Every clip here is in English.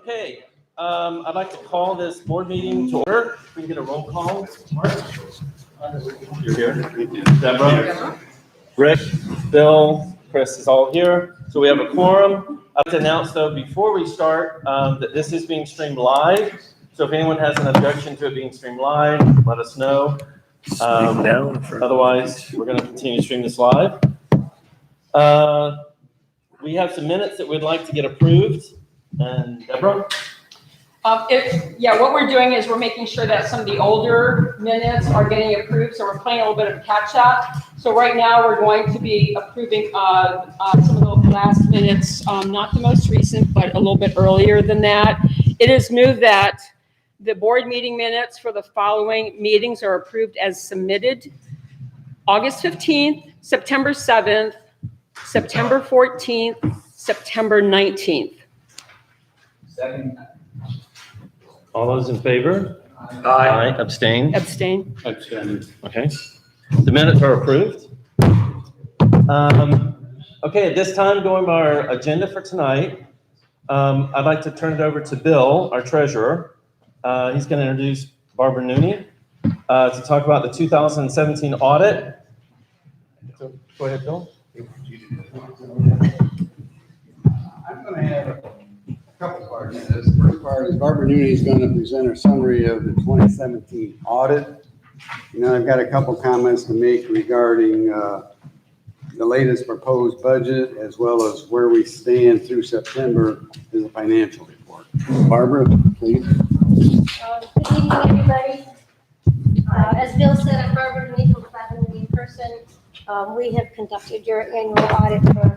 Okay, I'd like to call this board meeting to order. We can get a roll call. Mark? You're here. Deborah? Rick, Bill, Chris is all here. So we have a quorum. I'd like to announce though, before we start, that this is being streamed live. So if anyone has an objection to it being streamed live, let us know. Otherwise, we're going to continue to stream this live. We have some minutes that we'd like to get approved. And Deborah? What we're doing is we're making sure that some of the older minutes are getting approved, so we're playing a little bit of catch up. So right now we're going to be approving some of the last minutes, not the most recent, but a little bit earlier than that. It is moved that the board meeting minutes for the following meetings are approved as submitted. August 15th, September 7th, September 14th, September 19th. Second. All those in favor? Aye. Abstain? Abstain. Okay. The minutes are approved. Okay, at this time, going by our agenda for tonight, I'd like to turn it over to Bill, our treasurer. He's going to introduce Barbara Nooney to talk about the 2017 audit. So, go ahead, Bill. I'm going to have a couple parts to this. The first part is Barbara Nooney is going to present a summary of the 2017 audit. I've got a couple comments to make regarding the latest proposed budget, as well as where we stand through September as a financial report. Barbara, please. Good evening, everybody. As Bill said, I'm Barbara Nooney from Platinum in person. We have conducted your annual audit for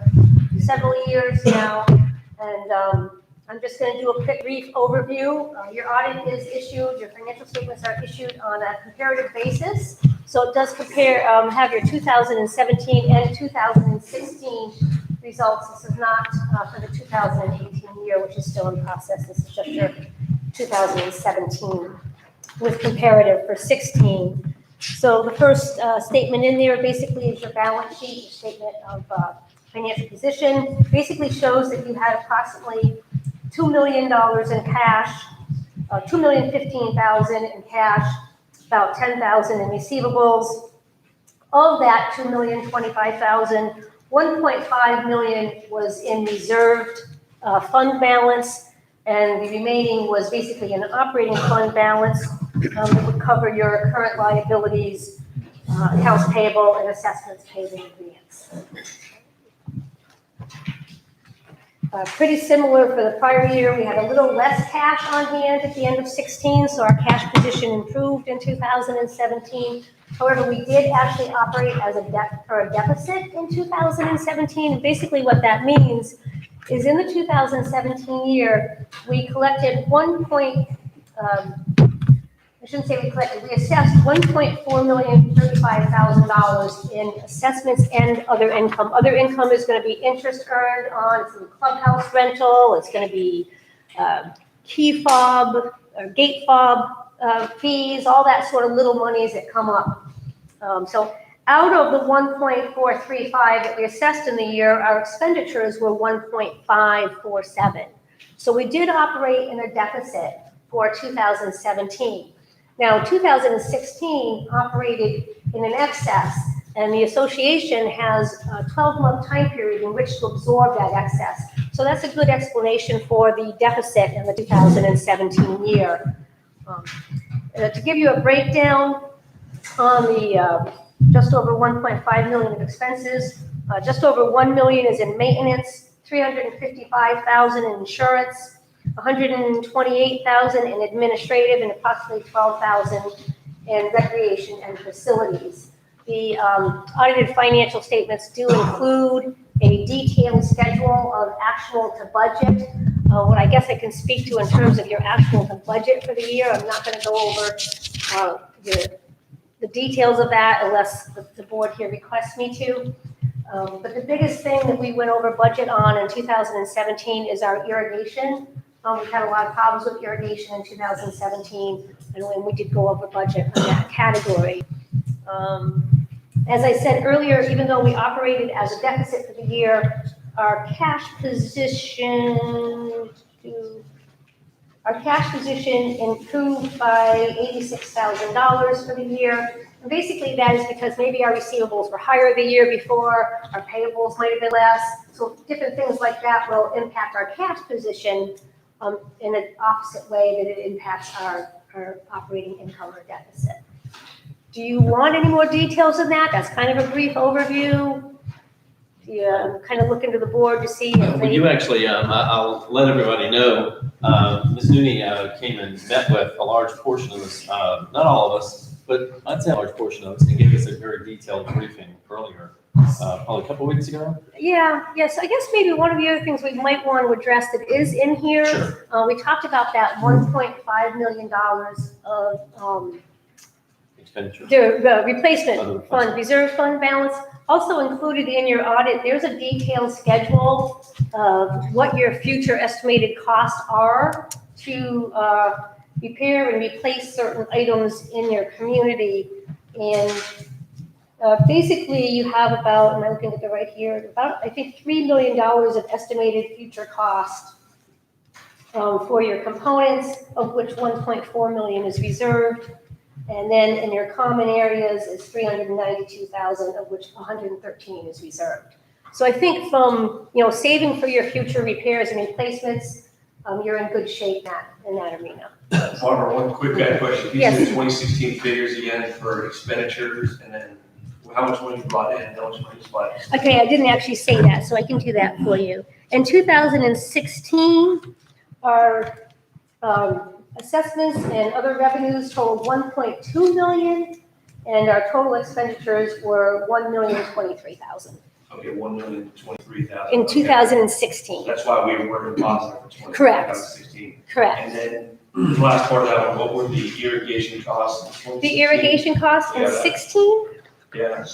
several years now, and I'm just going to do a quick brief overview. Your audit is issued, your financial statements are issued on a comparative basis. So it does compare, have your 2017 and 2016 results. This is not for the 2018 year, which is still in process. This is just your 2017 with comparative for 16. So the first statement in there basically is your balance sheet, your statement of financial position. Basically shows that you had approximately $2 million in cash, $2,015,000 in cash, about $10,000 in receivables. Of that $2,025,000, $1.5 million was in reserved fund balance, and the remaining was basically an operating fund balance that would cover your current liabilities, accounts payable, and assessments paid in advance. Pretty similar for the prior year. We had a little less cash on hand at the end of 16, so our cash position improved in 2017. However, we did actually operate as a deficit in 2017. And basically what that means is in the 2017 year, we collected we assessed $1.435 million in assessments and other income. Other income is going to be interest earned on some clubhouse rental. It's going to be key fob, or gate fob fees, all that sort of little monies that come up. So out of the 1.435 that we assessed in the year, our expenditures were 1.547. So we did operate in a deficit for 2017. Now, 2016 operated in an excess, and the association has a 12-month time period in which to absorb that excess. So that's a good explanation for the deficit in the 2017 year. To give you a breakdown on the just over 1.5 million of expenses, just over 1 million is in maintenance, 355,000 in insurance, 128,000 in administrative, and approximately 12,000 in recreation and facilities. The audited financial statements do include a detailed schedule of actual to budget. What I guess I can speak to in terms of your actual to budget for the year, I'm not going to go over the details of that unless the board here requests me to. But the biggest thing that we went over budget on in 2017 is our irrigation. We've had a lot of problems with irrigation in 2017, and we did go over budget on that category. As I said earlier, even though we operated as a deficit for the year, our cash position, our cash position improved by $86,000 for the year. And basically that is because maybe our receivables were higher the year before, our payables might have been less. So different things like that will impact our cash position in an opposite way that it impacts our operating income or deficit. Do you want any more details on that? That's kind of a brief overview. Do you kind of look into the board to see if Well, they... you actually, I'll let everybody know, Ms. Nooney came and met with a large portion of us, not all of us, but I'd say a large portion of us, and gave us a very detailed briefing earlier, probably a couple weeks ago. Yeah, yes, I guess maybe one of the other things we might want to address that is in here. Sure. We talked about that $1.5 million of Expenditure. the replacement Other fund, reserve fund balance. Also included in your audit, there's a detailed schedule of what your future estimated costs are to repair and replace certain items in your community. And basically you have about, and I'm looking at the right here, about, I think, $3 million of estimated future cost for your components, of which 1.4 million is reserved. And then in your common areas is 392,000, of which 113 is reserved. So I think from, saving for your future repairs and replacements, you're in good shape in that arena. Barbara, one quick question. These Yes. are the 2016 figures again for expenditures, and then how much money you brought in, how much money you spent? Okay, I didn't actually say that, so I can do that for you. In 2016, our assessments and other revenues totaled 1.2 million, and our total expenditures were 1,023,000 Okay, 1,023,000. in Okay. 2016. That's why we were in positive for 2016. Correct. And then the last part of that one, what were the irrigation costs? in 2016? The irrigation costs in Yeah. 16? Yeah.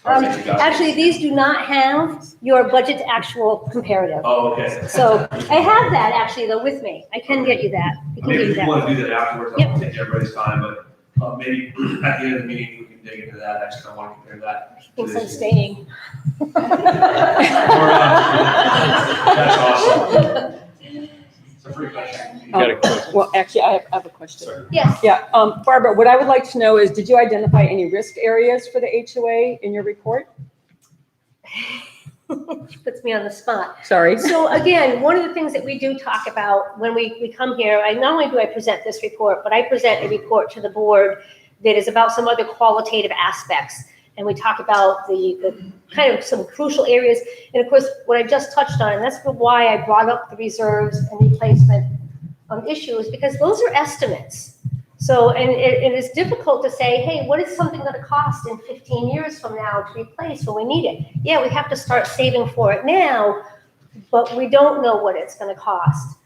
Actually, these do not have your budget to actual comparative. Oh, okay. So I have that actually though with me. I can get you that. I can Maybe get you if you want that. to do that afterwards, I Yep. won't take everybody's time, but maybe at the end of the meeting, we can dig into that. I just don't want to compare that. to Thinks I'm this. staying. That's awesome. It's a free question. You got a question? Well, actually, I have a question. Sorry. Yes. Yeah, Barbara, what I would like to know is, did you identify any risk areas for the HOA in your report? Puts me on the spot. Sorry. So again, one of the things that we do talk about when we come here, not only do I present this report, but I present a report to the board that is about some other qualitative aspects. And we talk about the kind of some crucial areas. And of course, what I just touched on, and that's why I brought up the reserves and replacement issues, because those are estimates. So, and it is difficult to say, hey, what is something going to cost in 15 years from now to replace when we need it? Yeah, we have to start saving for it now, but we don't know what it's going to cost.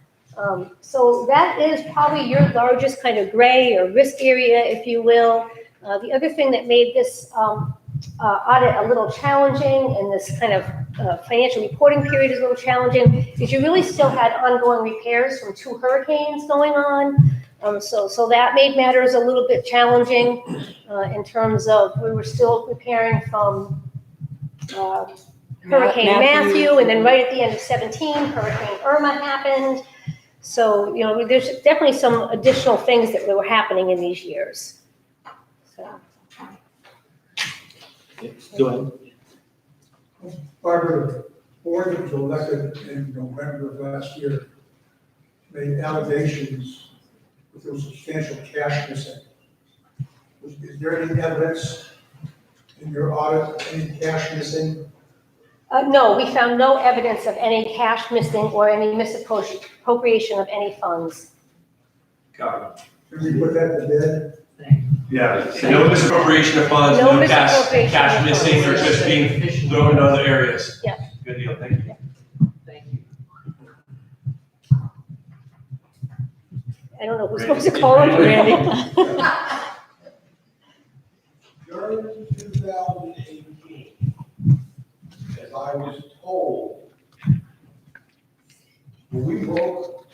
So that is probably your largest kind of gray or risk area, if you will. The other thing that made this audit a little challenging and this kind of financial reporting period is a little challenging is you really still had ongoing repairs from 2 hurricanes going on. So that made matters a little bit challenging in terms of we were still preparing from Hurricane Matthew, and then right at the end of 17, Hurricane Irma happened. So, there's definitely some additional things that were happening in these years. So. Go ahead. Barbara, the board that was elected in November of last year made allegations that there was substantial cash missing. Is there any evidence in your audit of any cash missing? No, we found no evidence of any cash missing or any misappropriation of any funds. Got it. Did we put that to bed? Yeah, no misappropriation of funds, No no misappropriation cash of missing, or funds. just being thrown into other areas. Yeah. Good deal, thank you. I don't know who's supposed to call it, Randy. During 2018, as I was told, when we broke,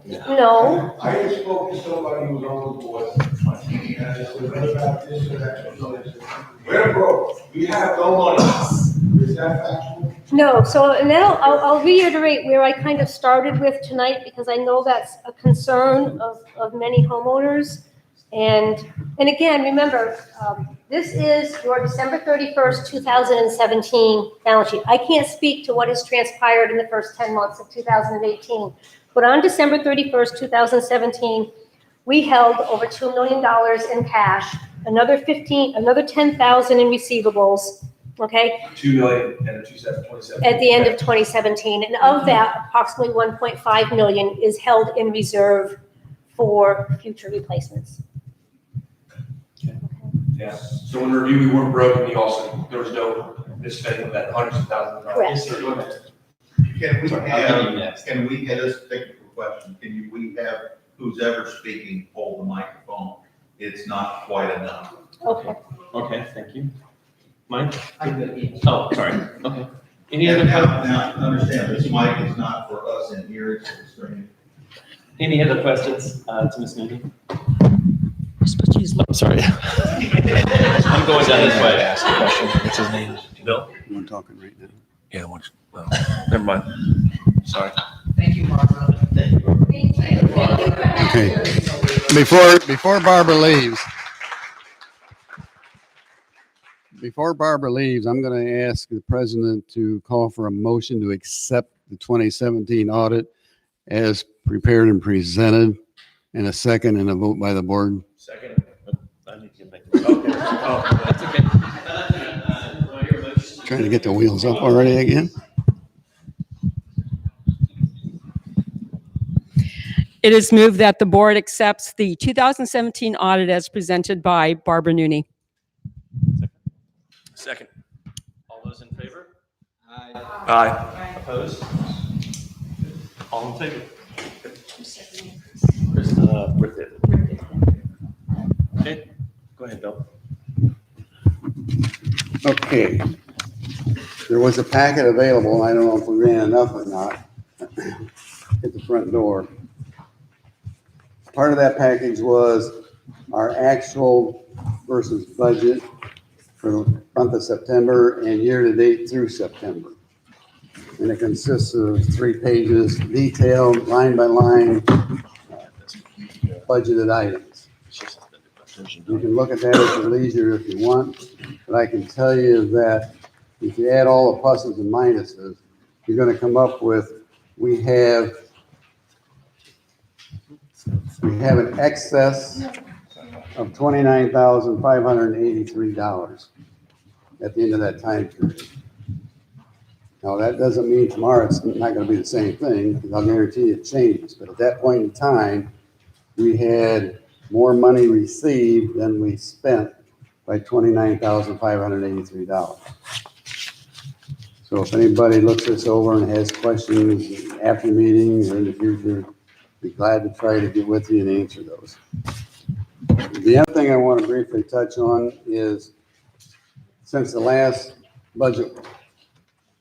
No, I just spoke to somebody who was on the board, and I said, what about this or that? We're broke, we have no money. Is that factual? No, so, and then I'll reiterate where I kind of started with tonight, because I know that's a concern of many homeowners. And again, remember, this is your December 31st, 2017 balance sheet. I can't speak to what has transpired in the first 10 months of 2018. But on December 31st, 2017, we held over $2 million in cash, another 10,000 in receivables, okay? 2 million and 27. At the end of 2017, and of that, approximately 1.5 million is held in reserve for future replacements. Yeah, so when review, we weren't broke, and there was no misspending of that hundreds of thousands of dollars. Correct. Yes, sir, go ahead. Can we get this technical question? We have who's ever speaking, hold the microphone? It's not quite enough. Okay. Okay, thank you. Mike? I'm good. Oh, sorry. Okay. Any other, Now, understand, this mic is not for us in here, it's for the screen. any other questions to Ms. Moody? I'm sorry. I'm going down this way. Ask a question. What's his name? Bill? We're talking right now. Yeah, Never mind. Sorry. Thank you, Barbara. Okay. Before Barbara leaves, I'm going to ask the president to call for a motion to accept the 2017 audit as prepared and presented, and a second and a vote by the board. Second. I need to get back. Okay. Oh, that's okay. Trying to get the wheels up already again. It is moved that the board accepts the 2017 audit as presented by Barbara Nooney. Second. All those in favor? Aye. Opposed? All in favor? Chris, Rick did. Okay, go ahead, Bill. Okay. There was a packet available, I don't know if we ran enough or not, at the front door. Part of that package was our actual versus budget for the month of September and year-to-date through September. And it consists of 3 pages, detailed, line by line, budgeted items. You can look at that at your leisure if you want, but I can tell you that if you add all the pluses and minuses, you're going to come up with, we have an excess of $29,583 at the end of that time period. Now, that doesn't mean tomorrow it's not going to be the same thing, because I'll guarantee it changes. But at that point in time, we had more money received than we spent by $29,583. So if anybody looks this over and has questions after meetings or in the future, be glad to try to get with you and answer those. The other thing I want to briefly touch on is, since the last budget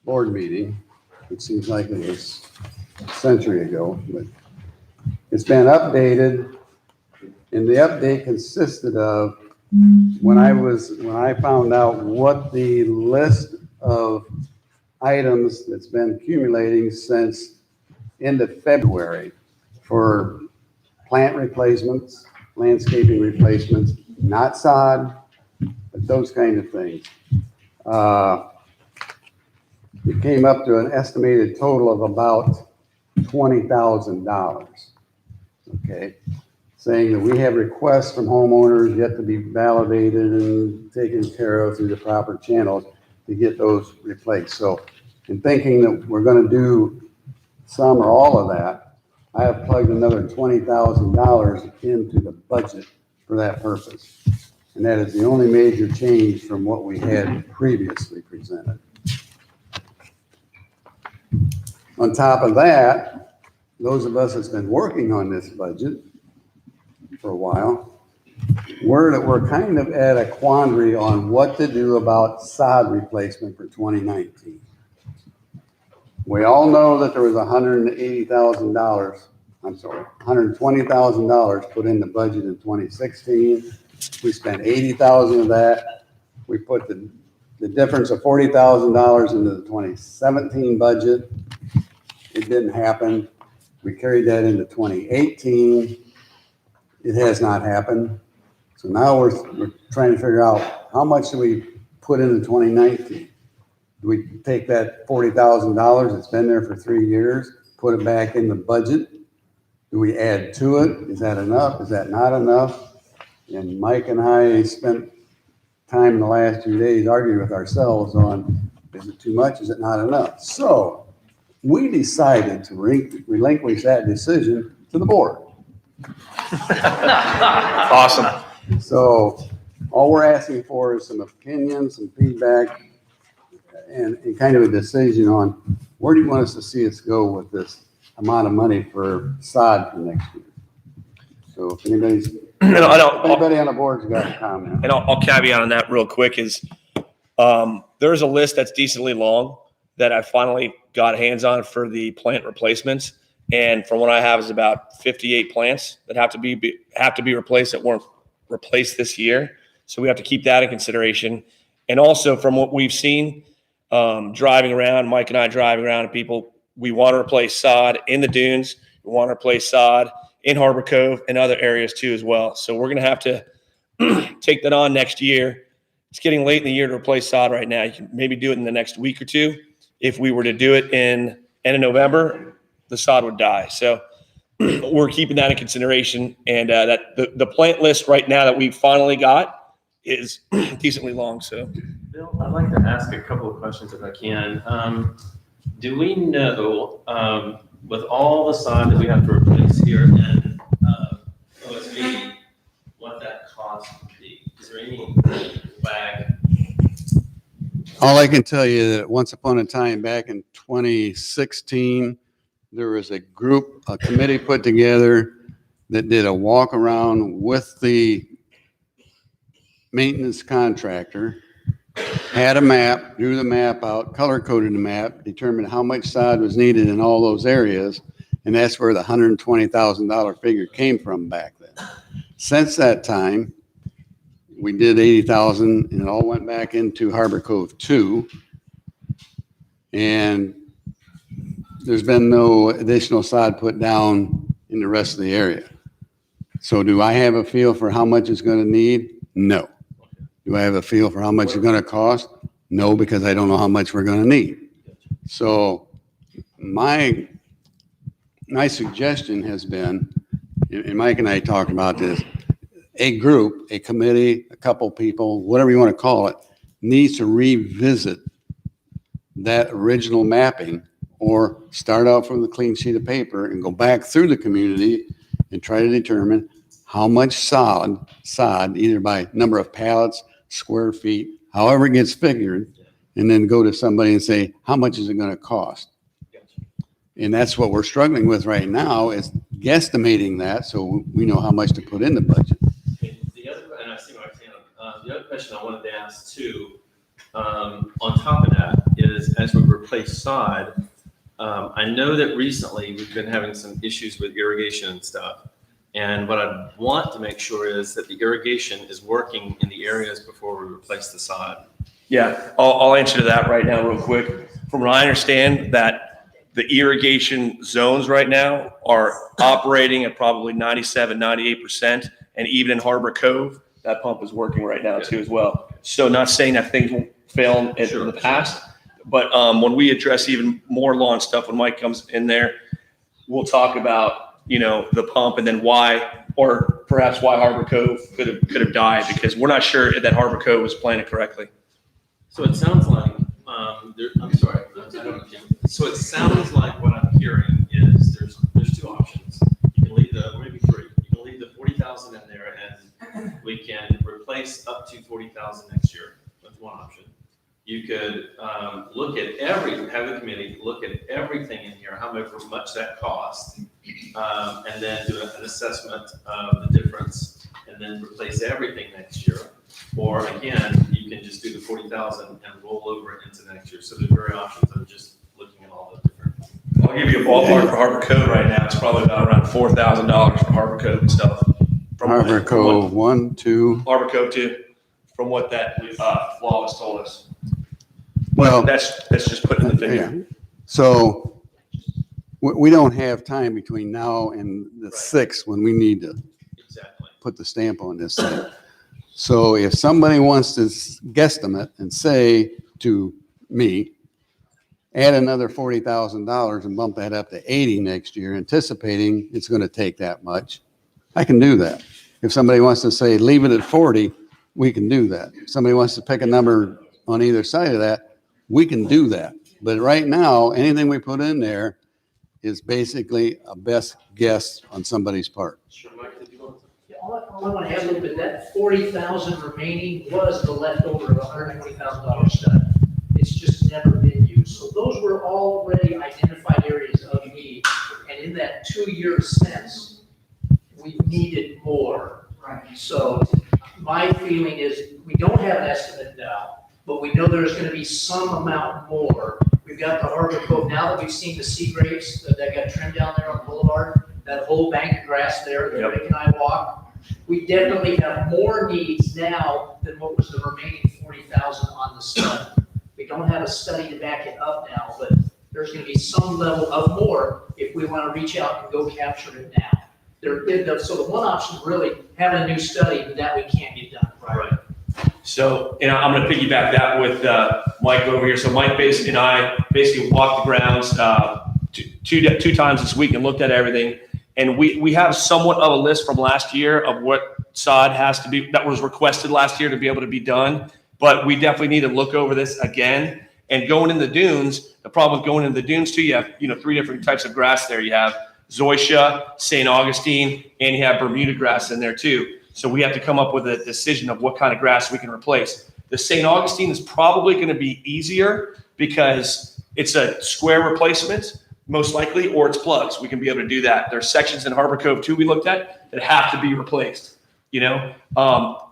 board meeting, it seems like it was a century ago, but it's been updated, and the update consisted of, when I found out what the list of items that's been accumulating since end of February for plant replacements, landscaping replacements, not sod, but those kind of things. It came up to an estimated total of about $20,000. Okay, saying that we have requests from homeowners yet to be validated and taken care of through the proper channels to get those replaced. So in thinking that we're going to do some or all of that, I have plugged another $20,000 into the budget for that purpose. And that is the only major change from what we had previously presented. On top of that, those of us that's been working on this budget for a while, we're kind of at a quandary on what to do about sod replacement for 2019. We all know that there was $120,000 put in the budget in 2016. We spent $80,000 of that. We put the the difference of $40,000 into the 2017 budget. It didn't happen. We carried that into 2018. It has not happened. So now we're trying to figure out how much do we put into 2019? Do we take that $40,000 that's been there for 3 years, put it back in the budget? Do we add to it? Is that enough? Is that not enough? And Mike and I spent time in the last 2 days arguing with ourselves on, is it too much? Is it not enough? So we decided to relinquish that decision to the board. Awesome. So all we're asking for is some opinions, some feedback, and kind of a decision on where do you want us to see us go with this amount of money for sod for next year. So if anybody on the board's got a comment. And I'll caveat on that real quick is there's a list that's decently long that I finally got hands on for the plant replacements. And from what I have is about 58 plants that have to be replaced that weren't replaced this year. So we have to keep that in consideration. And also from what we've seen, driving around, Mike and I driving around, and people, we want to replace sod in the dunes. We want to replace sod in Harbor Cove and other areas too as well. So we're going to have to take that on next year. It's getting late in the year to replace sod right now. You can maybe do it in the next week or two. If we were to do it in end of November, the sod would die. So we're keeping that in consideration. And that the plant list right now that we finally got is decently long. So Bill, I'd like to ask a couple of questions if I can. Do we know, with all the sod that we have to replace here in OSB, what that cost would be? Is there any bag? All I can tell you that once upon a time back in 2016, there was a committee put together that did a walk around with the maintenance contractor, had a map, drew the map out, color coded the map, determined how much sod was needed in all those areas. And that's where the $120,000 figure came from back then. Since that time, we did 80,000 and it all went back into Harbor Cove 2. And there's been no additional sod put down in the rest of the area. So do I have a feel for how much it's going to need? No. Do I have a feel for how much it's going to cost? No, because I don't know how much we're going to need. So my suggestion has been, and Mike and I talked about this, a group, a committee, a couple people, whatever you want to call it, needs to revisit that original mapping or start out from the clean sheet of paper and go back through the community and try to determine how much sod, either by number of pallets, square feet, however it gets figured, and then go to somebody and say, how much is it going to cost? And that's what we're struggling with right now is guesstimating that so we know how much to put in the budget. The other, and I see what I'm saying, the other question I wanted to ask too, on top of that is as we replace sod, I know that recently we've been having some issues with irrigation and stuff. And what I want to make sure is that the irrigation is working in the areas before we replace the sod. yeah, I'll answer to that right now real quick. From what I understand, that the irrigation zones right now are operating at probably 97, 98%. And even in Harbor Cove, that pump is working right now too as well. So not saying that things won't fail in the past, but when we address even more lawn stuff, when Mike comes in there, we'll talk about, the pump and then why, or perhaps why Harbor Cove could have died, because we're not sure that Harbor Cove was planted correctly. So it sounds like, I'm sorry, I don't know. So it sounds like what I'm hearing is there's two options. You can leave maybe three. You can leave the 40,000 in there and we can replace up to 40,000 next year. That's one option. You could look at have the committee look at everything in here, how much that costs, and then do an assessment of the difference, and then replace everything next year. Or again, you can just do the 40,000 and roll over it into next year. So there's various options. I'm just looking at all the different. I'll give you a ballpark for Harbor Cove right now. It's probably about around $4,000 for Harbor Cove and stuff. Harbor Cove 1, 2. Harbor Cove 2, from what that law has told us. Well, that's just putting the figure. Yeah. So we don't have time between now and the 6th when we need to Exactly. put the stamp on this thing. So if somebody wants to guesstimate and say to me, add another $40,000 and bump that up to 80 next year, anticipating it's going to take that much, I can do that. If somebody wants to say, leave it at 40, we can do that. If somebody wants to pick a number on either side of that, we can do that. But right now, anything we put in there is basically a best guess on somebody's part. Yeah, all I want to add a little bit, that 40,000 remaining was the leftover of $120,000 study. It's just never been used. So those were already identified areas of need. And in that 2-year sense, we needed more. Right. So my feeling is we don't have an estimate now, but we know there's going to be some amount more. We've got the Harbor Cove, now that we've seen the sea grapes that got trimmed down there on the boulevard, that whole bank of grass there that Rick and I walk. We definitely have more needs now than what was the remaining 40,000 on the study. We don't have a study to back it up now, but there's going to be some level of more if we want to reach out and go capture it now. So the one option is really having a new study, but that we can't get done. Right. So, I'm going to piggyback that with Mike over here. So Mike and I basically walked the grounds two times this week and looked at everything. And we have somewhat of a list from last year of what sod has to be, that was requested last year to be able to be done. But we definitely need to look over this again. And going in the dunes, the problem with going into the dunes too, you have 3 different types of grass there. You have zoysia, St. Augustine, and you have Bermuda grass in there too. So we have to come up with a decision of what kind of grass we can replace. The St. Augustine is probably going to be easier because it's a square replacement, most likely, or it's plugs. We can be able to do that. There's sections in Harbor Cove too we looked at that have to be replaced, and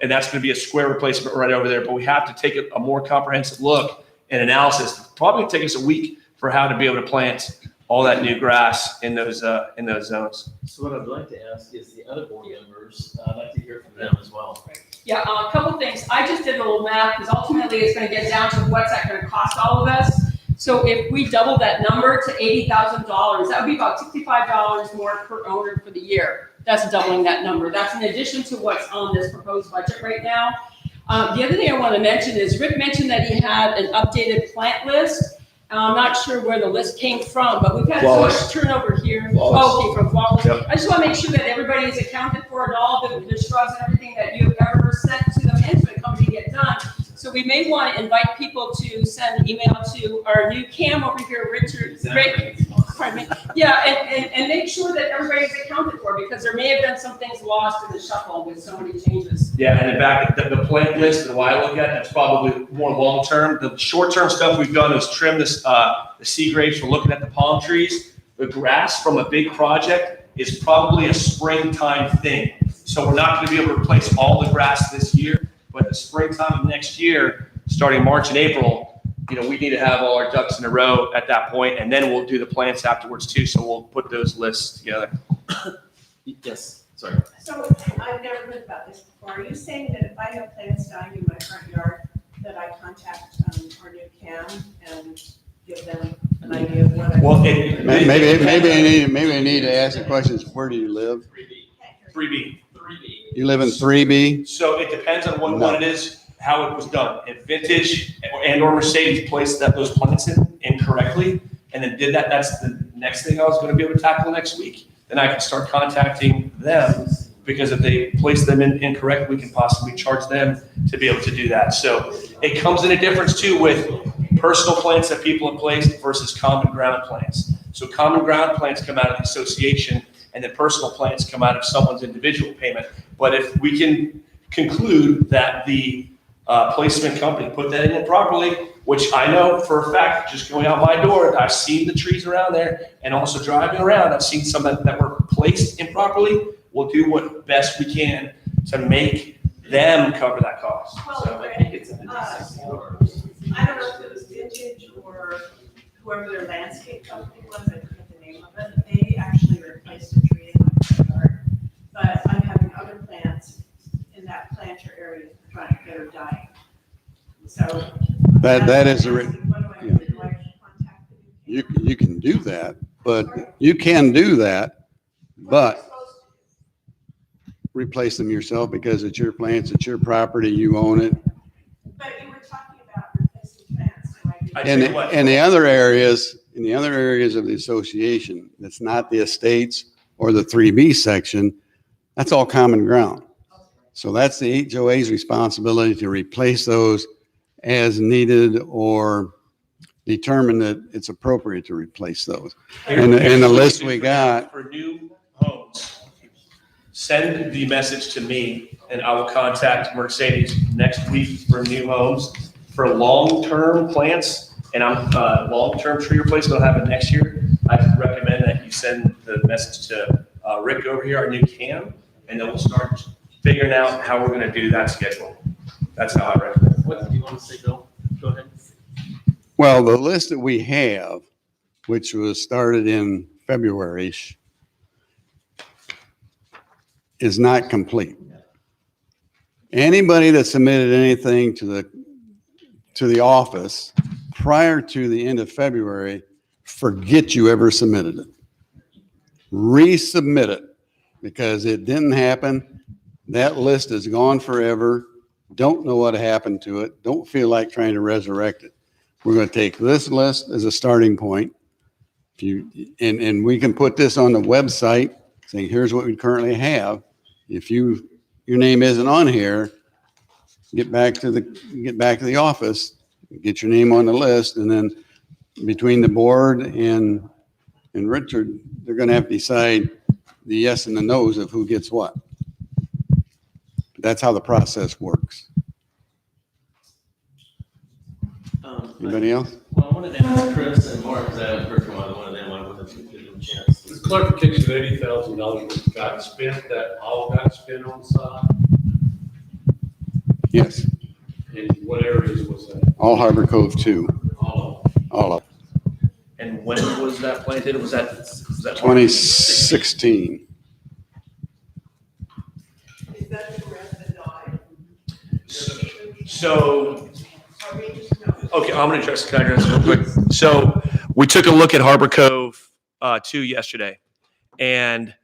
that's going to be a square replacement right over there. But we have to take a more comprehensive look and analysis. It'll probably take us a week for how to be able to plant all that new grass in those zones. So what I'd like to ask is the other board members, I'd like to hear from them as well. Yeah, a couple things. I just did a little math because ultimately it's going to get down to what's that going to cost all of us. So if we double that number to $80,000, that would be about $65 more per owner for the year. That's doubling that number. That's in addition to what's on this proposed budget right now. The other thing I want to mention is Rick mentioned that he had an updated plant list. I'm not sure where the list came from, but we've had so much turnover here. Oh, okay, from Flawless. Yep. I just want to make sure that everybody is accounted for and all the shrubs and everything that you've ever sent to the management company get done. So we may want to invite people to send an email to our new Cam over here, Richard. Rick, pardon me. Yeah, and make sure that everybody's accounted for because there may have been some things lost in the shuffle with so many changes. Yeah, and in fact, the plant list, the way I look at it, that's probably more long-term. The short-term stuff we've done is trim this, the sea grapes. We're looking at the palm trees. The grass from a big project is probably a springtime thing. So we're not going to be able to replace all the grass this year, but the springtime of next year, starting March and April, we need to have all our ducks in a row at that point, and then we'll do the plants afterwards too. So we'll put those lists together. Yes, sorry. So I've never heard about this before. Are you saying that if I have plants dying in my front yard, that I contact our new CAM and give them an idea of what I? Well, Maybe I need to ask the questions, where do you live? 3B. You live in 3B? So it depends on what one it is, how it was done. If Vintage or Mercedes placed those plants in incorrectly and then did that, that's the next thing I was going to be able to tackle next week. Then I can start contacting them because if they place them in incorrect, we can possibly charge them to be able to do that. So it comes in a difference too with personal plants that people have placed versus common ground plants. So common ground plants come out of the association and then personal plants come out of someone's individual payment. But if we can conclude that the placement company put that in improperly, which I know for a fact, just going out my door, I've seen the trees around there and also driving around, I've seen some that were placed improperly. We'll do what best we can to make them cover that cost. Well, So I think it's in the I don't know if it was Vintage or whoever their landscape company was, I forget the name of it. They actually replaced a tree in my front yard. But I'm having other plants in that planter area trying to get her dying. So. That is What do But you can do that, but replace them yourself because it's your plants, it's your property, you own it. But you were talking about replacing plants, so I I didn't. tell you what. In the other areas of the association, that's not the estates or the 3B section, that's all common ground. So that's the HOA's responsibility to replace those as needed or determine that it's appropriate to replace those. And the list we got, For new homes, send the message to me and I will contact Mercedes next week for new homes. For long-term plants, and I'm, long-term tree replacement, I'll have it next year. I recommend that you send the message to Rick over here, our new CAM, and then we'll start figuring out how we're gonna do that schedule. That's how I recommend. What do you want to say, Bill? Go ahead. well, the list that we have, which was started in February-ish, is not complete. Anybody that submitted anything to the office prior to the end of February, forget you ever submitted it. Resubmit it because it didn't happen. That list is gone forever. Don't know what happened to it. Don't feel like trying to resurrect it. We're going to take this list as a starting point. And we can put this on the website saying, here's what we currently have. If your name isn't on here, get back to the office, get your name on the list, and then between the board and Richard, they're going to have to decide the yes and the no's of who gets what. That's how the process works. Anybody else? Well, I wanted to ask Chris and Mark, because I haven't heard from either one of them. I wanted to give them a chance. The clarification of $80,000 got spent, that all got spent on site? Yes. In what areas was that? All Harbor Cove 2, All all of it. And when was that planted? Was that 2016. Is that the rest that died? So, Or we just know? okay, I'm gonna address, can I address it real quick? So we took a look at Harbor Cove 2 yesterday, and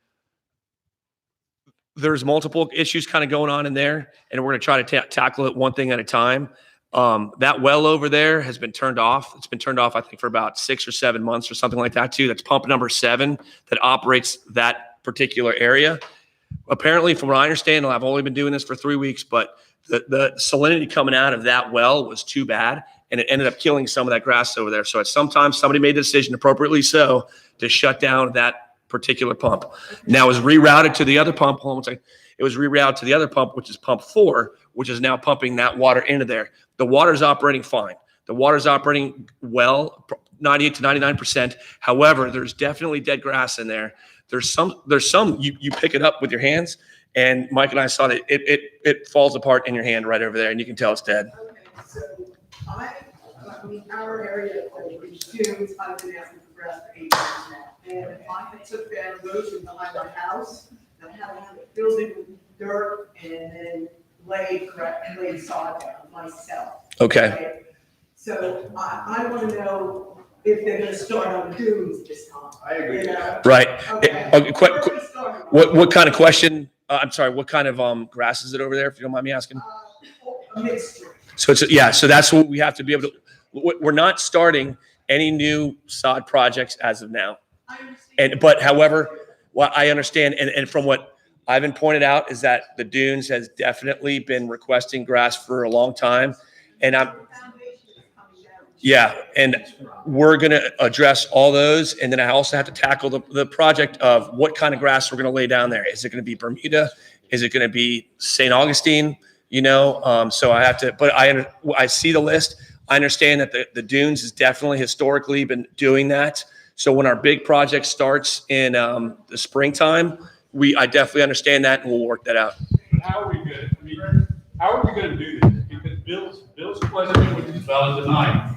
there's multiple issues kind of going on in there, and we're gonna try to tackle it one thing at a time. That well over there has been turned off. It's been turned off, I think, for about 6 or 7 months or something like that too. That's pump number 7 that operates that particular area. Apparently, from what I understand, I've only been doing this for 3 weeks, but the salinity coming out of that well was too bad, and it ended up killing some of that grass over there. So at some time, somebody made the decision, appropriately so, to shut down that particular pump. Now it was rerouted to the other pump. Hold on one second. It was rerouted to the other pump, which is pump 4, which is now pumping that water into there. The water's operating fine. The water's operating well, 98 to 99%. However, there's definitely dead grass in there. There's some you pick it up with your hands, and Mike and I saw that it falls apart in your hand right over there, and you can tell it's dead. Okay, so I mean, our area of dunes, I've been asking for grass for 8 years now. And if I had took down roads from behind my house, I had to have it filled in with dirt and then laid sod down myself. Okay. Right? So I want to know if they're going to start on dunes this time. I agree. You know? Right. Okay. What kind of question? I'm sorry. What kind of grass is it over there? If you don't mind me asking. A mixture. So it's yeah. So that's what we have to be able to. We're not starting any new sod projects as of now. But however, what I understand, and from what Ivan pointed out, is that the dunes has definitely been requesting grass for a long time, and and we're going to address all those, and then I also have to tackle the project of what kind of grass we're going to lay down there. Is it going to be Bermuda? Is it going to be St. Augustine? You know, so I have to. But I see the list. I understand that the dunes has definitely historically been doing that. So when our big project starts in the springtime, I definitely understand that, and we'll work that out. How are we going to do this? Because Bill's question with this fellow tonight,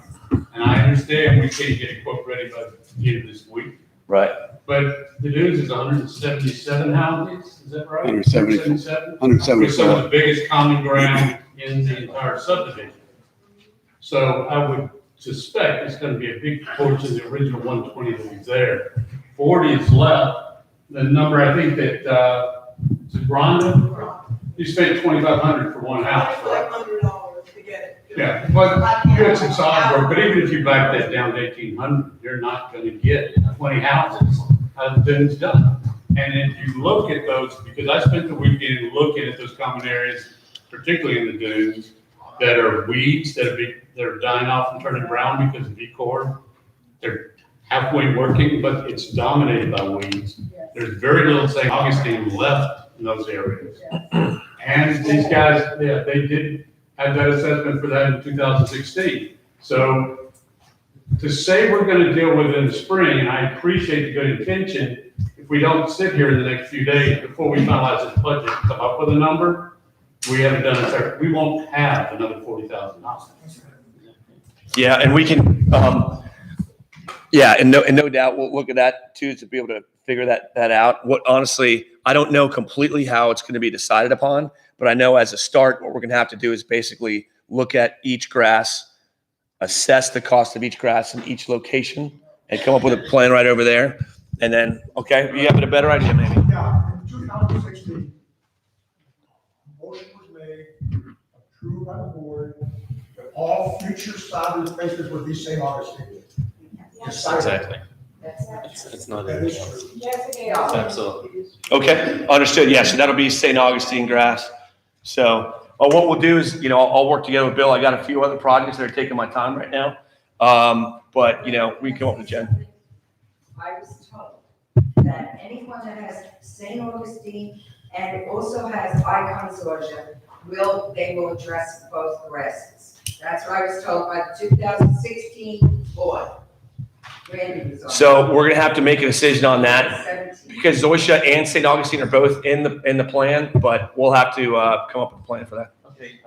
and I understand we can't get a quote ready by the end of this week. Right. But the dunes is 177 houses, is that right? 177. With some of the biggest common ground in the entire subdivision. So I would suspect it's gonna be a big portion of the original 120 that was there. 40 is left. The number, I think that, is it Rhonda? You spent 2,500 for one house, right? $2,500 to get it. Yeah, but you had some software, but even if you back that down to 1,800, you're not gonna get 20 houses out of things done. And if you look at those, because I spent the weekend looking at those common areas, particularly in the dunes, that are weeds, that are dying off and turning brown because of E-cord. They're halfway working, but it's dominated by weeds. There's very little St. Augustine left in those areas. And these guys, yeah, they did have that assessment for that in 2016. So to say we're gonna deal with it in the spring, and I appreciate the good intention, if we don't sit here in the next few days before we finalize this budget, come up with a number, we haven't done it, we won't have another $40,000. Yeah, and we can, yeah, and no doubt, we'll look at that too, to be able to figure that out. What, honestly, I don't know completely how it's gonna be decided upon, but I know as a start, what we're gonna have to do is basically look at each grass, assess the cost of each grass in each location, and come up with a plan right over there. And then, okay, you have a better idea maybe. Yeah, in 2016, motion was made, approved by the board, that all future sod replacements would be St. Augustine. Exactly. It's not. That is true. Absolutely. Okay, understood. Yeah, so that'll be St. Augustine grass. So, what we'll do is, I'll work together with Bill. I got a few other projects that are taking my time right now. But, we can come up with a gen. I was told that anyone that has St. Augustine and also has I Consortium they will address both grasses. That's what I was told by the 2016 board. Randy was on. So we're gonna have to make a decision on that 17. because Zoysia and St. Augustine are both in the plan, but we'll have to come up with a plan for that. Okay,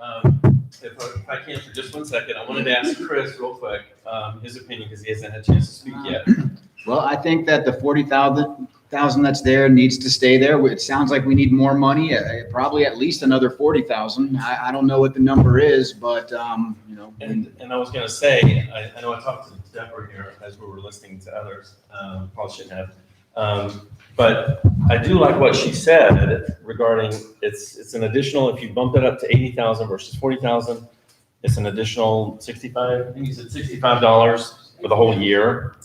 if I can for just 1 second, I wanted to ask Chris real quick, his opinion, because he hasn't had a chance to speak yet. Well, I think that the 40,000 that's there needs to stay there. It sounds like we need more money, probably at least another 40,000. I don't know what the number is, but And I was gonna say, I know I talked to Deborah here as we were listening to others, probably shouldn't have. But I do like what she said regarding it's an additional, if you bump it up to 80,000 versus 40,000, it's an additional 65, I think you said $65 for the whole year.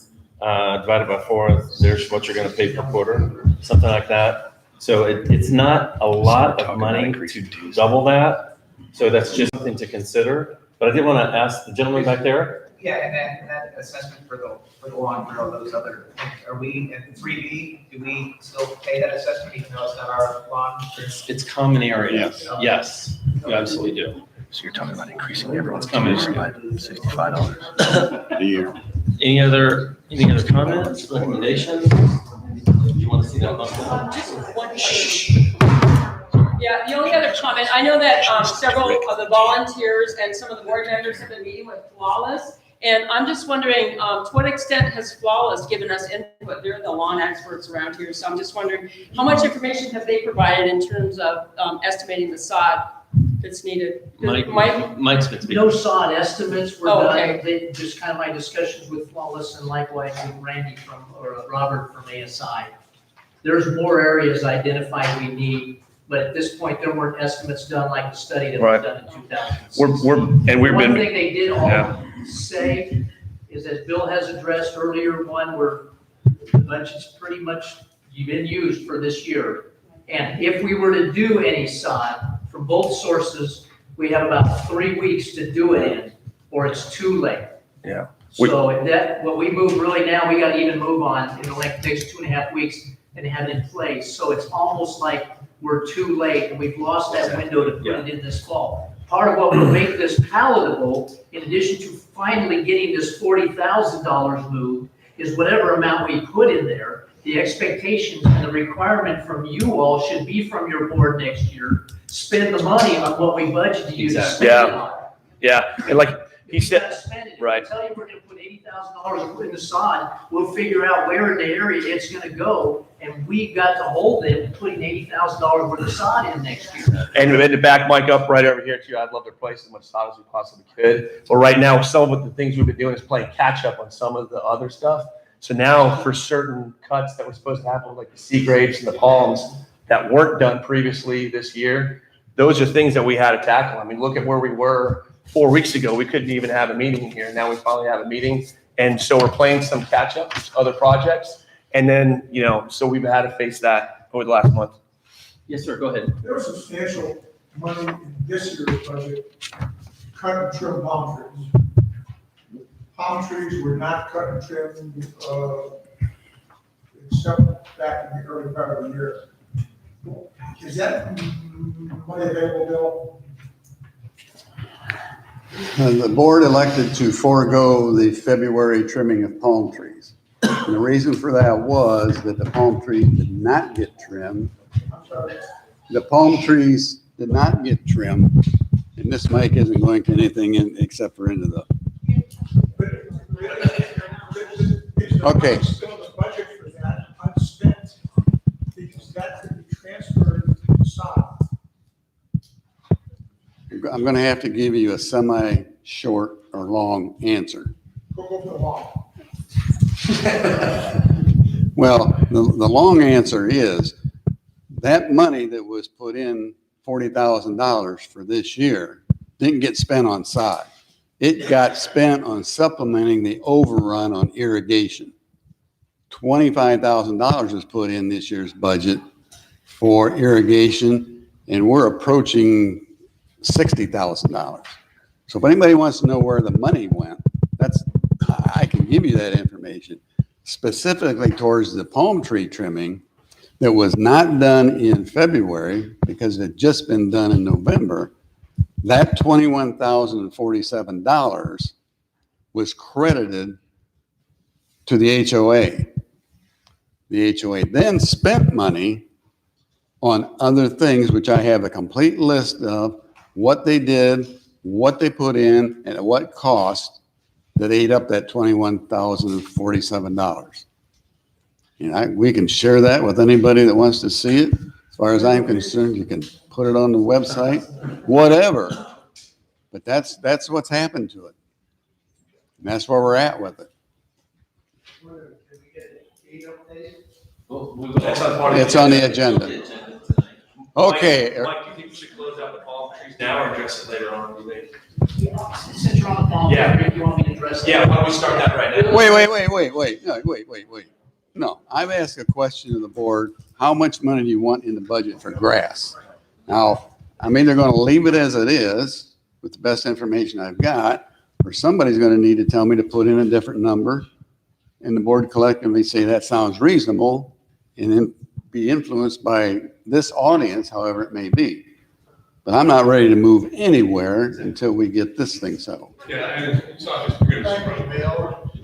Divided by 4, there's what you're gonna pay per quarter, something like that. So it's not a lot of money to double that. So that's just something to consider. But I did wanna ask the gentleman back there. Yeah, and that assessment for the lawn drill, those other, are we at 3B, do we still pay that assessment even though it's not our lawn? It's common areas, yes, you absolutely do. So you're talking about increasing everyone's Common commission by $65 a year. Any other comments, recommendations? You wanna see that bump up? Just one Yeah, the only other comment, I know that several of the volunteers and some of the board members have been meeting with Flawless. And I'm just wondering, to what extent has Flawless given us input? They're the lawn experts around here. So I'm just wondering, how much information have they provided in terms of estimating the sod that's needed? Mike's been speaking. No sod estimates were Oh, done, okay. they, just kind of my discussions with Flawless and likewise with Randy or Robert from ASI. There's more areas identified we need, but at this point, there weren't estimates done like the study that was done in 2006. One thing they did all say is, as Bill has addressed earlier, one where the budget's pretty much been used for this year. And if we were to do any sod from both sources, we have about 3 weeks to do it in, or it's too late. Yeah. So what we move really now, we gotta even move on in the next 2.5 weeks and have it in place. So it's almost like we're too late and we've lost that window to put it in this fall. Part of what will make this palatable, in addition to finally getting this $40,000 moved, is whatever amount we put in there, the expectations and the requirement from you all should be from your board next year. Spend the money on what we budgeted you to spend it on. Yeah, and like He said- If we gotta spend it, if right. we tell you we're gonna put $80,000 in the sod, we'll figure out where in the area it's gonna go, and we've got to hold them putting $80,000 worth of sod in next year. And to back Mike up right over here too, I'd love to replace as much sod as we possibly could. But right now, some of the things we've been doing is playing catch up on some of the other stuff. So now for certain cuts that were supposed to happen, like the sea grapes and the palms that weren't done previously this year, those are things that we had to tackle. I mean, look at where we were 4 weeks ago. We couldn't even have a meeting here. Now we finally have a meeting. And so we're playing some catch up, other projects. And then, so we've had to face that over the last month. Yes, sir, go ahead. There was substantial money in this year's budget, cut and trim palm trees. Palm trees were not cut and trimmed, except back in the early part of the year. Is that money available, Bill? The board elected to forego the February trimming of palm trees. And the reason for that was that the palm trees did not get trimmed. I'm sorry. The palm trees did not get trimmed, and this mic isn't going to anything except for into the. Okay. Still the budget for that unspent, because that could be transferred to the side. I'm going to have to give you a semi-short or long answer. Go for the law. Well, the long answer is that money that was put in, $40,000 for this year, didn't get spent on sod. It got spent on supplementing the overrun on irrigation. $25,000 was put in this year's budget for irrigation, and we're approaching $60,000. So if anybody wants to know where the money went, I can give you that information. Specifically towards the palm tree trimming that was not done in February because it had just been done in November, that $21,047 was credited to the HOA. The HOA then spent money on other things, which I have a complete list of what they did, what they put in, and at what cost that ate up that $21,047. And we can share that with anybody that wants to see it. As far as I'm concerned, you can put it on the website, whatever. But that's what's happened to it. And that's where we're at with it. It's on the agenda. Okay. Mike, do you think we should close out the palm trees now or address it later on? Since you're on the phone, Yeah. you want me to address that? Yeah, why don't we start that right now? Wait. No, wait. No, I've asked a question to the board. How much money do you want in the budget for grass? Now, I'm either going to leave it as it is with the best information I've got, or somebody's going to need to tell me to put in a different number, and the board collectively say that sounds reasonable, and then be influenced by this audience, however it may be. But I'm not ready to move anywhere until we get this thing settled. Yeah, and it's obvious we're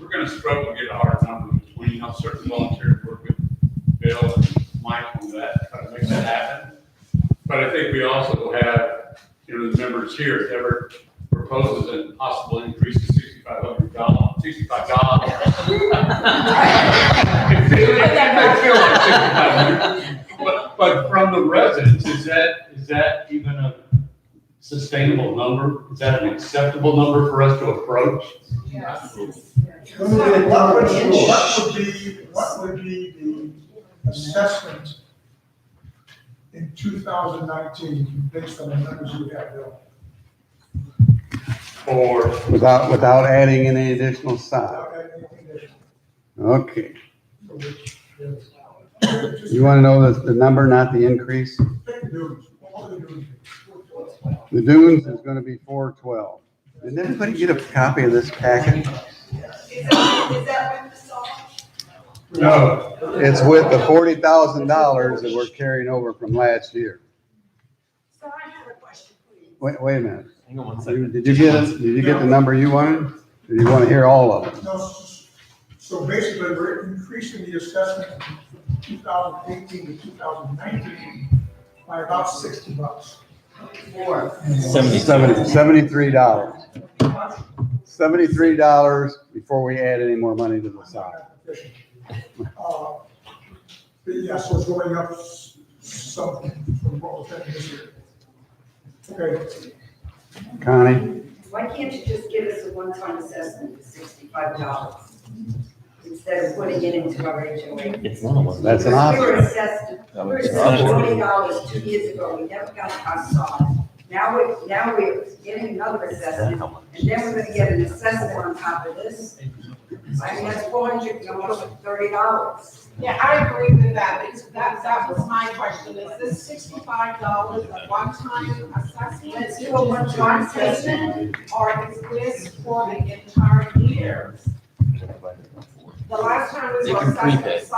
gonna struggle to get a hard number between, I'll certainly volunteer to work with Bill and Mike on that, try to make that happen. But I think we also have, the members here, if ever proposes a possible increase to $6,500. But from the residents, is that even a sustainable number? Is that an acceptable number for us to approach? Yes. What would be the assessment in 2019 based on the numbers you have, Bill? Or Without adding any additional sod. Without adding anything additional. Okay. You want to know the number, not the increase? Pick the dunes. What are the dunes? The dunes is going to be 412. Did everybody get a copy of this packet? Is that with the song? no, It's with the $40,000 that we're carrying over from last year. So I have a question, please. Wait a minute. Hang on one second. Did you get the number you wanted? Or do you want to hear all of it? No, so basically, we're increasing the assessment from 2018 to 2019 by about $60. $73. $73 before we add any more money to the side. Yeah, so it's going up some from what was happening this year. Okay, Connie? Why can't you just give us a one-time assessment of $65 instead of putting it into our HOA? It's not a one. That's an We option. were assessed $20 2 years ago, we never got our sod. Now we're getting another assessment, and then we're gonna get an assessment on top of this. I mean, that's $430. Yeah, I agree with that, because that was my question, is this $65 a one-time assessment? Let's do a one-time assessment. Or is this for the entire year? The last time we were assessed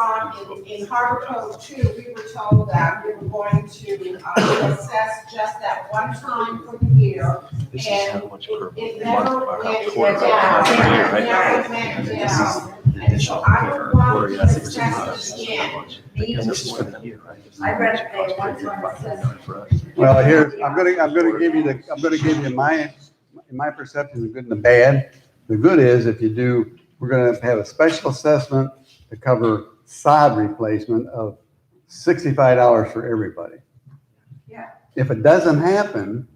in Harbor Code 2, we were told that we were going to assess just that one time for the year. This is how And much per it month, never or went how quarter, down. per year, right? It never went This is down. the additional I per don't want quarter, to yeah, I think it's assess $2. it again. Because this is for the year, right? I'd rather pay a one-time assessment. For us. Well, here, I'm gonna give you my perception, the good and the bad. The good is if you do, we're gonna have a special assessment to cover sod replacement of $65 for everybody. Yeah. If it doesn't happen,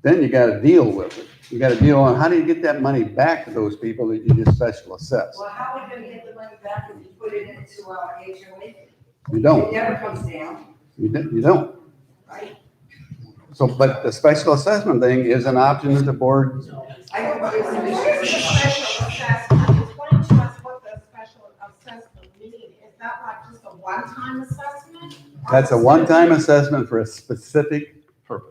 then you gotta deal with it. You gotta deal on how do you get that money back to those people that you just special assess? Well, how are we gonna get the money back if you put it into our HOA? You It don't, never comes down, you don't. right? So, but the special assessment thing is an option that the board, I don't want What is the special assessment? Explain to us what the special assessment means. Is that like just a one-time assessment? that's a one-time assessment for a specific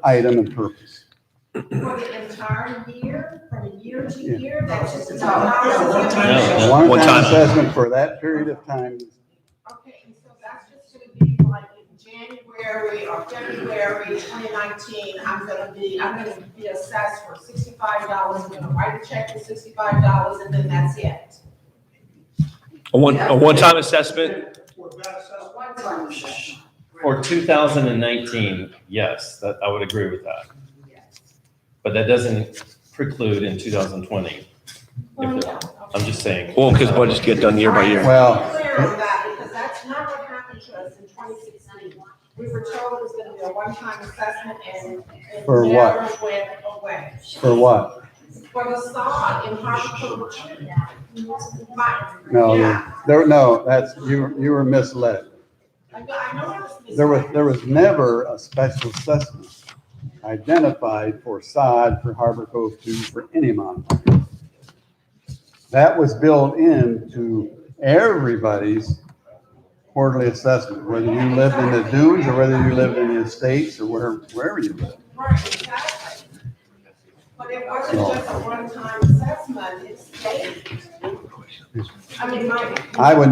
item and purpose. For the entire year, from year to Yeah. year, that's just a A $10. one-time assessment for that period of time. Okay, and so that's just gonna be like in January or February 2019, I'm gonna be assessed for $65. I'm gonna write a check for $65 and then that's it. A one-time assessment, for that assessment, one-time assessment. For 2019, yes, that, I would agree with that. But that doesn't preclude in 2020. Well, If yeah, it- I'm just saying. well, because budgets get done year by year. Well, I'm clear on that, because that's not what happened to us in 2016. We were told it was gonna be a one-time assessment and it For what? never went away. for what? For the sod in Harbor Code 2. No, Yeah. you were misled. I know I was There was never a special assessment identified for sod for Harbor Cove 2 for any amount of money. That was built into everybody's quarterly assessment, whether you lived in the dunes or whether you lived in the estates or wherever you lived. Right, exactly. But it wasn't just a one-time assessment, it stayed. I mean, I would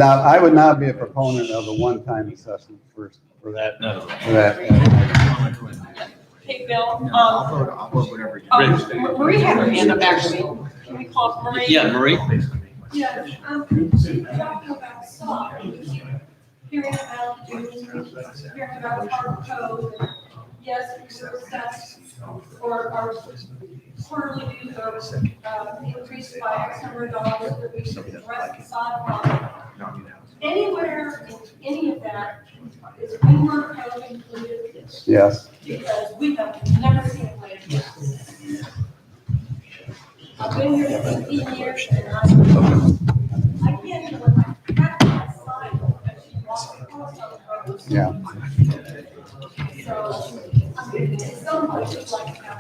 not be a proponent of a one-time assessment for that. No. For that. Hey, Bill, I'll vote whatever you Marie had her hand up actually. Can we call Marie? Yeah, Marie? yeah, talking about sod, we keep hearing about dunes, hearing about Harbor Code. Yes, we were assessed, or our quarterly dues are increased by X number of dollars, that we should address the sod problem. Anywhere in any of that is Harbor Code included? Yes. Because we have never seen a way to do this. I've been here 15 years and I can't even let my cat outside because she walks across the road. Yeah. So, I mean, it's so much like that.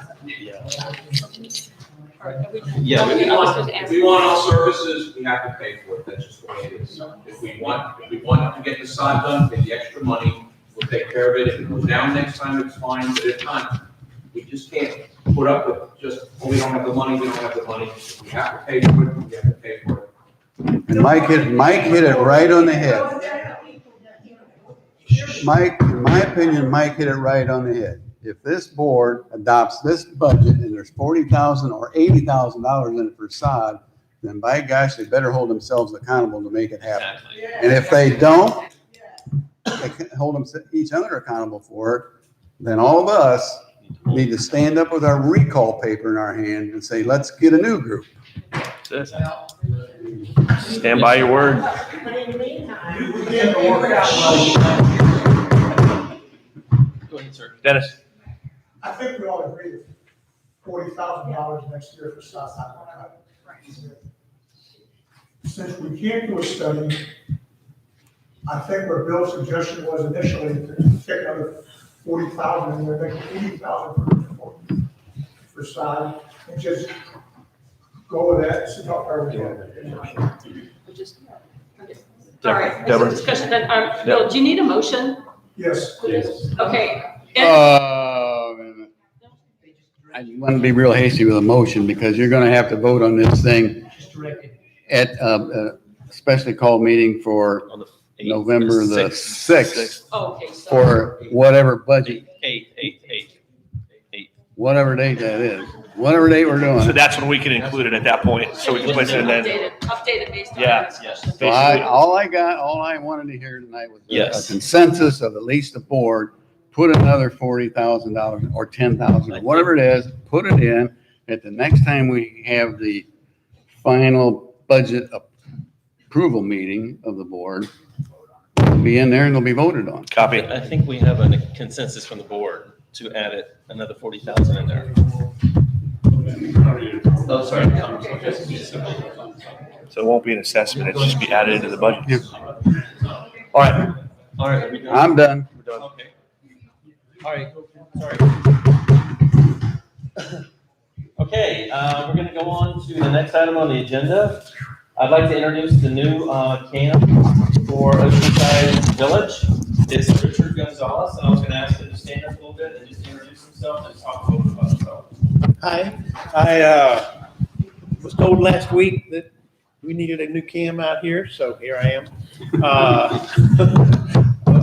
Yeah, if we want our services, we have to pay for it, that's just the way it is. If we want to get the sod done, pay the extra money, we'll take care of it, if it goes down next time, it's fine, but if not, we just can't put up with just, oh, we don't have the money, we don't have the money. If we have to pay for it, we have to pay for it. And Mike hit it right on the head. Mike, in my opinion, Mike hit it right on the head. If this board adopts this budget and there's $40,000 or $80,000 in it for sod, then by gosh, they better hold themselves accountable to make it happen. And if they don't, they can hold each other accountable for it, then all of us need to stand up with our recall paper in our hand and say, let's get a new group. That's it. Stand by your word. But in the meantime. We can't work out Go ahead, sir. Dennis? I think we all agree with $40,000 next year for South Side. Since we can't do a study, I think what Bill's suggestion was initially to take another 40,000 and then make 80,000 for side and just go with that and see how far we go. All right, Deborah. discussion then, Bill, do you need a motion Yes. for this? Okay. I want to be real hasty with a motion because you're going to have to vote on this thing Just directed. at a specially called meeting for On the November the 6th Oh, okay, so. for whatever budget, Eight. whatever date that is, whatever date we're So doing. that's when we can include it at that point, so we can place it in then. Updated based on. Yeah, our discussion. So all I wanted to hear tonight was a Yes. consensus of at least the board, put another $40,000 or 10,000, or whatever it is, put it in. At the next time we have the final budget approval meeting of the board, it'll be in there and it'll be voted on. Copy. I think we have a consensus from the board to add it, another 40,000 in there. Oh, sorry. So it won't be an assessment, it'll just be added into the budget. Yeah. All right. All right, are we done? I'm done. We're done. Okay. All right, sorry. Okay, we're gonna go on to the next item on the agenda. I'd like to introduce the new camp for Oceanside Village. It's Richard Gonzalez, and I was gonna ask him to stand up a little bit and just introduce himself and talk a little bit about himself. Hi, I was told last week that we needed a new cam out here, so here I am.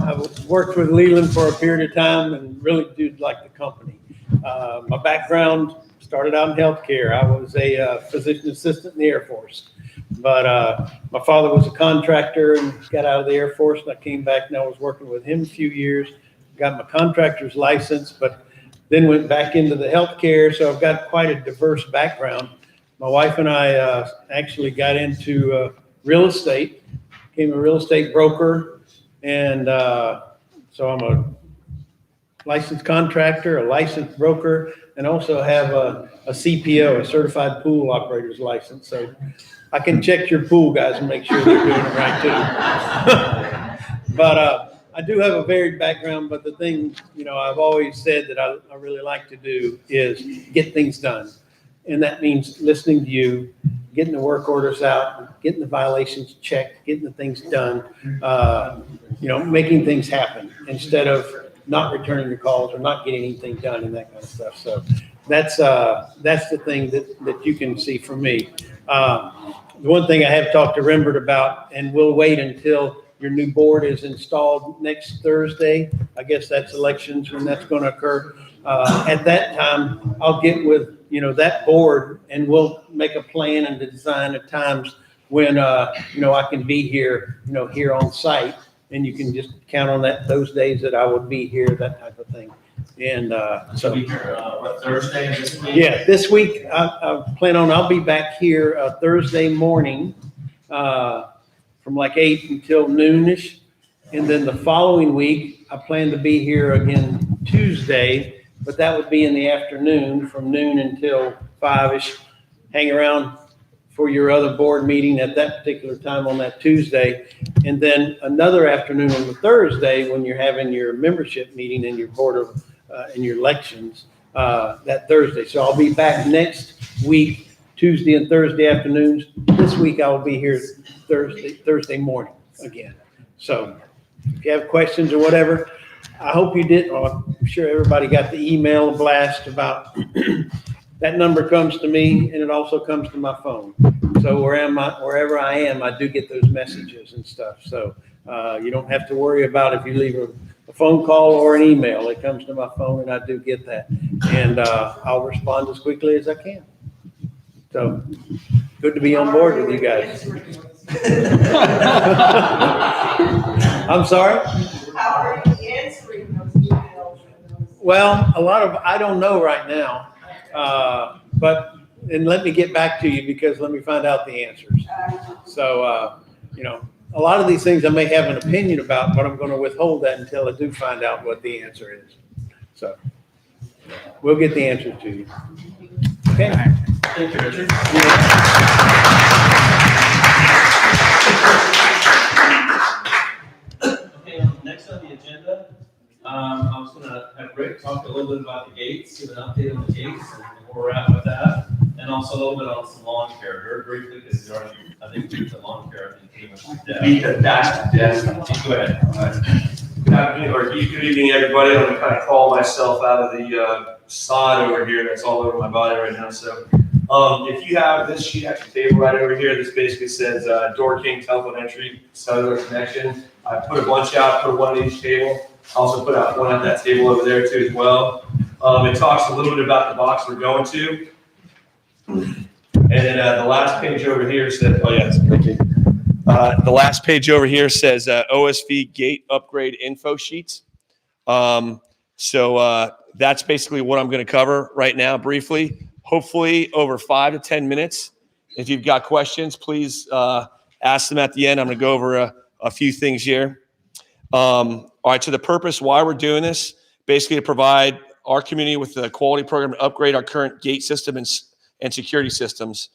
I've worked with Leland for a period of time and really do like the company. My background started out in healthcare. I was a physician assistant in the Air Force. But my father was a contractor and got out of the Air Force, and I came back and I was working with him a few years. Got my contractor's license, but then went back into the healthcare, so I've got quite a diverse background. My wife and I actually got into real estate, became a real estate broker, and so I'm a licensed contractor, a licensed broker, and also have a CPO, a certified pool operator's license. So I can check your pool guys and make sure they're doing it right too. But I do have a varied background, but the thing, I've always said that I really like to do is get things done. And that means listening to you, getting the work orders out, getting the violations checked, getting the things done, making things happen instead of not returning your calls or not getting anything done and that kind of stuff. So that's the thing that you can see from me. The one thing I have talked to Rembert about, and we'll wait until your new board is installed next Thursday. I guess that's elections when that's going to occur. At that time, I'll get with, that board and we'll make a plan and the design of times when, I can be here, here on site, and you can just count on that, those days that I would be here, that type of thing. And, so. Be here, Thursday this week? Yeah, this week, I plan on, I'll be back here Thursday morning from like 8 until noonish. And then the following week, I plan to be here again Tuesday, but that would be in the afternoon from noon until 5-ish. Hang around for your other board meeting at that particular time on that Tuesday. And then another afternoon on the Thursday when you're having your membership meeting and your board of, and your elections that Thursday. So I'll be back next week, Tuesday and Thursday afternoons. This week I will be here Thursday morning again. So if you have questions or whatever, I hope you did. Well, I'm sure everybody got the email blast about that number comes to me and it also comes to my phone. So wherever I am, I do get those messages and stuff. So you don't have to worry about if you leave a phone call or an email. It comes to my phone and I do get that. And I'll respond as quickly as I can. So good to be on board with you guys. I'm sorry? How are you answering those emails? Well, a lot of, I don't know right now. But and let me get back to you because let me find out the answers. So, you know, a lot of these things I may have an opinion about, but I'm going to withhold that until I do find out what the answer is. So we'll get the answer to you. Okay. Thank you, Richard. Okay, next on the agenda, I was gonna have Rick talk a little bit about the gates, give an update on the gates and where we're at with that. And also a little bit on some lawn care, very briefly, because you already, I think, the lawn care, I think, pretty much dead. Beat the dash to death. Go ahead. Good afternoon, or good evening, everybody. I'm gonna kind of crawl myself out of the sod over here that's all over my body right now. So if you have this sheet at your table right over here, this basically says Door King telephone entry, cellular connection. I put a bunch out, put one on each table. Also put out one at that table over there too as well. It talks a little bit about the box we're going to. And then the last page over here says, oh yes, thank you. The last page over here says OSV gate upgrade info sheets. So that's basically what I'm going to cover right now briefly. Hopefully over 5 to 10 minutes. If you've got questions, please ask them at the end. I'm going to go over a few things here. All right, so the purpose why we're doing this, basically to provide our community with the quality program to upgrade our current gate system and security systems.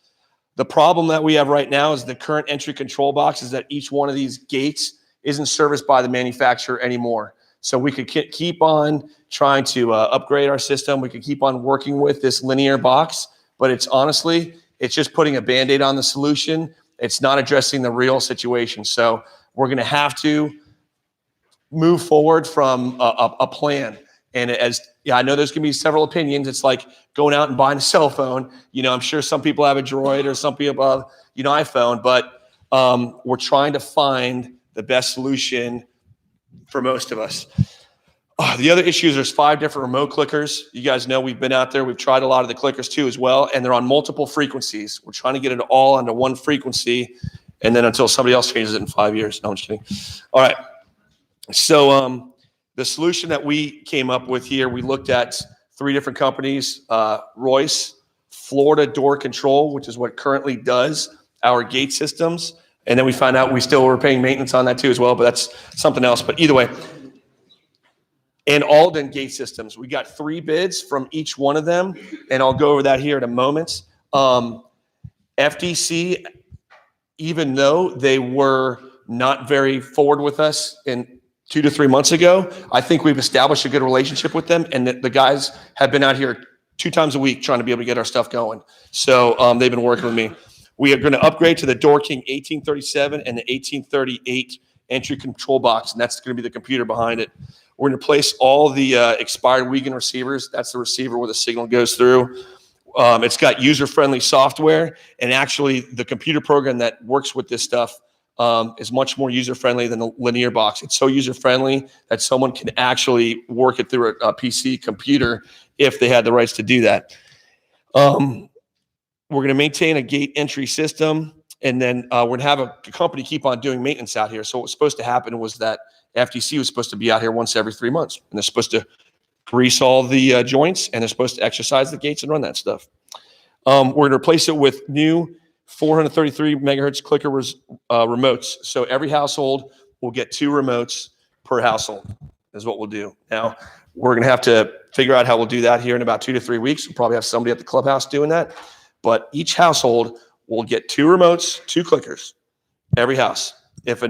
The problem that we have right now is the current entry control boxes that each one of these gates isn't serviced by the manufacturer anymore. So we could keep on trying to upgrade our system. We could keep on working with this linear box, but it's honestly, it's just putting a Band-Aid on the solution. It's not addressing the real situation. So we're going to have to move forward from a plan. And I know there's going to be several opinions. It's like going out and buying a cell phone. You know, I'm sure some people have a Droid or some people have, iPhone, but we're trying to find the best solution for most of us. The other issue is there's 5 different remote clickers. You guys know we've been out there. We've tried a lot of the clickers too as well, and they're on multiple frequencies. We're trying to get it all onto one frequency, and then until somebody else changes it in 5 years. No, I'm just kidding. All right. So the solution that we came up with here, we looked at 3 different companies, Royce, Florida Door Control, which is what currently does our gate systems. And then we found out we still were paying maintenance on that too as well, but that's something else. But either way, and Alden Gate Systems, we got 3 bids from each one of them, and I'll go over that here in a moment. FDC, even though they were not very forward with us in 2 to 3 months ago, I think we've established a good relationship with them, and the guys have been out here 2 times a week trying to be able to get our stuff going. So they've been working with me. We are going to upgrade to the Door King 1837 and the 1838 entry control box, and that's going to be the computer behind it. We're going to replace all the expired Wiegand receivers. That's the receiver where the signal goes through. It's got user-friendly software, and actually the computer program that works with this stuff is much more user-friendly than the linear box. It's so user-friendly that someone can actually work it through a PC computer if they had the rights to do that. We're going to maintain a gate entry system, and then we're going to have a company keep on doing maintenance out here. So what was supposed to happen was that FTC was supposed to be out here once every 3 months, and they're supposed to grease all the joints, and they're supposed to exercise the gates and run that stuff. We're going to replace it with new 433 megahertz clicker remotes. So every household will get 2 remotes per household is what we'll do. Now, we're going to have to figure out how we'll do that here in about 2 to 3 weeks. We'll probably have somebody at the clubhouse doing that. But each household will get 2 remotes, 2 clickers, every house. If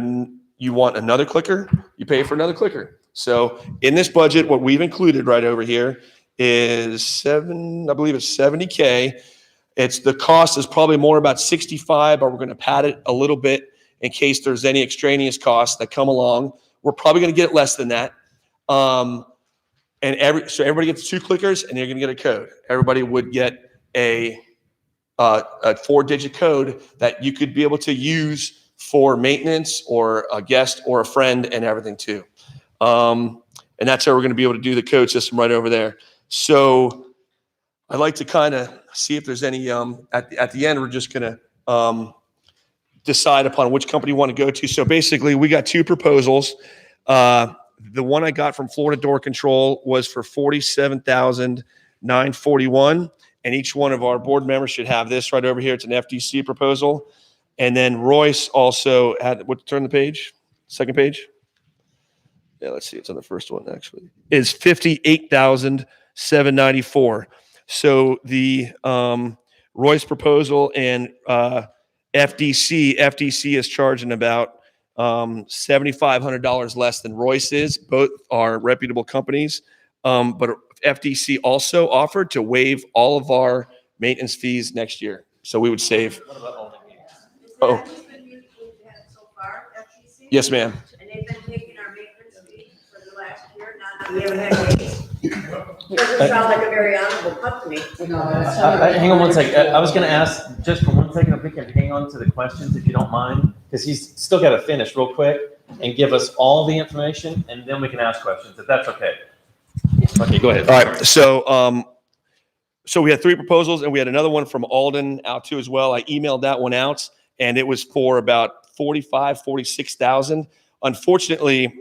you want another clicker, you pay for another clicker. So in this budget, what we've included right over here is $70K. The cost is probably more about 65, but we're going to pad it a little bit in case there's any extraneous costs that come along. We're probably going to get less than that. So everybody gets 2 clickers, and you're going to get a code. Everybody would get a 4-digit code that you could be able to use for maintenance or a guest or a friend and everything too. And that's how we're going to be able to do the code system right over there. So I'd like to kind of see if there's any, at the end, we're just going to decide upon which company you want to go to. So basically we got 2 proposals. The one I got from Florida Door Control was for $47,941. and each one of our board members should have this right over here. It's an FDC proposal. And then Royce also had, turn the page, second page. Yeah, let's see, it's on the first one actually. Is $58,794. So the Royce proposal and FDC is charging about $7,500 less than Royce is. Both are reputable companies. But FDC also offered to waive all of our maintenance fees next year. So we would save. Oh. Yes, ma'am. And they've been taking our maintenance fee for the last year, not we haven't had days. Doesn't sound like a very honorable company. Hang on one second. I was gonna ask, just for 1 second, if we can hang on to the questions, if you don't mind, because he's still got to finish real quick and give us all the information, and then we can ask questions, if that's okay. Okay, go ahead. All right. So we had 3 proposals, and we had another one from Alden out too as well. I emailed that one out, and it was for about 46,000. Unfortunately,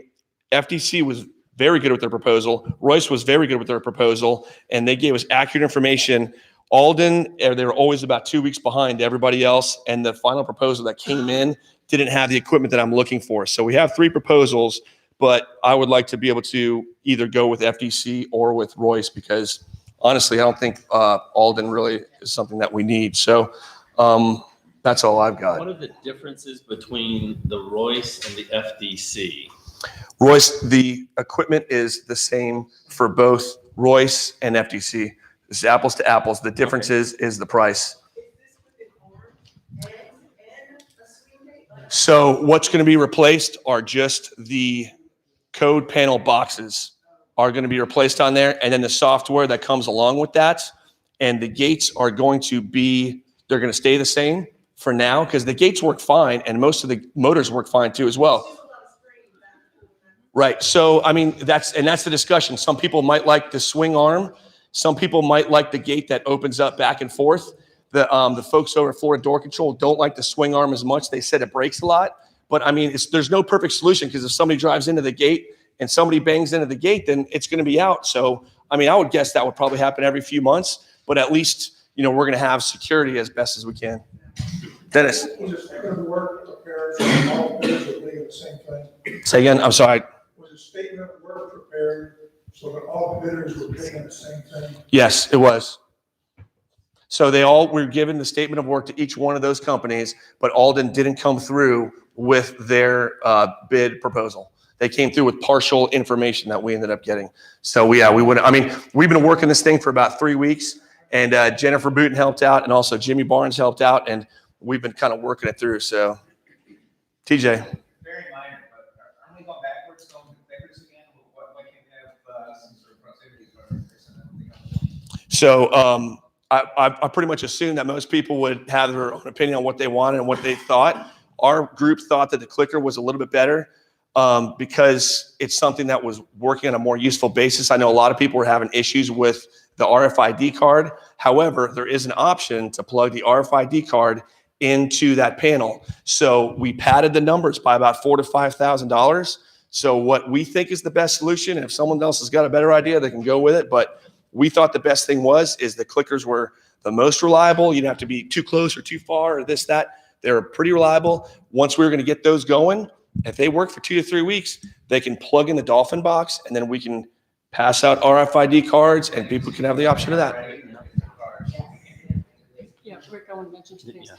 FDC was very good with their proposal. Royce was very good with their proposal, and they gave us accurate information. Alden, they were always about 2 weeks behind everybody else, and the final proposal that came in didn't have the equipment that I'm looking for. So we have 3 proposals, but I would like to be able to either go with FDC or with Royce, because honestly, I don't think Alden really is something that we need. So that's all I've got. What are the differences between the Royce and the FDC? Royce, the equipment is the same for both Royce and FDC. It's apples to apples. The difference is the price. So what's going to be replaced are just the code panel boxes are going to be replaced on there, and then the software that comes along with that. And the gates are going to be, they're going to stay the same for now, because the gates work fine, and most of the motors work fine too as well. Right. So, I mean, that's the discussion. Some people might like the swing arm. Some people might like the gate that opens up back and forth. The folks over at Florida Door Control don't like the swing arm as much. They said it breaks a lot. But I mean, there's no perfect solution, because if somebody drives into the gate and somebody bangs into the gate, then it's going to be out. So, I mean, I would guess that would probably happen every few months, but at least, we're going to have security as best as we can. Dennis. Was a statement of work prepared so all bidders were paying the same thing? Say again, I'm sorry. Was a statement of work prepared so that all bidders were paying the same thing? Yes, it was. So they all were given the statement of work to each one of those companies, but Alden didn't come through with their bid proposal. They came through with partial information that we ended up getting. So we've been working this thing for about 3 weeks, and Jennifer Booten helped out, and also Jimmy Barnes helped out, and we've been kind of working it through. So, TJ. Very minor, but are we going backwards, again? Why can't we have some sort of proximity card? So I pretty much assumed that most people would have their own opinion on what they wanted and what they thought. Our group thought that the clicker was a little bit better because it's something that was working on a more useful basis. I know a lot of people were having issues with the RFID card. However, there is an option to plug the RFID card into that panel. So we padded the numbers by about $4,000 to $5,000. So what we think is the best solution, and if someone else has got a better idea, they can go with it. But we thought the best thing is the clickers were the most reliable. You didn't have to be too close or too far or this, that. They were pretty reliable. Once we were going to get those going, if they work for 2 to 3 weeks, they can plug in the Dolphin box, and then we can pass out RFID cards, and people can have the option of that. Yeah, Rick, I want to mention 2 things.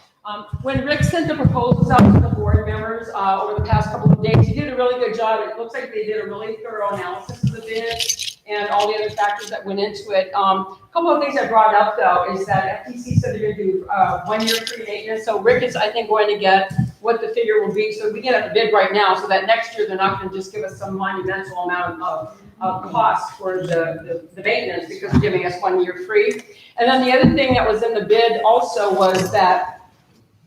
When Rick sent the proposals out to the board members over the past couple of days, he did a really good job. It looks like they did a really thorough analysis of the bid and all the other factors that went into it. A couple of things I brought up, though, is that FTC said they're going to do 1 year free maintenance. So Rick is, I think, going to get what the figure will be. So we get at the bid right now, so that next year they're not going to just give us some monumental amount of cost for the maintenance, because they're giving us 1 year free. And then the other thing that was in the bid also was that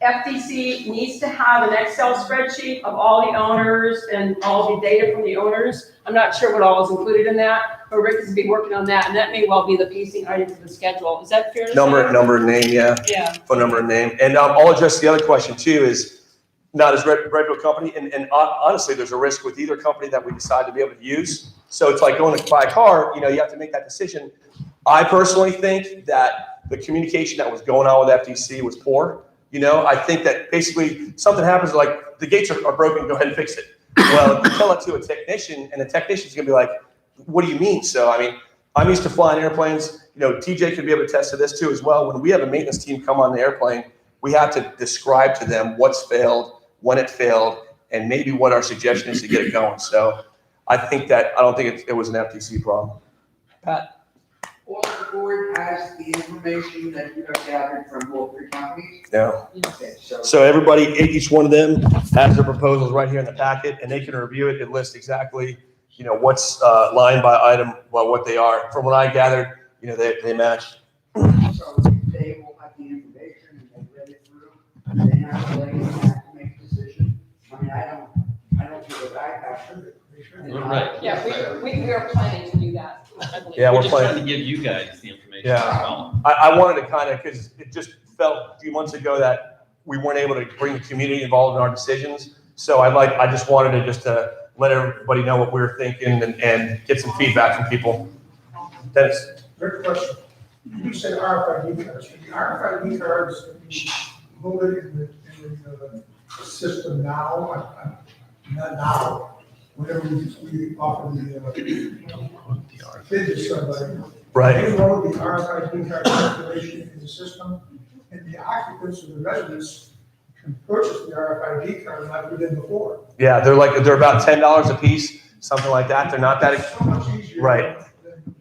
FTC needs to have an Excel spreadsheet of all the owners and all the data from the owners. I'm not sure what all is included in that, but Rick is be working on that, and that may well be the pacing item for the schedule. Is that fair to say? Number and name, yeah. Yeah. Phone number and name. And I'll address the other question too, is not as reputable company, and honestly, there's a risk with either company that we decide to be able to use. So it's like going to buy a car, you have to make that decision. I personally think that the communication that was going on with FTC was poor. You know, I think that basically something happens like the gates are broken, go ahead and fix it. Well, if you tell it to a technician and the technician's gonna be like, what do you mean? So, I mean, I'm used to flying airplanes. You know, TJ could be able to attest to this too as well. When we have a maintenance team come on the airplane, we have to describe to them what's failed, when it failed, and maybe what our suggestion is to get it going. So I don't think it was an FTC problem. Pat? All the board has the information that you have gathered from both the companies? Yeah. Okay, So everybody, each one of them has their proposals right here in the packet, and they can review it. It lists exactly, you know, what's line by item, well, what they are. From what I gathered, you know, they match. So they will have the information and they read it through, and then after they have to make a decision. I mean, I don't feel that I have to. Right. Yeah, we are planning to do that, I believe. Yeah, We're we're just planning. trying to give you guys the information as Yeah. well. I wanted to kind of, because it just felt a few months ago that we weren't able to bring the community involved in our decisions. So I just wanted to let everybody know what we were thinking and get some feedback from people. Dennis? Great question. You said RFID cards. Can the RFID cards be loaded in the system now? Not now. Whenever we offer the bid to somebody. Right. They load the RFID card information in the system, and the occupants of the residence can purchase the RFID card like we did before. Yeah, they're about $10 a piece, something like that. They're not that, So much easier. right.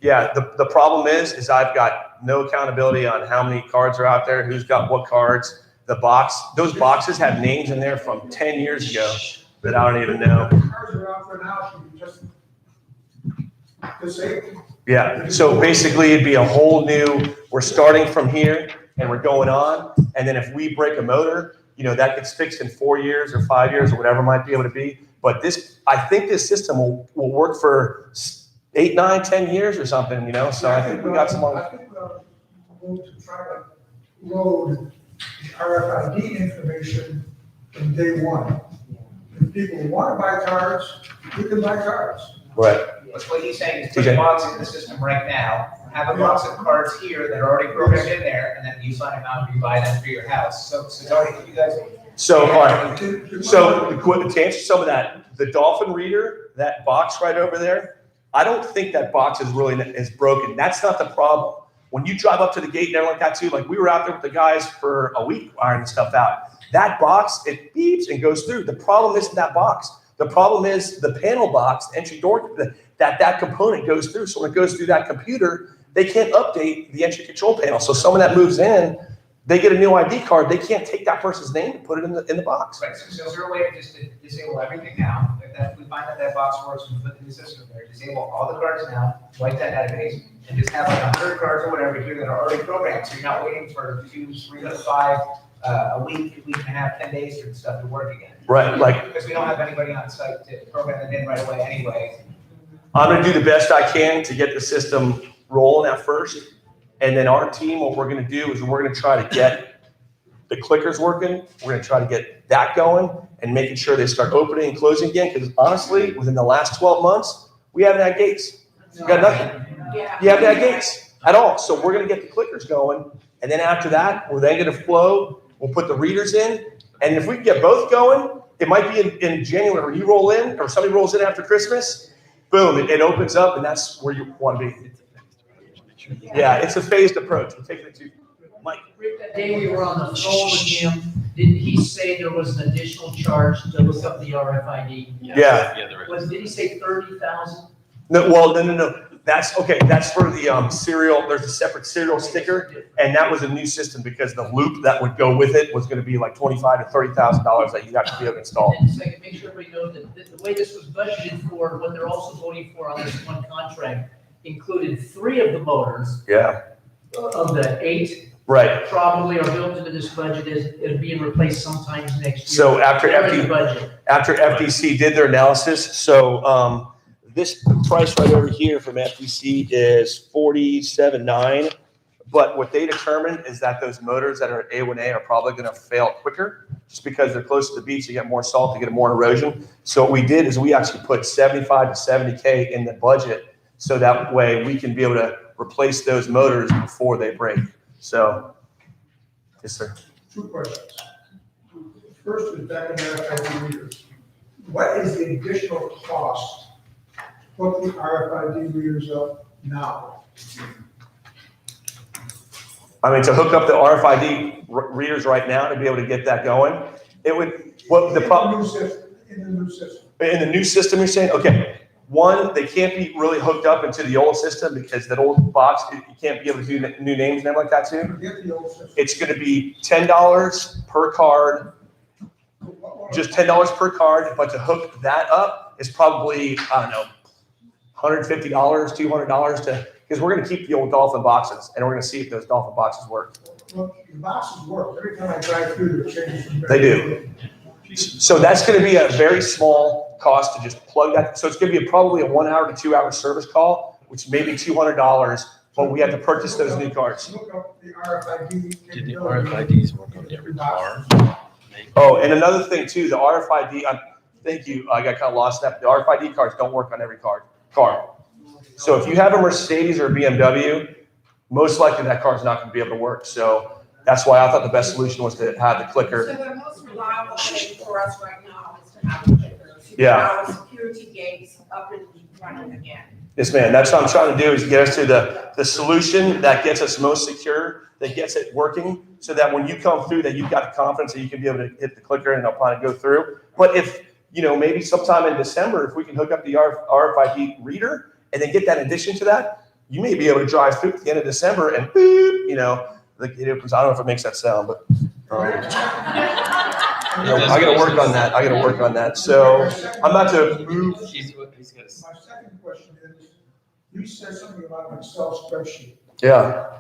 Yeah, the problem is I've got no accountability on how many cards are out there, who's got what cards. Those boxes have names in there from 10 years ago that I don't even know. Cards are out there now, should be just disabled. Yeah, so basically it'd be a whole new, we're starting from here and we're going on. And then if we break a motor, you know, that gets fixed in 4 years or 5 years or whatever it might be able to be. But I think this system will work for 8, 9, 10 years or something, you know, so I think we got some more. I think we're going to try to load the RFID information from day one. If people want to buy cards, we can buy cards. Right. What he's saying is put a box in the system right now, have a box of cards here that are already programmed in there, and then you sign them out and you buy them for your house. So you guys. So, all right, so to answer some of that, the Dolphin reader, that box right over there, I don't think that box is broken. That's not the problem. When you drive up to the gate and everything like that too, like we were out there with the guys for a week ironing stuff out. That box, it beeps and goes through. The problem isn't that box. The problem is the panel box, entry door, that component goes through. So when it goes through that computer, they can't update the entry control panel. So someone that moves in, they get a new ID card. They can't take that person's name and put it in the box. Right, so is there a way to just disable everything now? If we find that box works, we put the new system there, disable all the cards now, wipe that database, and just have like 100 cards or whatever here that are already programmed. So you're not waiting for 2, 3, 5, a week and a half, 10 days for the stuff to work again. Right, like. Because we don't have anybody on site to program it in right away anyway. I'm gonna do the best I can to get the system rolling at first. And then our team, what we're gonna do is we're gonna try to get the clickers working. We're gonna try to get that going and making sure they start opening and closing again. Because honestly, within the last 12 months, we haven't had gates. We got nothing. You haven't had gates at all. So we're gonna get the clickers going. And then after that, we're then gonna flow. We'll put the readers in. And if we can get both going, it might be in January where you roll in or somebody rolls in after Christmas. Boom, it opens up and that's where you want to be. Yeah, it's a phased approach. We're taking it to Mike. Rick, that day we were on the phone with him, didn't he say there was an additional charge to look up the RFID? Yeah. Did he say 30,000? No. That's okay. That's for the serial. There's a separate serial sticker, and that was a new system because the loop that would go with it was going to be like $25,000 to $30,000 that you have to be able to install. And just like, make sure everybody knows that the way this was budgeted for, what they're also voting for on this one contract, included 3 of the motors. Yeah. Of the 8. Right. Probably are built into this budget is being replaced sometimes next year. So after Budget. FTC did their analysis, so this price right over here from FTC is $47,900. But what they determined is that those motors that are A1A are probably going to fail quicker just because they're close to the beach. You get more salt, you get more erosion. So what we did is we actually put 75 to 70K in the budget so that way we can be able to replace those motors before they break. So, yes, sir. 2 questions. First is back in RFID readers. What is the additional cost to put the RFID readers up now? I mean, to hook up the RFID readers right now to be able to get that going, it would, what the problem. In the new system. In the new system, you're saying? Okay. One, they can't be really hooked up into the old system because that old box, you can't be able to do new names and everything like that too. Forget the old system. It's going to be $10 per card, just $10 per card. But to hook that up is probably, I don't know, $150, $200 to, because we're going to keep the old Dolphin boxes and we're going to see if those Dolphin boxes work. Well, the boxes work. Every time I drive through, they're changing. They do. So that's going to be a very small cost to just plug that. So it's going to be probably a 1 hour to 2 hour service call, which may be $200, but we have to purchase those new cards. Look up the RFID. Did the RFIDs work on every car? Oh, and another thing too, the RFID, thank you, I got kind of lost in that. The RFID cards don't work on every car. So if you have a Mercedes or a BMW, most likely that car is not going to be able to work. So that's why I thought the best solution was to have the clicker. So the most reliable thing for us right now is to have the clicker. Yeah. Our security gates up and running again. Yes, ma'am. That's what I'm trying to do is get us to the solution that gets us most secure, that gets it working, so that when you come through, that you've got the confidence that you can be able to hit the clicker and it'll probably go through. But if, maybe sometime in December, if we can hook up the RFID reader and then get that addition to that, you may be able to drive through at the end of December and boop, it opens. I don't know if it makes that sound, but I got to work on that. So I'm about to move. My second question is, you said something about an Excel spreadsheet. Yeah.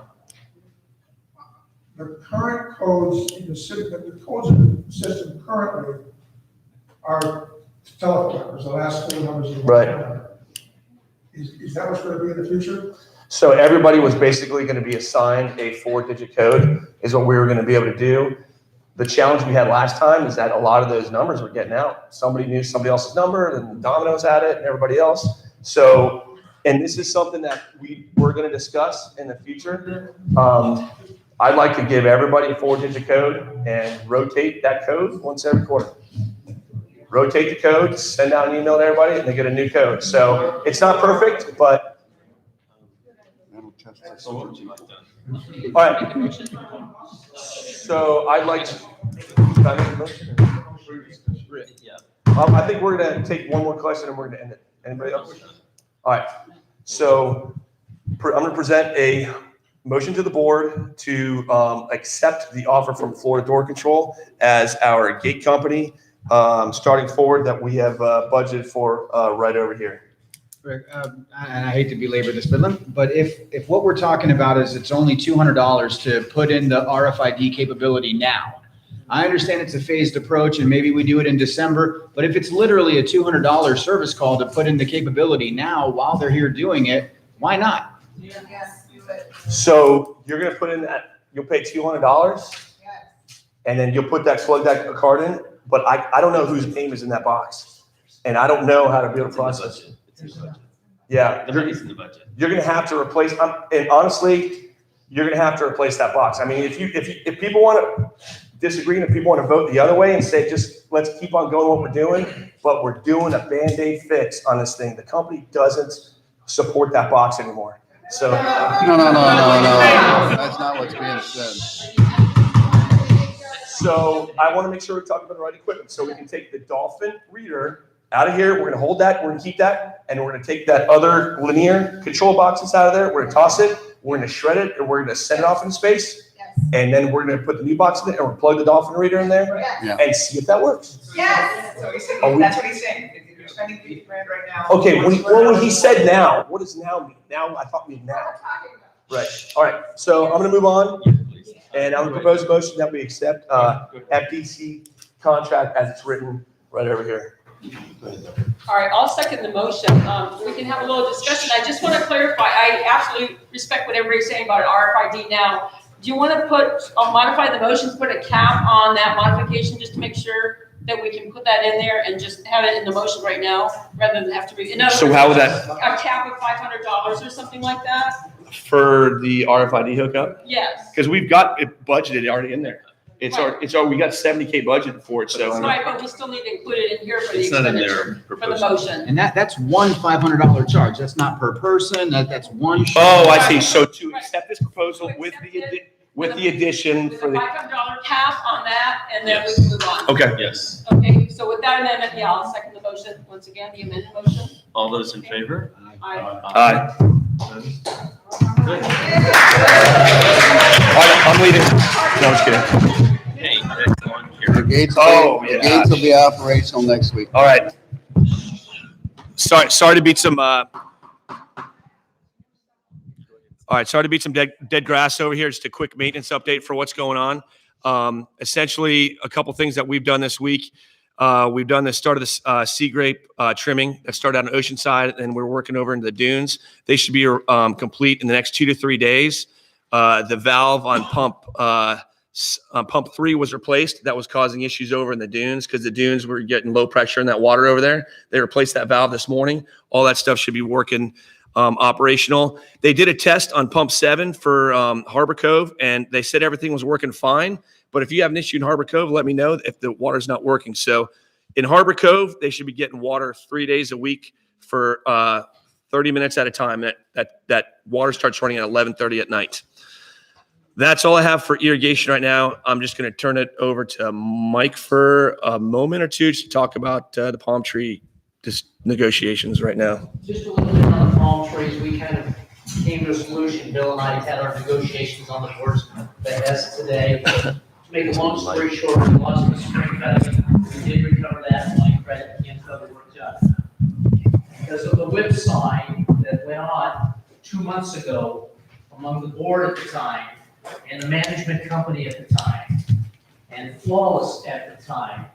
The current codes in the system, the codes in the system currently are telephone numbers, the last 4 numbers of the Right. number. Is that what's going to be in the future? So everybody was basically going to be assigned a 4-digit code is what we were going to be able to do. The challenge we had last time is that a lot of those numbers were getting out. Somebody knew somebody else's number, and Domino's had it, and everybody else. So, and this is something that we're going to discuss in the future. I'd like to give everybody a 4-digit code and rotate that code once every quarter. Rotate the code, send out an email to everybody, and they get a new code. So it's not perfect, but. All right. So I'd like to. I think we're going to take one more question and we're going to end it. Anybody else? All right. So I'm going to present a motion to the board to accept the offer from Florida Door Control as our gate company starting forward that we have budgeted for right over here. Rick, and I hate to belabor this, but if what we're talking about is it's only $200 to put in the RFID capability now, I understand it's a phased approach and maybe we do it in December, but if it's literally a $200 service call to put in the capability now while they're here doing it, why not? Yes, do it. So you're going to put in that, you'll pay $200 and then you'll plug that card in, but I don't know whose name is in that box and I don't know how to be able to process it. Yeah, The money's in the budget. you're going to have to replace, and honestly, you're going to have to replace that box. I mean, if people want to disagree and if people want to vote the other way and say, just let's keep on going what we're doing, but we're doing a Band-Aid fix on this thing. The company doesn't support that box anymore. So. No. That's not what's being said. So I want to make sure we're talking about the right equipment. So we can take the Dolphin reader out of here. We're going to hold that. We're going to keep that. And we're going to take that other linear control box that's out of there. We're going to toss it. We're going to shred it. And we're going to send it off into space. Yes. And then we're going to put the new box in it. And we're plug the Dolphin reader in there Yes. and see if that works. Yes. So he's saying, Are we- that's what he's saying. If you're spending $50,000 right now. Okay. When he said now, what does now mean? Now, I thought we mean now. Right. All right. So I'm going to move on. And I'm going to propose a motion that we accept FDC contract as it's written right over here. All right, I'll second the motion. We can have a little discussion. I just want to clarify, I absolutely respect what everybody's saying about an RFID now. Do you want to modify the motion, put a cap on that modification just to make sure that we can put that in there and just have it in the motion right now rather than have to read? So how would that? A cap of $500 or something like that? For the RFID hookup? Yes. Because we've got it budgeted already in there. We got 70K budgeted for it, so. Right, but we still need to include it in here for the It's not in expenditure, there. for the motion. And that's one $500 charge. That's not per person. That's one. Oh, I see. So to accept this proposal with the addition With for a the. $500 cap on that, and then we Yes. can move on. Okay. Yes. Okay, so with that amendment, yeah, I'll second the motion. Once again, the amended motion. All those in favor? Aye. Aye. Good. I'm leaving. No, I'm just kidding. Hey, that's on The here. gates, Oh, the yeah. gates will be operational next week. All right. Sorry to beat some, sorry to beat some dead grass over here. Just a quick maintenance update for what's going on. Essentially, a couple things that we've done this week. We've done the start of the sea grape trimming that started out on Oceanside, and we're working over into the dunes. They should be complete in the next 2 to 3 days. The valve on pump 3 was replaced. That was causing issues over in the dunes because the dunes were getting low pressure in that water over there. They replaced that valve this morning. All that stuff should be working operational. They did a test on pump 7 for Harbor Cove, and they said everything was working fine. But if you have an issue in Harbor Cove, let me know if the water's not working. So in Harbor Cove, they should be getting water 3 days a week for 30 minutes at a time. That water starts running at 11:30 at night. That's all I have for irrigation right now. I'm just going to turn it over to Mike for a moment or two to talk about the palm tree negotiations right now. Just a little bit on the palm trees, we kind of came to a solution. Bill and I had our negotiations on the board's behest today. To make a long story short, we lost the spring cutting. We did recover that line credit and cover work done. Because of the whip sign that went on 2 months ago among the board at the time and the management company at the time and Flawless at the time,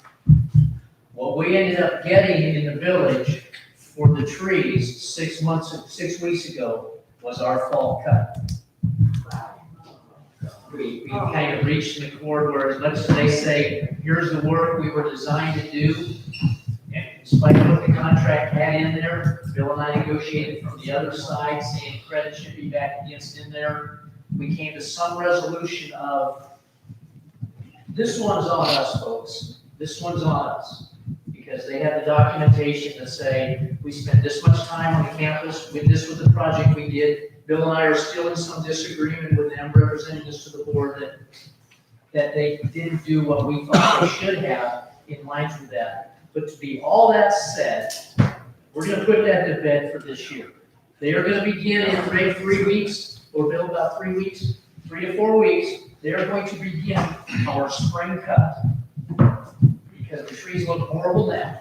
what we ended up getting in the village for the trees 6 weeks ago was our fall cut. We kind of reached an accord where as much as they say, here's the work we were designed to do, and in spite of what the contract had in there, Bill and I negotiated from the other side, saying credit should be back against in there. We came to some resolution of, this one's on us, folks. This one's on us. Because they have the documentation that say, we spent this much time on the campus, this was the project we did. Bill and I are still in some disagreement with them, representing this to the board, that they didn't do what we thought they should have in line with that. But to be all that said, we're gonna put that to bed for this year. They are gonna begin in 3 weeks, or Bill, about 3 weeks, 3 to 4 weeks, they are going to begin our spring cut. Because the trees look horrible now.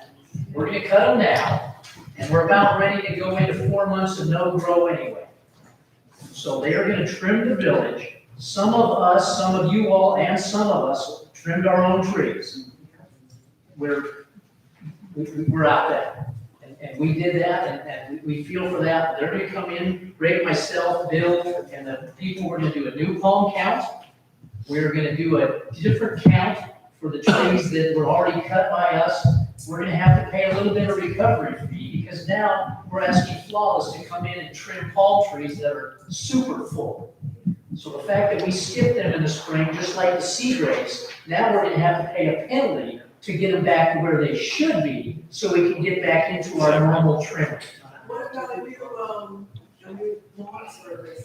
We're gonna cut them now, and we're about ready to go into 4 months of no grow anyway. So they are gonna trim the village. Some of us, some of you all, and some of us trimmed our own trees. We're out there. And we did that, and we feel for that. They're gonna come in, Ray, myself, Bill, and the people, we're gonna do a new palm count. We're gonna do a different count for the trees that were already cut by us. We're gonna have to pay a little bit of recovery fee, because now we're asking Flawless to come in and trim palm trees that are super full. So the fact that we skip them in the spring, just like the sea grapes, now we're gonna have to pay a penalty to get them back to where they should be, so we can get back into our normal trim. What about a new lawn service?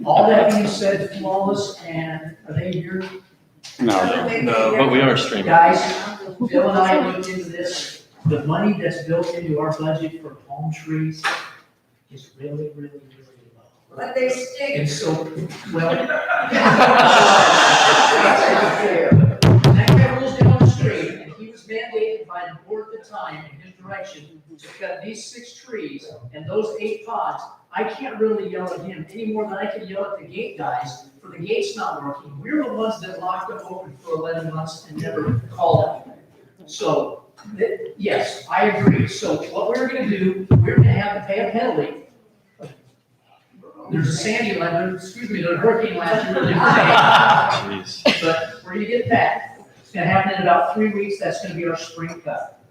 All that being said, Flawless, and are they here? No, but we are streaming. Guys, Bill and I looked into this. The money that's built into our budget for palm trees is really, really, really low. But they stink. And so, well. That guy rules down the street, and he was mandated by the board at the time in his direction to cut these 6 trees and those 8 pods. I can't really yell at him any more than I can yell at the gate guys for the gates not working. We're the ones that locked them open for 11 months and never called them. So, yes, I agree. So what we're gonna do, we're gonna have to pay a penalty. There's a sandy line, there's a hurricane last year, but we're gonna get that. It's gonna happen in about 3 weeks. That's gonna be our spring cut.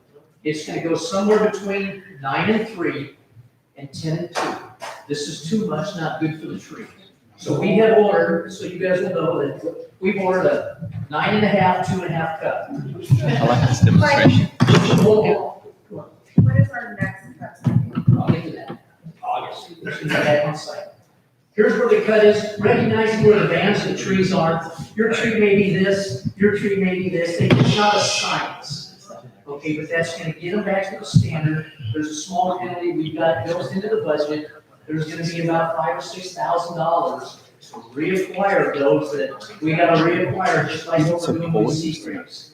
It's gonna go somewhere between 9 and 3 and 10 and 2. This is too much, not good for the tree. So we have ordered, so you guys will know that we've ordered a 9.5, 2.5 cut. I like this demonstration. What is our next cut? I'll get to that. August. This is back on site. Here's where the cut is, recognizing where the bands of the trees are. Your tree may be this, your tree may be this. It's not a science. Okay, but that's gonna get them back to the standard. There's a small penalty we've got built into the budget. There's gonna be about $5,000 or $6,000 to reacquire those that we gotta reacquire, just like what we're doing with sea grapes.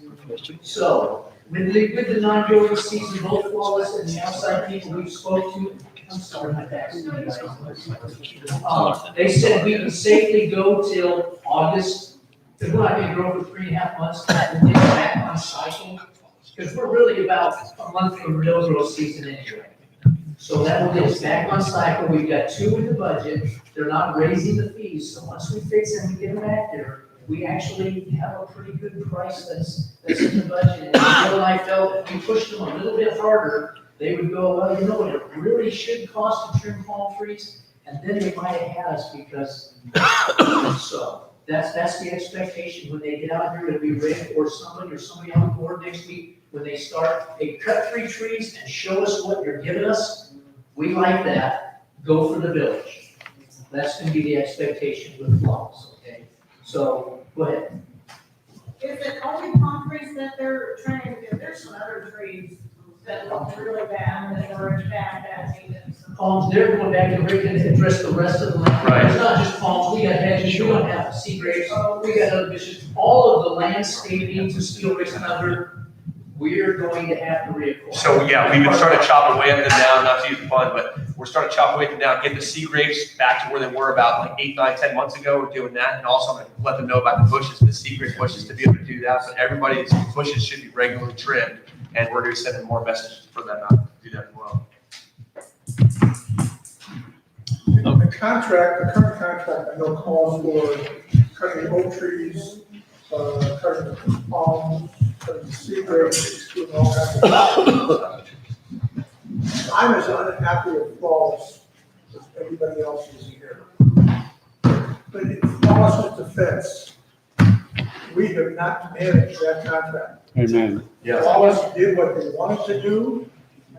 So, with the non-building season, both flawless and the outside people we spoke to, I'm sorry, my back's. They said we can safely go till August, because we're not gonna grow for 3.5 months, and then back on cycle. Because we're really about a month from real growth season anyway. So that will get us back on cycle. We've got 2 in the budget. They're not raising the fees, so once we fix them and get them back there, we actually have a pretty good price that's in the budget. And Bill and I felt if we pushed them a little bit harder, they would go, well, you know what, it really should cost to trim palm trees, and then they might have had us because, so, that's the expectation. When they get out here, it'll be ready for somebody on the board next week, when they start, hey, cut 3 trees and show us what you're giving us. We like that, go for the village. That's gonna be the expectation with flowers, okay? So, go ahead. Is it only palm trees that they're trying to do? There's some other trees that look really bad, that are bad, Palms, they're going back and we're gonna address the rest of the land. Right. It's not just palms, we got hedges, we don't have sea grapes, we got other issues. All of the landscaping to steel race and other, we're going to have to reacquire. So yeah, we've been starting to chop away at them now, not to use the fun, but we're starting to chop away at them now, get the sea grapes back to where they were about like 8, 9, 10 months ago. We're doing that, and also I'm gonna let them know about the bushes, the sea grape bushes, to be able to do that. But everybody's bushes should be regularly trimmed, and we're gonna send them more messages for them to do that as well. The contract, the current contract, I know calls for cutting oak trees, cutting the palms, cutting the sea grapes, doing all that. I'm as unhappy with flawless as everybody else is here. But in flawless defense, we have not managed that contract. Amen. Flawless did what they wanted to do,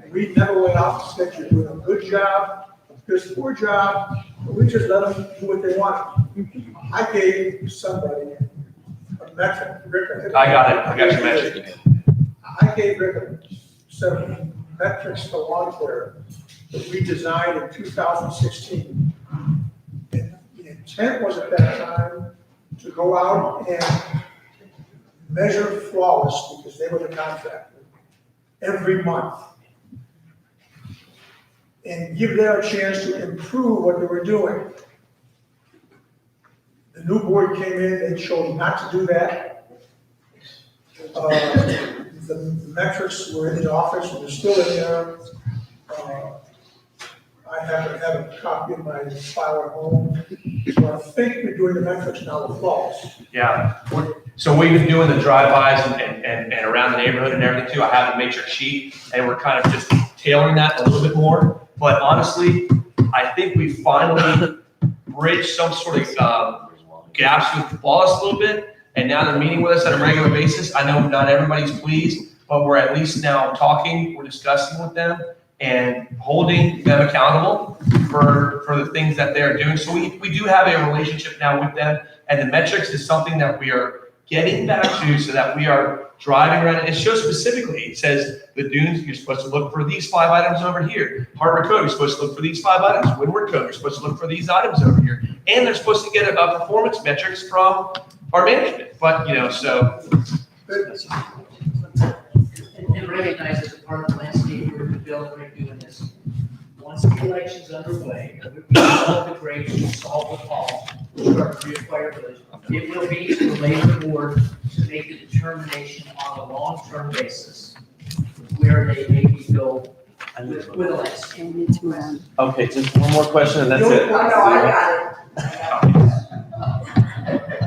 and we never went off and said, you're doing a good job, a piss poor job, but we just let them do what they wanted. I gave somebody a metric, Rick. I got your metric. I gave Rick some metrics for lawn care that we designed in 2016. And the intent was at that time to go out and measure flawless, because they were the contractor, every month. And give them a chance to improve what they were doing. The new board came in and chose not to do that. The metrics were in the office, and they're still in there. I happen to have a copy of my file at home. So I think we're doing the metrics now with flawless. Yeah. So we've been doing the drive-bys and around the neighborhood and everything too. I have a matrix sheet, and we're kind of just tailoring that a little bit more. But honestly, I think we finally bridged some sort of gaps with flawless a little bit. And now they're meeting with us on a regular basis. I know not everybody's pleased, but we're at least now talking, we're discussing with them and holding them accountable for the things that they're doing. So we do have a relationship now with them, and the metrics is something that we are getting back to, so that we are driving around. It shows specifically, it says the dunes, you're supposed to look for these 5 items over here. Harbor Code, you're supposed to look for these 5 items. Windward Code, you're supposed to look for these items over here. And they're supposed to get a performance metrics from our management. But, you know, so. And recognize as a part of the landscape, we're building, doing this. Once the election's underway, we solve the grapes, we solve the fall, we'll start to reacquire village. It will be to the labor board to make a determination on a long-term basis where they maybe go with the landscape. Okay, just one more question and that's No, it. I got it.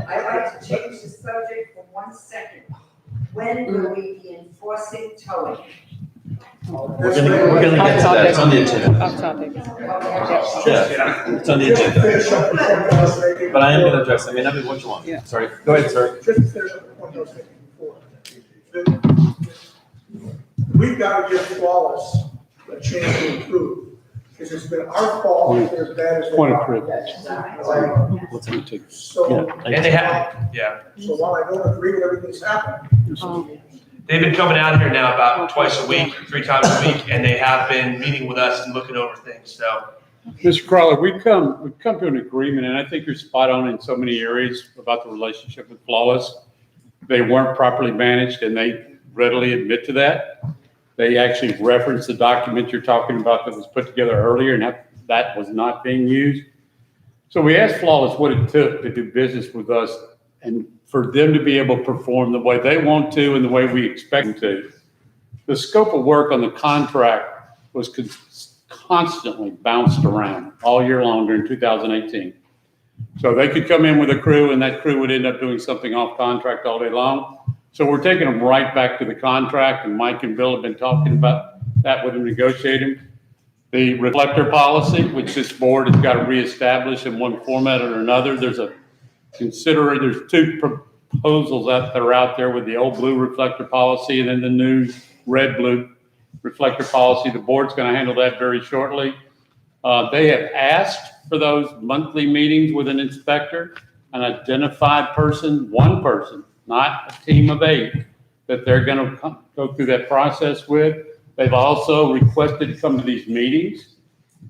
I'd like to change the subject for 1 second. When will we be enforcing towing? We're gonna get to that. It's on the agenda. Off topic. Yeah, it's on the agenda. But I am gonna address, I mean, what you want. Yeah. Sorry, go ahead, sir. Just to finish up the point I was making before. We've got to give Flawless a chance to improve, because it's been our fault if they're as bad as they Point of are. privilege. Let's take. So, And they have, yeah. so while I don't agree with everything that's happened, They've been coming out here now about twice a week, 3 times a week, and they have been meeting with us and looking over things, so. Mr. Crawler, we've come to an agreement, and I think you're spot on in so many areas about the relationship with Flawless. They weren't properly managed, and they readily admit to that. They actually referenced the document you're talking about that was put together earlier, and that was not being used. So we asked Flawless what it took to do business with us and for them to be able to perform the way they want to and the way we expect them to. The scope of work on the contract was constantly bounced around all year long during 2018. So they could come in with a crew and that crew would end up doing something off contract all day long. So we're taking them right back to the contract, and Mike and Bill have been talking about that with them, negotiating. The reflector policy, which this board has got to reestablish in one format or another. There's 2 proposals that are out there with the old blue reflector policy and then the new red-blue reflector policy. The board's going to handle that very shortly. They have asked for those monthly meetings with an inspector, an identified person, one person, not a team of 8, that they're going to go through that process with. They've also requested to come to these meetings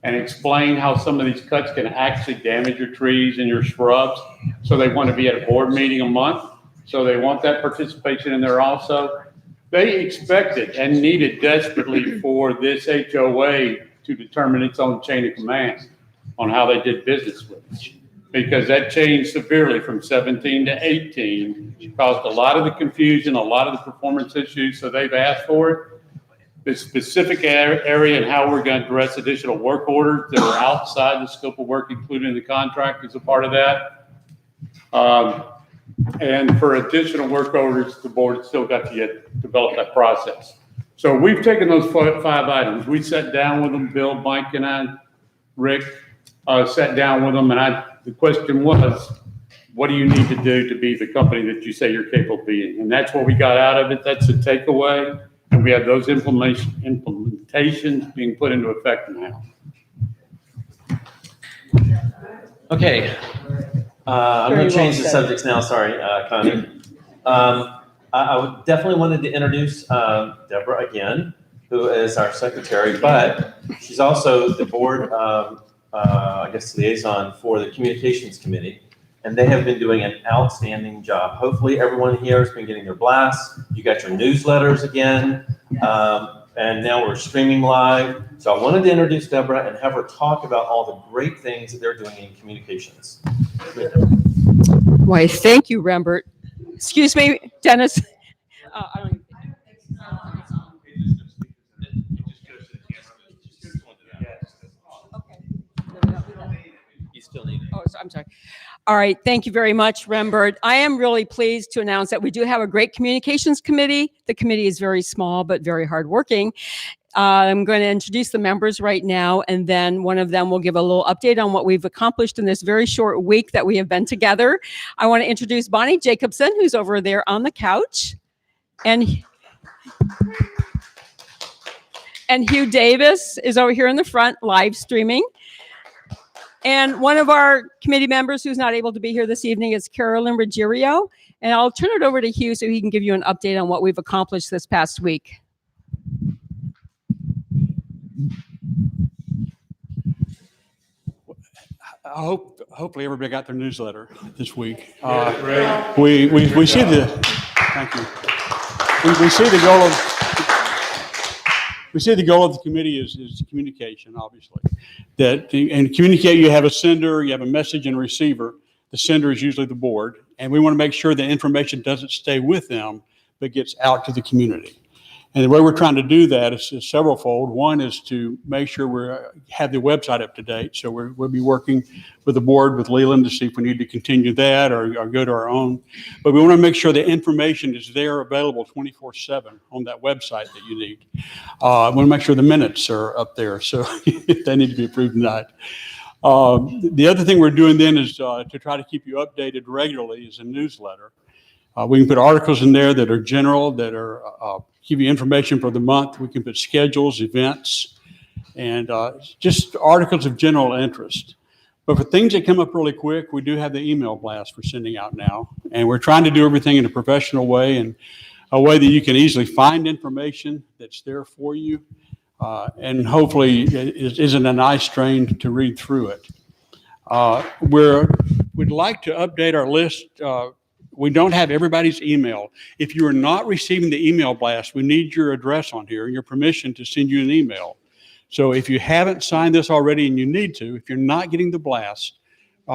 and explain how some of these cuts can actually damage your trees and your shrubs. So they want to be at a board meeting a month. So they want that participation in there also. They expected and needed desperately for this HOA to determine its own chain of command on how they did business with it. Because that changed severely from 17 to 18. It caused a lot of the confusion, a lot of the performance issues. So they've asked for it. The specific area and how we're going to address additional work orders that are outside the scope of work included in the contract is a part of that. And for additional work orders, the board still got to develop that process. So we've taken those 5 items. We sat down with them, Bill, Mike, and I, Rick, sat down with them, and the question was, what do you need to do to be the company that you say you're capable of being? And that's what we got out of it. That's a takeaway. And we have those implementations being put into effect now. Okay. I'm going to change the subjects now. Sorry, Connie. I would definitely wanted to introduce Deborah again, who is our secretary, but she's also the board, liaison for the communications committee, and they have been doing an outstanding job. Hopefully, everyone here has been getting their blasts. You got your newsletters again, and now we're streaming live. So I wanted to introduce Deborah and have her talk about all the great things that they're doing in communications. Why, thank you, Rembert. Excuse me, Dennis. I don't even- You still need it. Oh, I'm sorry. All right. Thank you very much, Rembert. I am really pleased to announce that we do have a great communications committee. The committee is very small, but very hardworking. I'm going to introduce the members right now, and then one of them will give a little update on what we've accomplished in this very short week that we have been together. I want to introduce Bonnie Jacobson, who's over there on the couch, and Hugh Davis is over here in the front live streaming. And one of our committee members who's not able to be here this evening is Carolyn Ruggiero. And I'll turn it over to Hugh so he can give you an update on what we've accomplished this past week. Hopefully everybody got their newsletter this week. We see the, thank you. We see the goal of, the committee is communication, obviously. And communicate, you have a sender, you have a message and a receiver. The sender is usually the board, and we want to make sure that information doesn't stay with them, but gets out to the community. And the way we're trying to do that is severalfold. One is to make sure we have the website up to date. So we'll be working with the board, with Leland, to see if we need to continue that or go to our own. But we want to make sure the information is there available 24/7 on that website that you need. I want to make sure the minutes are up there, so they need to be approved tonight. The other thing we're doing then is to try to keep you updated regularly is a newsletter. We can put articles in there that are general, that are give you information for the month. We can put schedules, events, and just articles of general interest. But for things that come up really quick, we do have the email blast we're sending out now. And we're trying to do everything in a professional way and a way that you can easily find information that's there for you. And hopefully it isn't a nice strain to read through it. We'd like to update our list. We don't have everybody's email. If you are not receiving the email blast, we need your address on here and your permission to send you an email. So if you haven't signed this already and you need to, if you're not getting the blast,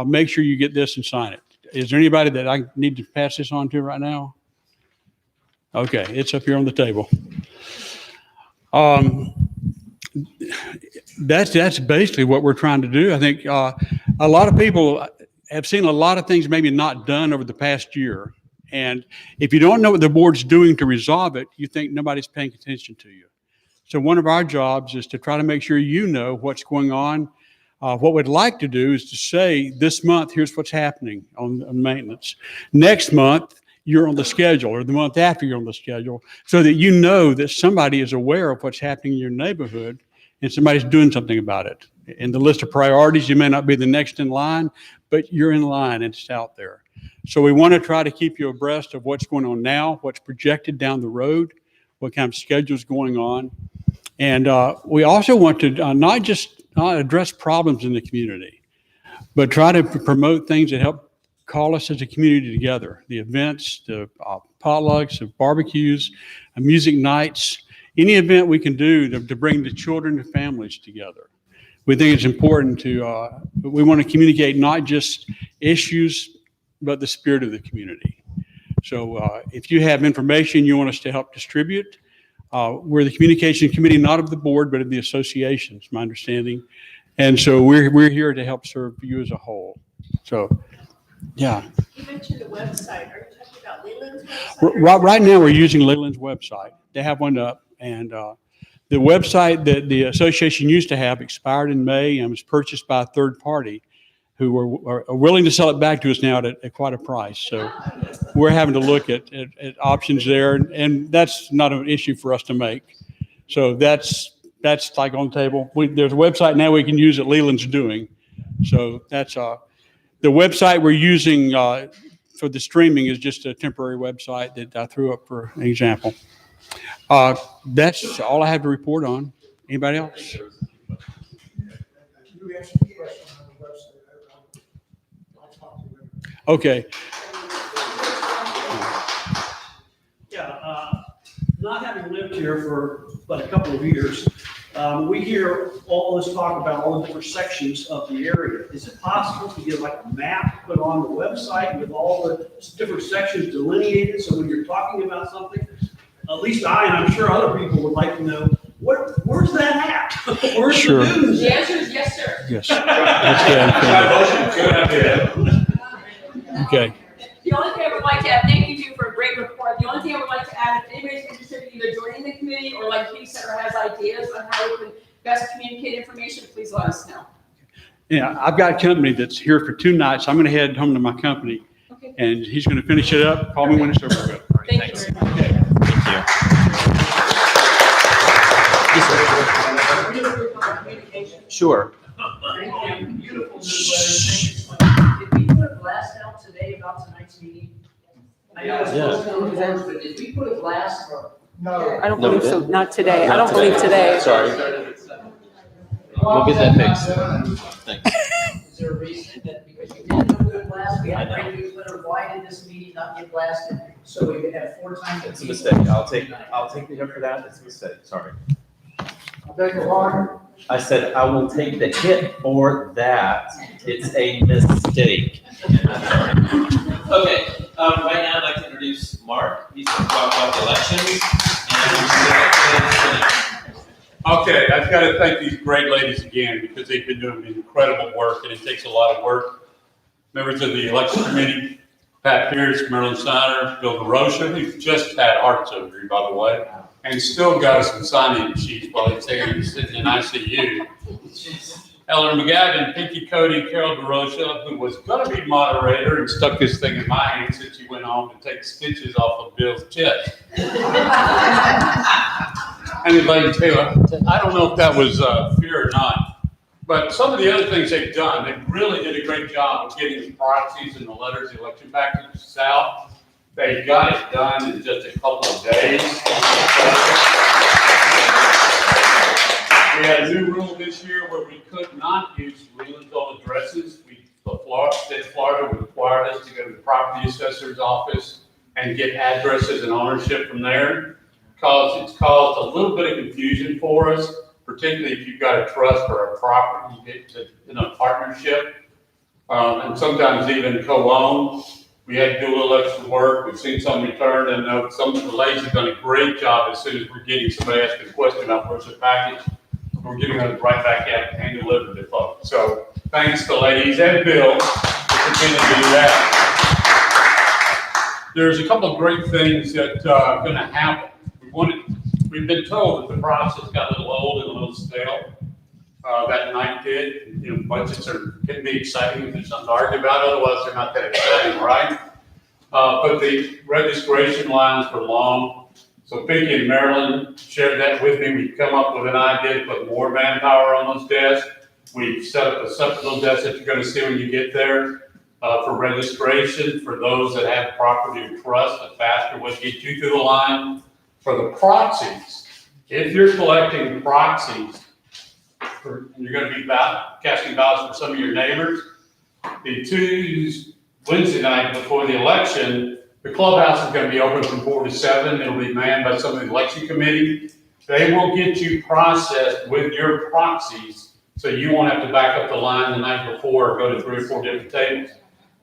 make sure you get this and sign it. Is there anybody that I need to pass this on to right now? Okay, it's up here on the table. That's basically what we're trying to do. I think a lot of people have seen a lot of things maybe not done over the past year. And if you don't know what the board's doing to resolve it, you think nobody's paying attention to you. So one of our jobs is to try to make sure you know what's going on. What we'd like to do is to say, this month, here's what's happening on maintenance. Next month, you're on the schedule, or the month after you're on the schedule, so that you know that somebody is aware of what's happening in your neighborhood and somebody's doing something about it. In the list of priorities, you may not be the next in line, but you're in line and it's out there. So we want to try to keep you abreast of what's going on now, what's projected down the road, what kind of schedule's going on. And we also want to not just address problems in the community, but try to promote things that help call us as a community together. The events, the potlucks, the barbecues, music nights, any event we can do to bring the children and families together. We think it's important we want to communicate not just issues, but the spirit of the community. So if you have information you want us to help distribute, we're the communication committee, not of the board, but of the association, is my understanding. And so we're here to help serve you as a whole. So, yeah. You mentioned the website. Are you talking about Leland's website? Right now, we're using Leland's website. They have one up. And the website that the association used to have expired in May and was purchased by a third party who are willing to sell it back to us now at quite a price. So we're having to look at options there, and that's not an issue for us to make. So that's like on the table. There's a website now we can use that Leland's doing. So that's the website we're using for the streaming is just a temporary website that I threw up for an example. That's all I have to report on. Anybody else? You answered the question on the website. I'll talk to them. Okay. Yeah, not having lived here for but a couple of years, we hear all this talk about all the different sections of the area. Is it possible to get like a map put on the website with all the different sections delineated, so when you're talking about something, at least I, and I'm sure other people would like to know, where's that at? Where's Sure. the news? The answer is yes, sir. Yes. That's Okay. The only thing I would like to add, thank you for a great report. The only thing I would like to add, if anybody's interested in either joining the committee or like Katie said, or has ideas on how we can best communicate information, please let us know. Yeah, I've got a company that's here for 2 nights. I'm going to head home to my company, Okay. and he's going to finish it up. Call me when it's over with. Thank you very much. Sure. Beautiful newsletter. Did we put a blast out today about tonight's meeting? I know it's supposed to be on, but did we put a blast? No. I don't believe so. Not today. I don't believe today. Sorry. We'll get that fixed. Thanks. Is there a reason that because you didn't put a blast, we had a great newsletter, why did this meeting not get blasted? So we could have 4 times. It's a mistake. I'll take the hit for that. It's a mistake. Sorry. I beg your pardon? I said I will take the hit for that. It's a mistake. Okay. Right now I'd like to introduce Mark. He's going to talk about the elections Okay, I've got to thank these great ladies again because they've been doing incredible work and it takes a lot of work. Members of the election committee, Pat Pierce, Marilyn Snyder, Bill DeRocha, who just had heart surgery, by the way, and still got some sign-in sheets while he's there and sitting in ICU. Eleanor McGavin, Pinky Cody, Carol DeRocha, who was going to be moderator and stuck this thing in my hand since she went home to take stitches off of Bill's chest. And Elaine Taylor, I don't know if that was fear or not, but some of the other things they've done, they really did a great job of getting the proxies and the letters, the election packages out. They got it done in just a couple of days. We had a new rule this year where we could not use realtor's addresses. The state of Florida required us to go to the property assessor's office and get addresses and ownership from there. It's caused a little bit of confusion for us, particularly if you've got a trust or a property you get to, in a partnership, and sometimes even co-own. We had to do a little extra work. We've seen some return, and some of the ladies have done a great job. As soon as we're getting somebody asking a question about where's the package, we're giving them right back out and delivered it, folks. So thanks to ladies and Bill for continuing to do that. There's a couple of great things that are going to happen. We've been told that the process got a little old and a little stale. That night did. You know, budgets can be exciting if there's something to argue about. Otherwise, they're not that exciting, right? But the registration lines were long. So Pinky and Marilyn shared that with me. We've come up with an idea to put more manpower on those desks. We've set up a supplemental desk that you're going to see when you get there for registration. For those that have property of trust, the faster way to get you through the line. For the proxies, if you're collecting proxies, you're going to be casting ballots for some of your neighbors. The Wednesday night before the election, the clubhouse is going to be open from 4 to 7. It'll be manned by some of the election committee. They will get you processed with your proxies, so you won't have to back up the line the night before or go to 3 or 4 different tables.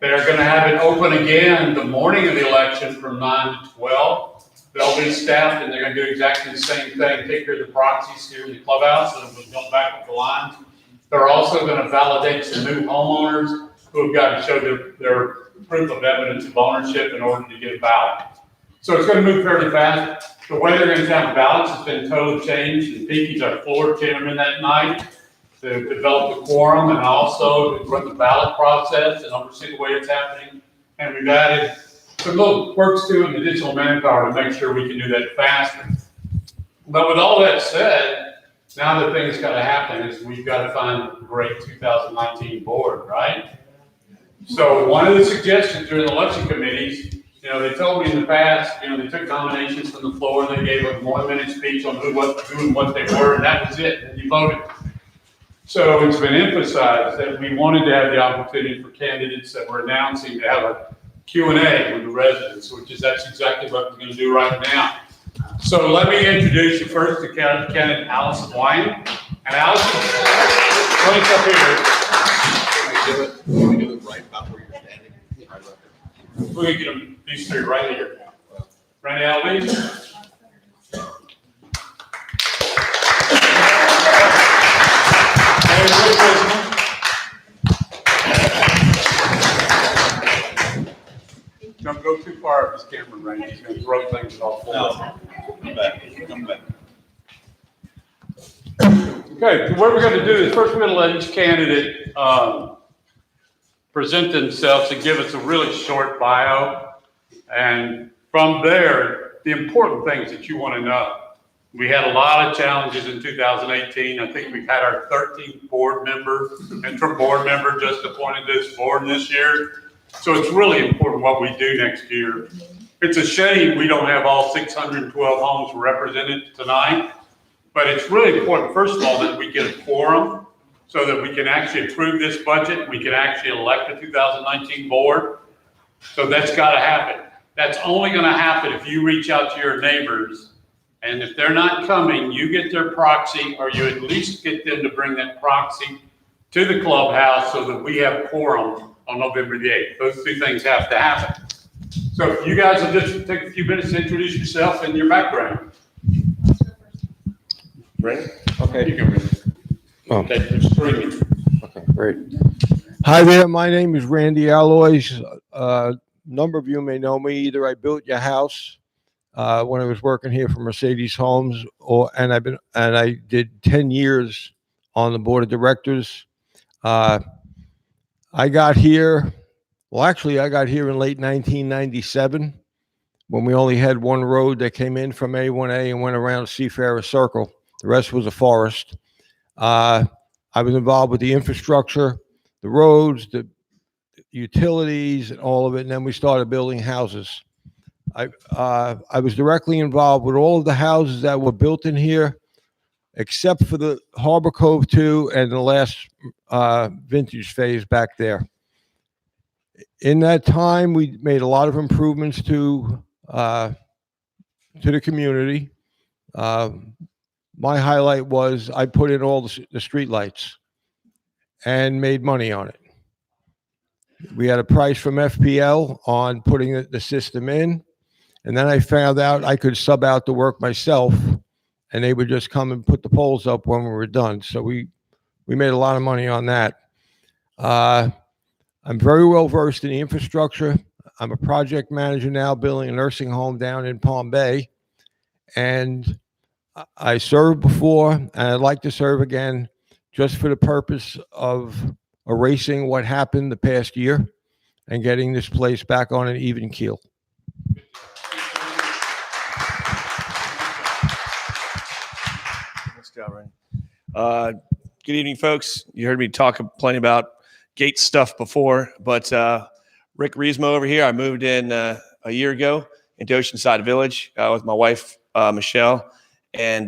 They're going to have it open again the morning of the election from 9 to 12. They'll be staffed and they're going to do exactly the same thing, take care of the proxies here in the clubhouse so that we don't back up the lines. They're also going to validate some new homeowners who have got to show their proof of evidence of ownership in order to get a ballot. So it's going to move fairly fast. The way they're going to count ballots has been totally changed. And Pinky's our floor chairman that night to develop the quorum and also to run the ballot process and oversee the way it's happening. And we've added some little works to and additional manpower to make sure we can do that faster. But with all that said, now the thing that's got to happen is we've got to find a great 2019 board, right? So one of the suggestions during the election committees, they told me in the past, they took nominations from the floor and they gave a 1-minute speech on who and what they were, and that was it, and you voted. So it's been emphasized that we wanted to have the opportunity for candidates that we're announcing to have a Q&A with the residents, that's exactly what we're going to do right now. So let me introduce you first to candidate Allison Wine. And Allison, please up here. Can we do it right about where you're standing? We're going to get them, these three right here. Randy Alves. Don't go too far up this camera, Randy. He's going to throw things off. No, come back. Okay, so what we're going to do is first we're going to let each candidate present themselves and give us a really short bio. And from there, the important things that you want to know. We had a lot of challenges in 2018. I think we've had our 13th interim board member just appointed to this board this year. So it's really important what we do next year. It's a shame we don't have all 612 homes represented tonight, but it's really important, first of all, that we get a quorum so that we can actually approve this budget. We can actually elect the 2019 board. So that's got to happen. That's only going to happen if you reach out to your neighbors, and if they're not coming, you get their proxy, or you at least get them to bring that proxy to the clubhouse so that we have quorum on November the 8th. Those two things have to happen. So if you guys will just take a few minutes to introduce yourself and your background. Brandon? Okay. You can read it. Oh. Okay, there's 3 minutes. Okay, great. Hi there, my name is Randy Alloys. Number of you may know me. Either I built your house when I was working here for Mercedes Homes, and I did 10 years on the board of directors. I got here. Well, actually, I got here in late 1997 when we only had one road that came in from A1A and went around Seafarer Circle. The rest was a forest. I was involved with the infrastructure, the roads, the utilities, and all of it. And then we started building houses. I was directly involved with all of the houses that were built in here, except for the Harbor Cove 2 and the last vintage phase back there. In that time, we made a lot of improvements to the community. My highlight was I put in all the street lights and made money on it. We had a price from FPL on putting the system in, and then I found out I could sub out the work myself, and they would just come and put the poles up when we were done. So we made a lot of money on that. I'm very well versed in the infrastructure. I'm a project manager now building a nursing home down in Palm Bay, and I served before, and I'd like to serve again just for the purpose of erasing what happened the past year and getting this place back on an even keel. Nice job, Ryan. Good evening, folks. You heard me talk plenty about gate stuff before, but Rick Riesmo over here, I moved in a year ago into Oceanside Village with my wife, Michelle, and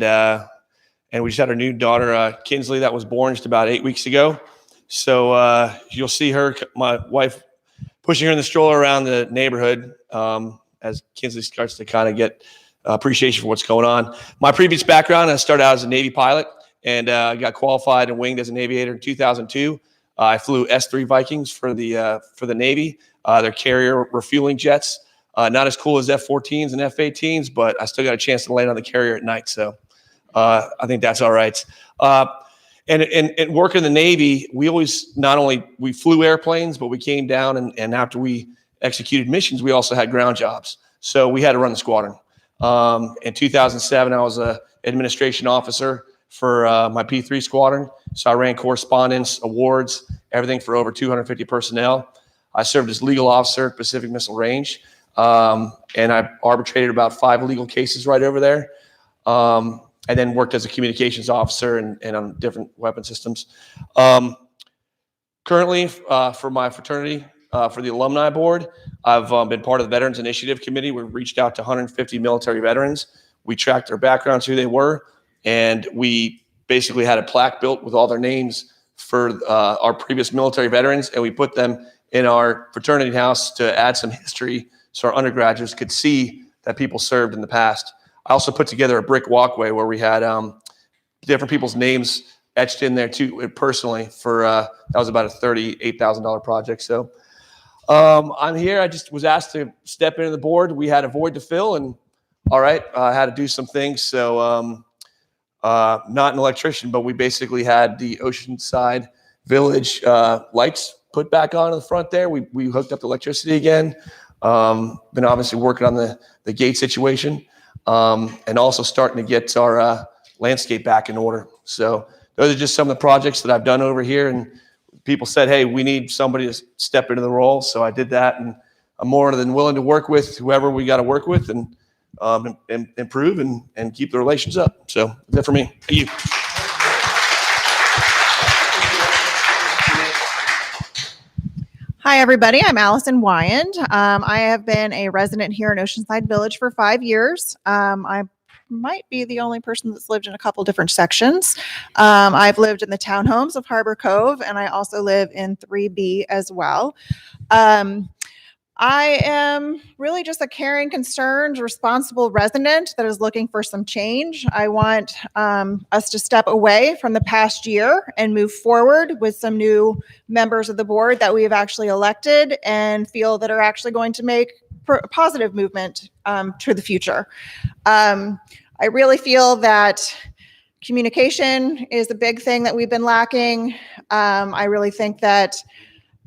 we just had our new daughter, Kinsley, that was born just about 8 weeks ago. So you'll see her, my wife, pushing her in the stroller around the neighborhood as Kinsley starts to kind of get appreciation for what's going on. My previous background, I started out as a Navy pilot and got qualified and winged as a Navy aviator in 2002. I flew S-3 Vikings for the Navy. They're carrier refueling jets. Not as cool as F-14s and F-18s, but I still got a chance to land on the carrier at night. So I think that's all right. And working in the Navy, we always we flew airplanes, but we came down and after we executed missions, we also had ground jobs. So we had to run the squadron. In 2007, I was an administration officer for my P3 squadron. So I ran correspondence, awards, everything for over 250 personnel. I served as legal officer at Pacific Missile Range, and I arbitrated about 5 legal cases right over there. And then worked as a communications officer and on different weapon systems. Currently, for my fraternity, for the alumni board, I've been part of the Veterans Initiative Committee. We reached out to 150 military veterans. We tracked their backgrounds, who they were, and we basically had a plaque built with all their names for our previous military veterans, and we put them in our fraternity house to add some history so our undergraduates could see that people served in the past. I also put together a brick walkway where we had different people's names etched in there too, personally, for that was about a $38,000 project. So I'm here. I just was asked to step into the board. We had a void to fill, and all right, I had to do some things. So not an electrician, but we basically had the Oceanside Village lights put back on in the front there. We hooked up the electricity again. Been obviously working on the gate situation. And also starting to get our landscape back in order. So those are just some of the projects that I've done over here. And people said, hey, we need somebody to step into the role. So I did that. And I'm more than willing to work with whoever we got to work with and improve and keep the relations up. So that's it for me. Thank you. Hi, everybody. I'm Allison Wyand. I have been a resident here in Oceanside Village for 5 years. I might be the only person that's lived in a couple different sections. I've lived in the townhomes of Harbor Cove, and I also live in 3B as well. I am really just a caring, concerned, responsible resident that is looking for some change. I want us to step away from the past year and move forward with some new members of the board that we have actually elected and feel that are actually going to make a positive movement to the future. I really feel that Communication is a big thing that we've been lacking. I really think that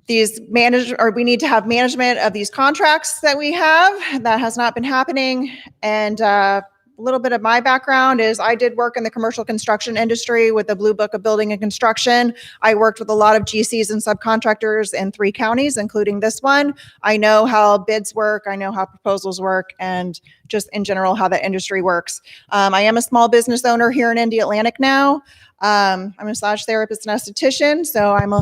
we need to have management of these contracts that we have. That has not been happening. And a little bit of my background is I did work in the commercial construction industry with the Blue Book of Building and Construction. I worked with a lot of GCs and subcontractors in 3 counties, including this one. I know how bids work. I know how proposals work, and just in general how the industry works. I am a small business owner here in Indy Atlantic now. I'm a massage therapist and esthetician, so I'm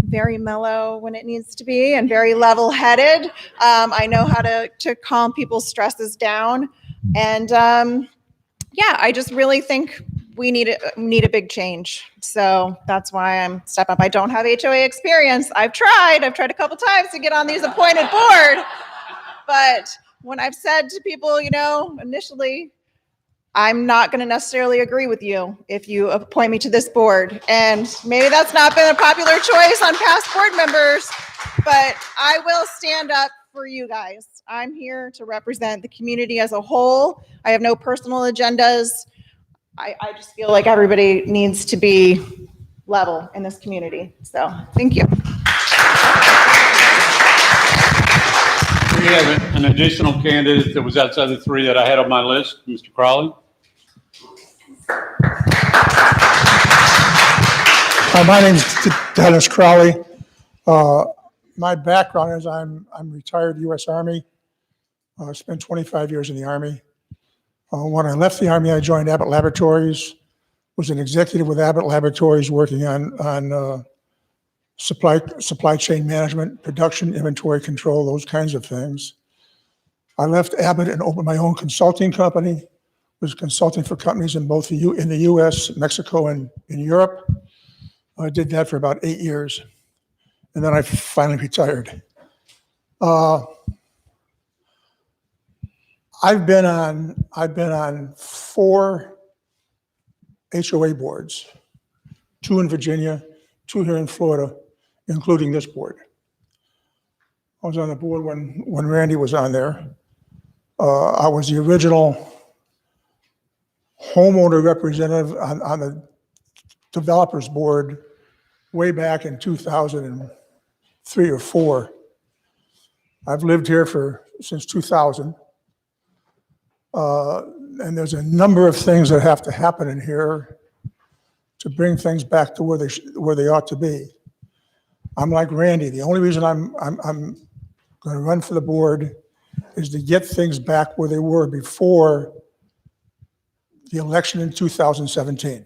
very mellow when it needs to be and very level-headed. I know how to calm people's stresses down. And yeah, I just really think we need a big change. So that's why I'm stepping up. I don't have HOA experience. I've tried a couple times to get on these appointed board. But when I've said to people, initially, I'm not going to necessarily agree with you if you appoint me to this board. And maybe that's not been a popular choice on past board members, but I will stand up for you guys. I'm here to represent the community as a whole. I have no personal agendas. I just feel like everybody needs to be level in this community. So thank you. We have an additional candidate that was outside the 3 that I had on my list, Mr. Crowley. My name's Dennis Crowley. My background is I'm retired U.S. Army. I spent 25 years in the Army. When I left the Army, I joined Abbott Laboratories, was an executive with Abbott Laboratories working on supply chain management, production, inventory control, those kinds of things. I left Abbott and opened my own consulting company, was consulting for companies in both in the U.S., Mexico, and in Europe. I did that for about 8 years, and then I finally retired. I've been on 4 HOA boards, 2 in Virginia, 2 here in Florida, including this board. I was on the board when Randy was on there. I was the original homeowner representative on the developers board way back in 2003 or 4. I've lived here since 2000. And there's a number of things that have to happen in here to bring things back to where they ought to be. I'm like Randy. The only reason I'm going to run for the board is to get things back where they were before the election in 2017.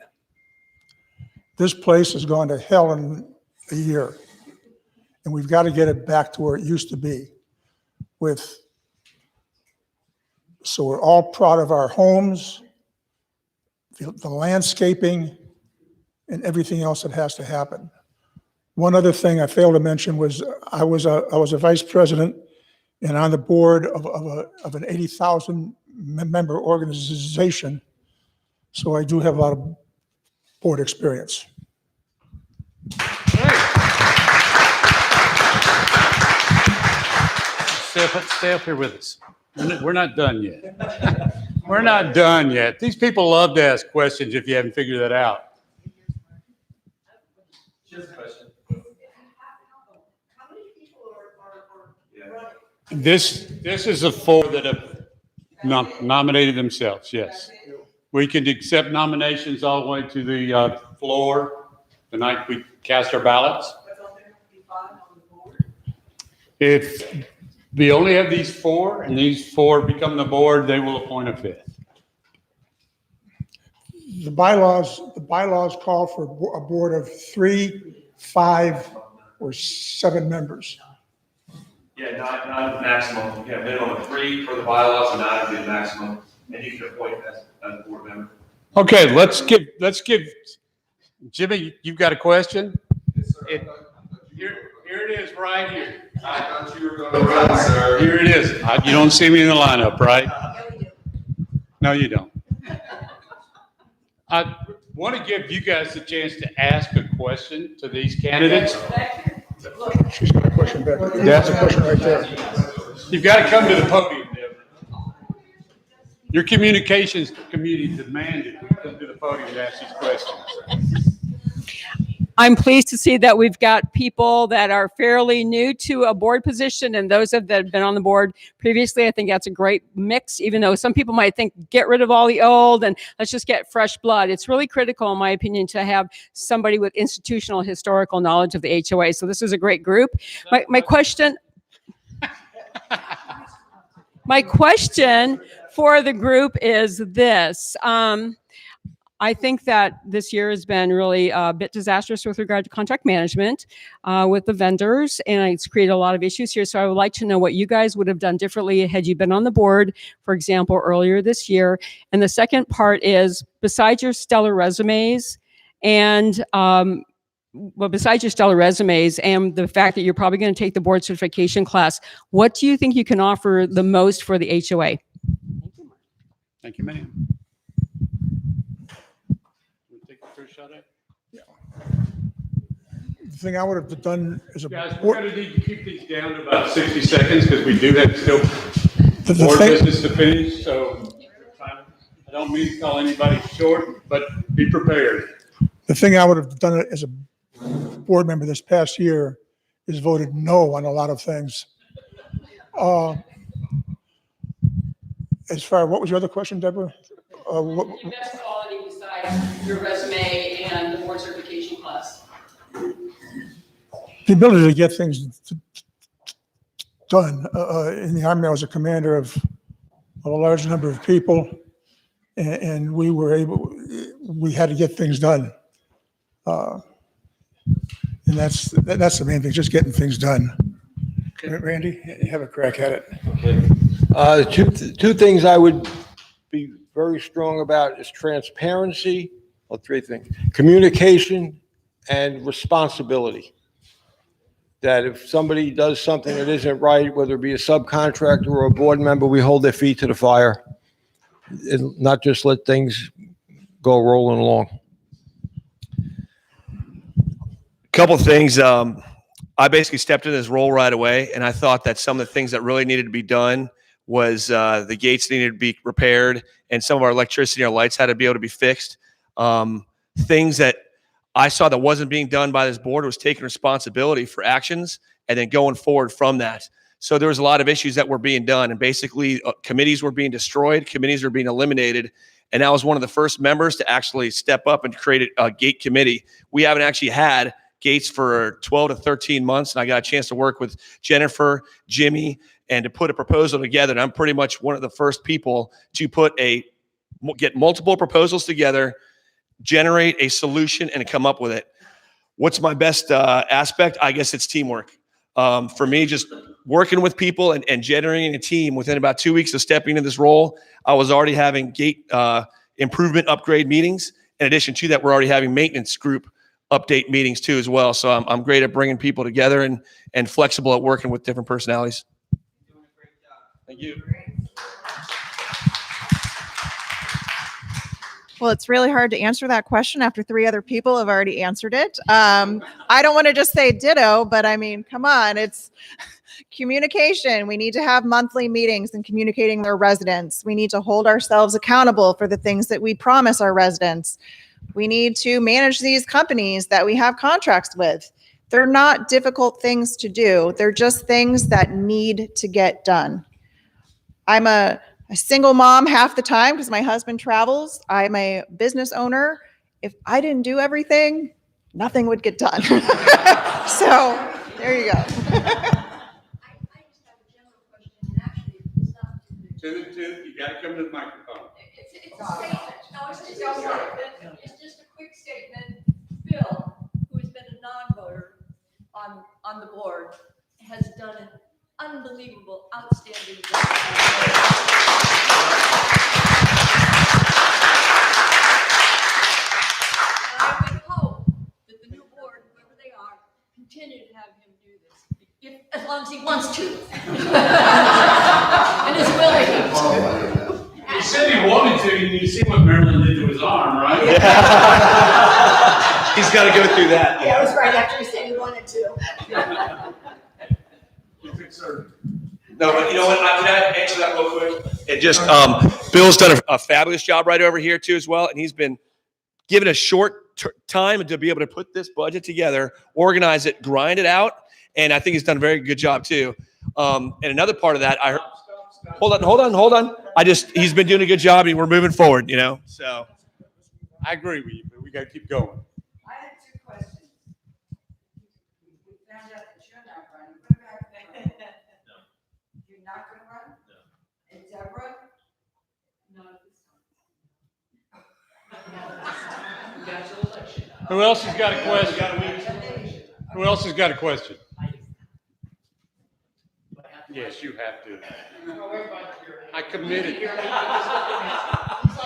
This place has gone to hell in a year, and we've got to get it back to where it used to be. So we're all proud of our homes, the landscaping, and everything else that has to happen. One other thing I failed to mention was I was a vice president and on the board of an 80,000 member organization, so I do have a lot of board experience. Stay up here with us. We're not done yet. We're not done yet. These people love to ask questions if you haven't figured that out. Just a question. How many people are running? This is the 4 that have nominated themselves, yes. We can accept nominations all the way to the floor the night we cast our ballots. But don't there have to be 5 on the board? If we only have these 4 and these 4 become the board, they will appoint a 5th. The bylaws call for a board of 3, 5, or 7 members. Yeah, not maximum. Yeah, minimum of 3 for the bylaws and 9 would be the maximum. And you can appoint as a board member. Okay, let's give Jimmy, you've got a question? Yes, sir. Here it is right here. I thought you were going to run, sir. Here it is. You don't see me in the lineup, right? No, you don't. I want to give you guys the chance to ask a question to these candidates. She's got a question back. That's a question right there. You've got to come to the podium, Deb. Your communications committee demanded we come to the podium to ask these questions. I'm pleased to see that we've got people that are fairly new to a board position and those that have been on the board previously. I think that's a great mix, even though some people might think get rid of all the old and let's just get fresh blood. It's really critical, in my opinion, to have somebody with institutional historical knowledge of the HOA. So this is a great group. My question for the group is this. I think that this year has been really a bit disastrous with regard to contract management with the vendors, and it's created a lot of issues here. So I would like to know what you guys would have done differently had you been on the board, for example, earlier this year. And the second part is, besides your stellar resumes and besides your stellar resumes and the fact that you're probably going to take the board certification class, what do you think you can offer the most for the HOA? Thank you, ma'am. The thing I would have done as a Guys, we're board, going to need to keep these down to about 60 seconds because we do have still the more thing- business to finish. So I don't mean to call anybody short, but be prepared. the thing I would have done as a board member this past year is voted no on a lot of things. As far, what was your other question, Deborah? Your best quality besides your resume and the board certification class. The ability to get things done. In the Army, I was a commander of a large number of people, and we had to get things done. And that's the main thing, just getting things done. Randy, have a crack at it. Two things I would be very strong about is transparency, or three things: communication and responsibility. That if somebody does something that isn't right, whether it be a subcontractor or a board member, we hold their feet to the fire and not just let things go rolling along. Couple of things. I basically stepped into this role right away, and I thought that some of the things that really needed to be done was the gates needed to be repaired, and some of our electricity and our lights had to be able to be fixed. Things that I saw that wasn't being done by this board was taking responsibility for actions and then going forward from that. So there was a lot of issues that were being done, and basically committees were being destroyed, committees were being eliminated, and I was one of the first members to actually step up and create a gate committee. We haven't actually had gates for 12 to 13 months, and I got a chance to work with Jennifer, Jimmy, and to put a proposal together. And I'm pretty much one of the first people to get multiple proposals together, generate a solution, and come up with it. What's my best aspect? I guess it's teamwork. For me, just working with people and generating a team. Within about 2 weeks of stepping into this role, I was already having gate improvement upgrade meetings. In addition to that, we're already having maintenance group update meetings too as well. So I'm great at bringing people together and flexible at working with different personalities. Thank you. Well, it's really hard to answer that question after three other people have already answered it. I don't want to just say ditto, but I mean, come on, it's communication. We need to have monthly meetings and communicating with our residents. We need to hold ourselves accountable for the things that we promise our residents. We need to manage these companies that we have contracts with. They're not difficult things to do. They're just things that need to get done. I'm a single mom half the time because my husband travels. I'm a business owner. If I didn't do everything, nothing would get done. So there you go. You got to come to the microphone. It's a statement. No, it's just a statement. It's just a quick statement. Bill, who has been a non-voter on the board, has done an unbelievable, outstanding job. I would hope that the new board, whoever they are, continue to have him do this, as long as he wants to. And is willing to. He said he wanted to, and you see what Marilyn did to his arm, right? He's got to go through that. Yeah, it was right after he said he wanted to. You fix her. No, but you know what? I can answer that real quick. And just, Bill's done a fabulous job right over here too as well. And he's been given a short time to be able to put this budget together, organize it, grind it out. And I think he's done a very good job too. And another part of that, hold on. He's been doing a good job and we're moving forward, you know, so. I agree with you, but we gotta keep going. I have two questions. We found out that you're not running. What about Deborah? You're not gonna run? No. And Deborah? No. Who else has got a question? Who else has got a question? Yes, you have to. I committed. You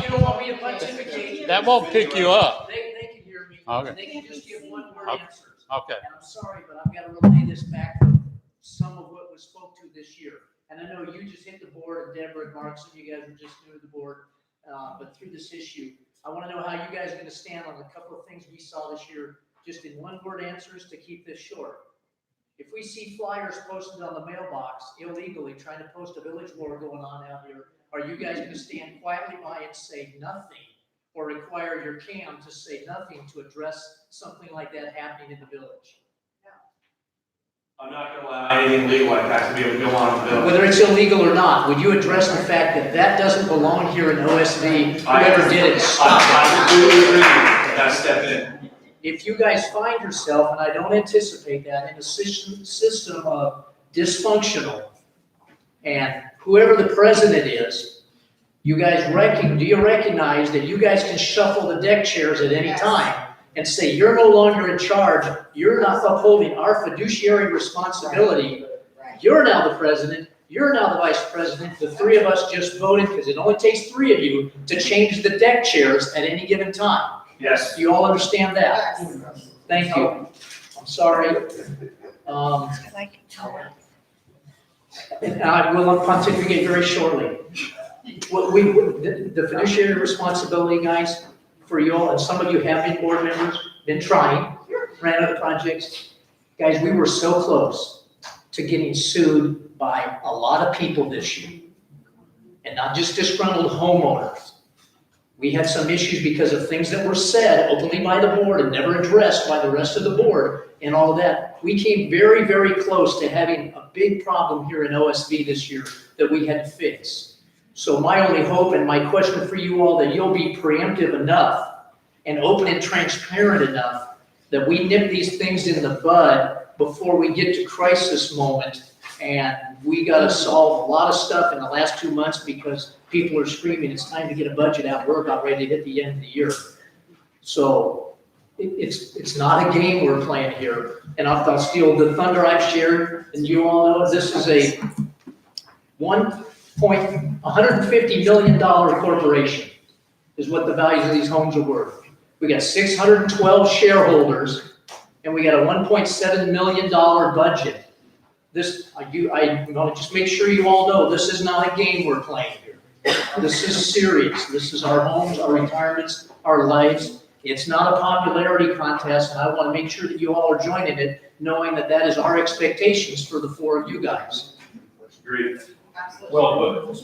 don't want me to pontificate? That won't pick you up. They can hear me. Okay. They can just give one word Okay. answers. Okay. And I'm sorry, but I've got to relay this back to some of what was spoke to this year. And I know you just hit the board, and Deborah and Mark, some of you guys are just new to the board. But through this issue, I want to know how you guys are going to stand on a couple of things we saw this year, just in one word answers to keep this short. If we see flyers posted on the mailbox illegally, trying to post a village war going on out here, are you guys going to stand quietly by and say nothing? Or require your CAM to say nothing to address something like that happening in the village? I'm not gonna allow anything legal like that to be able to go on in the village. Whether it's illegal or not, would you address the fact that that doesn't belong here in OSV? Whoever did it, stop it. I completely agree with you. Gotta step in. If you guys find yourself, and I don't anticipate that, in a system of dysfunctional, and whoever the president is, you guys do you recognize that you guys can shuffle the deck chairs at any time and say, you're no longer in charge, you're not upholding our fiduciary responsibility, you're now the president, you're now the vice president, the three of us just voted, because it only takes three of you to change the deck chairs at any given time. Yes. Do you all understand that? Thank you. I'm sorry. And I will pontificate very shortly. The fiduciary responsibility, guys, for you all, and some of you have been board members, been trying, ran other projects. Guys, we were so close to getting sued by a lot of people this year. And not just disgruntled homeowners. We had some issues because of things that were said openly by the board and never addressed by the rest of the board and all that. We came very, very close to having a big problem here in OSV this year that we had to fix. So my only hope and my question for you all, that you'll be preemptive enough and open and transparent enough that we nip these things in the bud before we get to crisis moment. And we got to solve a lot of stuff in the last 2 months because people are screaming, it's time to get a budget out. We're about ready to hit the end of the year. So it's not a game we're playing here. And I'll steal the thunder I've shared. And you all know this is a $150 million corporation is what the values of these homes are worth. We got 612 shareholders and we got a $1.7 million budget. I want to just make sure you all know this is not a game we're playing here. This is serious. This is our homes, our retirements, our lives. It's not a popularity contest, and I want to make sure that you all are joining it, knowing that that is our expectations for the four of you guys. Agreed. Well put.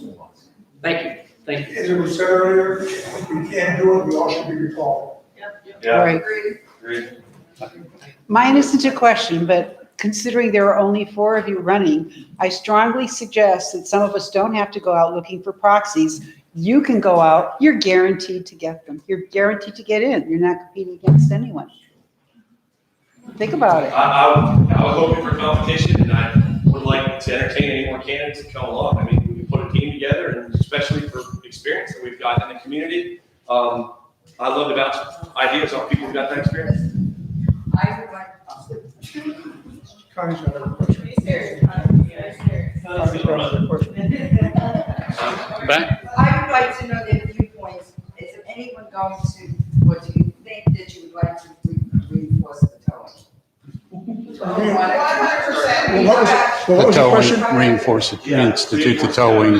Thank you. Thank you. As it was said earlier, if we can't do it, we all should be recalled. Yeah. Right. Agreed. Mine isn't a question, but considering there are only 4 of you running, I strongly suggest that some of us don't have to go out looking for proxies. You can go out, you're guaranteed to get them. You're guaranteed to get in. You're not competing against anyone. Think about it. I was hoping for competition, and I would like to entertain any more candidates to come along. I mean, we can put a team together, and especially for experience that we've got in the community. I love to bounce ideas off people who've got that experience. I would like. Connie's got a question. I would like to know their viewpoints. Is there anyone going to, or do you think that you would like to reinforce the towing? 100%. The towing, reinforce it, institute the towing.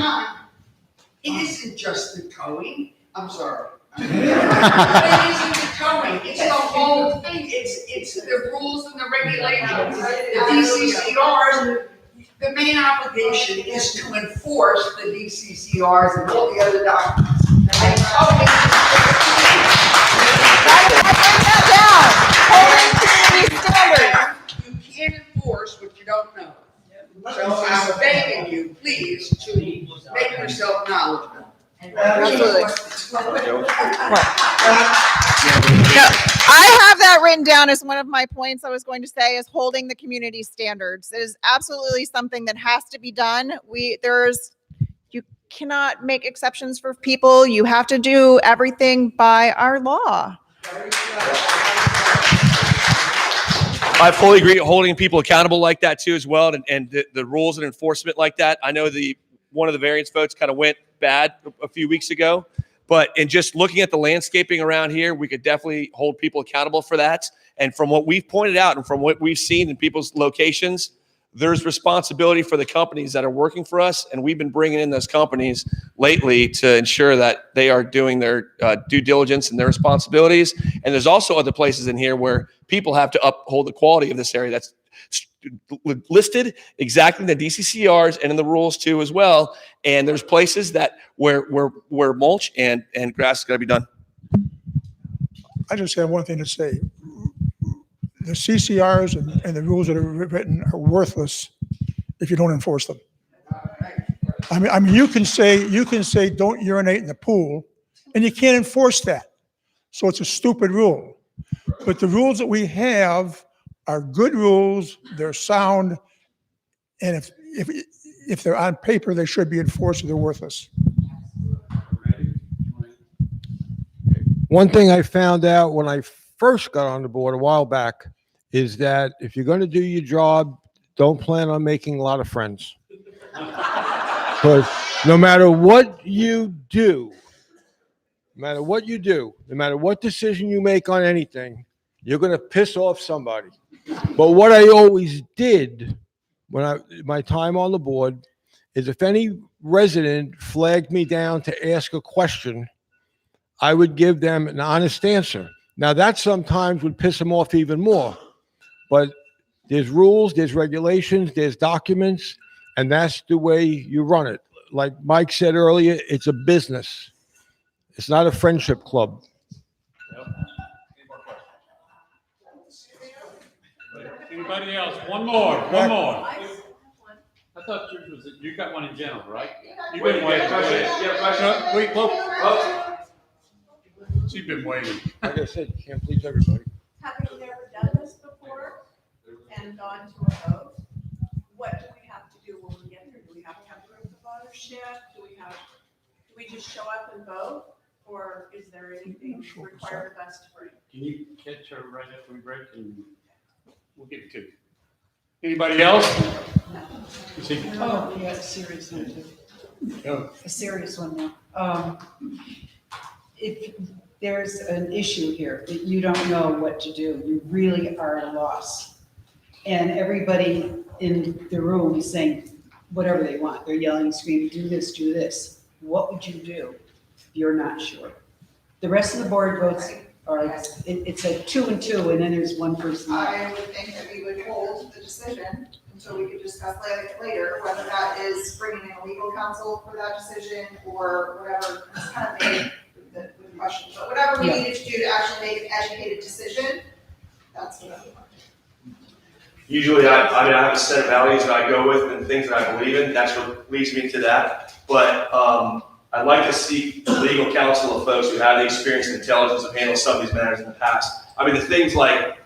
It isn't just the towing, I'm sorry. It isn't the towing, it's the whole thing, it's the rules and the regulations, the DCCRs. The main obligation is to enforce the DCCRs and all the other documents. And totally. You can't enforce what you don't know. So I'm begging you, please, to make yourself knowledgeable. Absolutely. I have that written down as one of my points I was going to say is holding the community standards. It is absolutely something that has to be done. You cannot make exceptions for people. You have to do everything by our law. I fully agree. Holding people accountable like that too, as well, and the rules and enforcement like that. I know one of the variance votes kind of went bad a few weeks ago, but in just looking at the landscaping around here, we could definitely hold people accountable for that. And from what we've pointed out and from what we've seen in people's locations, there's responsibility for the companies that are working for us, and we've been bringing in those companies lately to ensure that they are doing their due diligence and their responsibilities. And there's also other places in here where people have to uphold the quality of this area that's listed exactly in the DCCRs and in the rules too as well. And there's places that where mulch and grass is going to be done. I just have one thing to say. The CCRs and the rules that are written are worthless if you don't enforce them. I mean, you can say don't urinate in the pool, and you can't enforce that. So it's a stupid rule. But the rules that we have are good rules. They're sound, and if they're on paper, they should be enforced, or they're worthless. One thing I found out when I first got on the board a while back is that if you're going to do your job, don't plan on making a lot of friends. Because no matter what you do, no matter what decision you make on anything, you're going to piss off somebody. But what I always did my time on the board is if any resident flagged me down to ask a question, I would give them an honest answer. Now that sometimes would piss them off even more, but there's rules, there's regulations, there's documents, and that's the way you run it. Like Mike said earlier, it's a business. It's not a friendship club. Anybody else? One more. I thought yours was, you got one in general, right? You've been waiting. Wait, whoa. She's been waiting. Like I said, you can't please everybody. Having never done this before and gone to a vote, what do we have to do when we get there? Do we have to have proof of ownership? Do we just show up and vote? Or is there anything required of us to bring? Can you catch her right after we break and we'll get to it. Anybody else? Oh, yeah, a serious one too. Go. A serious one now. If there's an issue here that you don't know what to do, you really are at a loss. And everybody in the room is saying whatever they want. They're yelling, screaming, do this, do this. What would you do if you're not sure? The rest of the board votes are, it's a 2 and 2, and then there's one person. I would think that we would hold the decision until we could discuss later, whether that is bringing in a legal counsel for that decision or whatever. It's kind of made the question, but whatever we needed to do to actually make an educated decision, that's what I would want. Usually, I have a set of values that I go with and things that I believe in. That's what leads me to that. But I'd like to see legal counsel of folks who have the experience and intelligence of handling some of these matters in the past. I mean, the things like,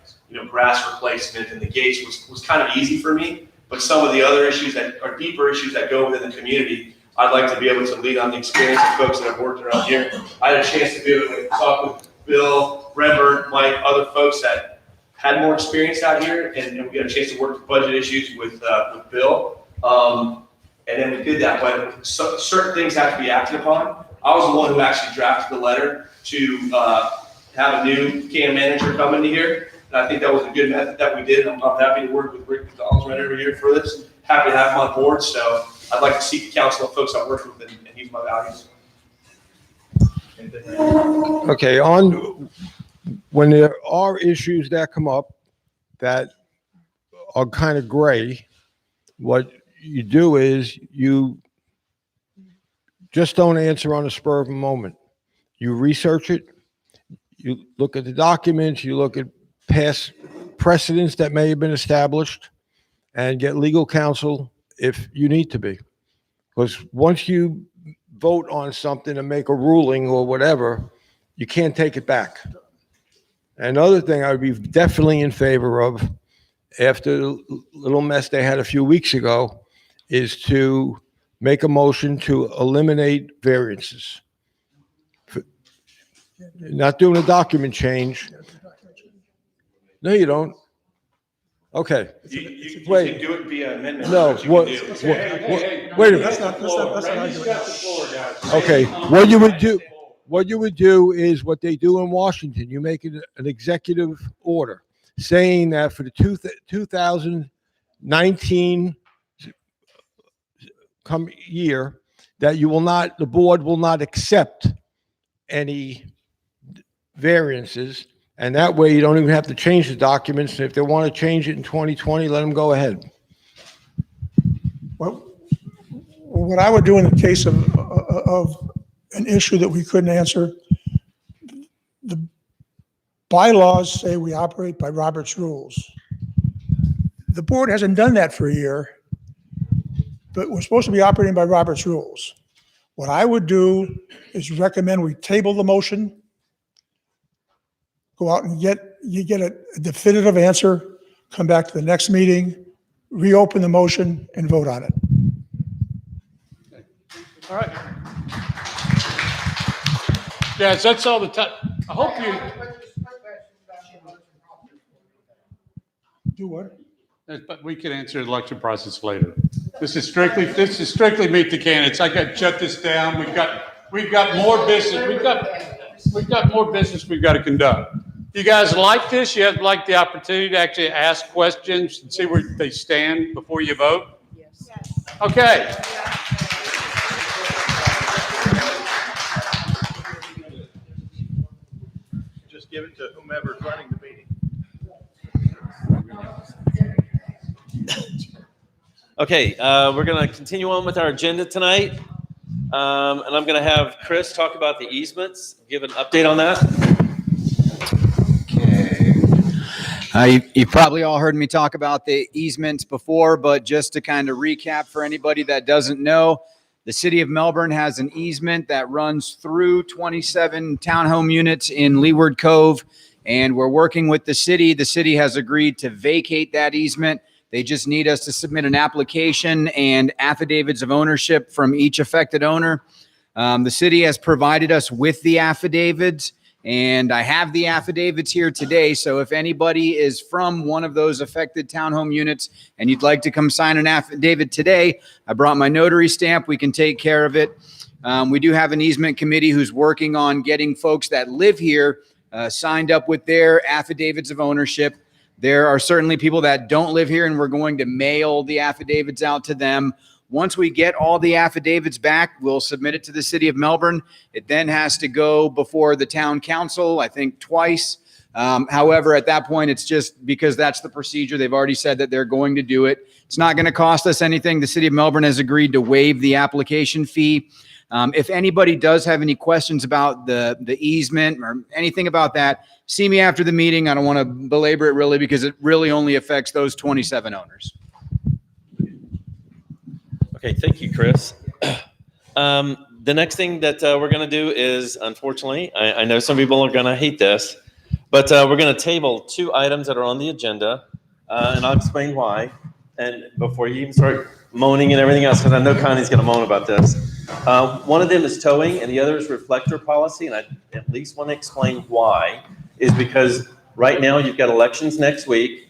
grass replacement and the gates was kind of easy for me, but some of the other issues that are deeper issues that go within the community, I'd like to be able to lean on the experience of folks that have worked around here. I had a chance to be able to talk with Bill, Rembert, Mike, other folks that had more experience out here, and we got a chance to work the budget issues with Bill. And then we did that, but certain things have to be acted upon. I was the one who actually drafted the letter to have a new CAM manager come into here. And I think that was a good method that we did. I'm happy to work with Rick McDonald's right over here for this. Happy to have him on board. So I'd like to seek the counsel of folks I work with and use my values. Okay, when there are issues that come up that are kind of gray, what you do is you just don't answer on the spur of a moment. You research it, you look at the documents, you look at past precedents that may have been established, and get legal counsel if you need to be. Because once you vote on something and make a ruling or whatever, you can't take it back. Another thing I would be definitely in favor of, after the little mess they had a few weeks ago, is to make a motion to eliminate variances. Not doing a document change. No, you don't. Okay. You Wait. can do it via amendment. No, That's you what- can do. what- Hey, wait a minute. that's not arguing. Okay, what you would do is what they do in Washington. You make it an executive order saying that for the 2019 year, that the board will not accept any variances. And that way you don't even have to change the documents. And if they want to change it in 2020, let them go ahead. Well, what I would do in the case of an issue that we couldn't answer, the bylaws say we operate by Robert's rules. The board hasn't done that for a year, but we're supposed to be operating by Robert's rules. What I would do is recommend we table the motion, go out and get a definitive answer, come back to the next meeting, reopen the motion, and vote on it. All right. Yes, that's all the time. I hope you. Do what? But we can answer the election process later. This is strictly meet the candidates. I got to shut this down. We've got more business. We've got more business we've got to conduct. You guys like this? You have like the opportunity to actually ask questions and see where they stand before you vote? Yes. Okay. Just give it to whomever's running the meeting. Okay, we're going to continue on with our agenda tonight. And I'm going to have Chris talk about the easements, give an update on that. You've probably all heard me talk about the easements before, but just to kind of recap for anybody that doesn't know, the city of Melbourne has an easement that runs through 27 townhome units in Leeward Cove, and we're working with the city. The city has agreed to vacate that easement. They just need us to submit an application and affidavits of ownership from each affected owner. The city has provided us with the affidavits, and I have the affidavits here today. So if anybody is from one of those affected townhome units and you'd like to come sign an affidavit today, I brought my notary stamp. We can take care of it. We do have an easement committee who's working on getting folks that live here signed up with their affidavits of ownership. There are certainly people that don't live here, and we're going to mail the affidavits out to them. Once we get all the affidavits back, we'll submit it to the city of Melbourne. It then has to go before the town council, I think twice. However, at that point, it's just because that's the procedure. They've already said that they're going to do it. It's not going to cost us anything. The city of Melbourne has agreed to waive the application fee. If anybody does have any questions about the easement or anything about that, see me after the meeting. I don't want to belabor it really because it really only affects those 27 owners. Okay, thank you, Chris. The next thing that we're going to do is, unfortunately, I know some people are going to hate this, but we're going to table 2 items that are on the agenda, and I'll explain why. And before you even start moaning and everything else, because I know Connie's going to moan about this. One of them is towing, and the other is reflector policy, and I at least want to explain why. Is because right now you've got elections next week.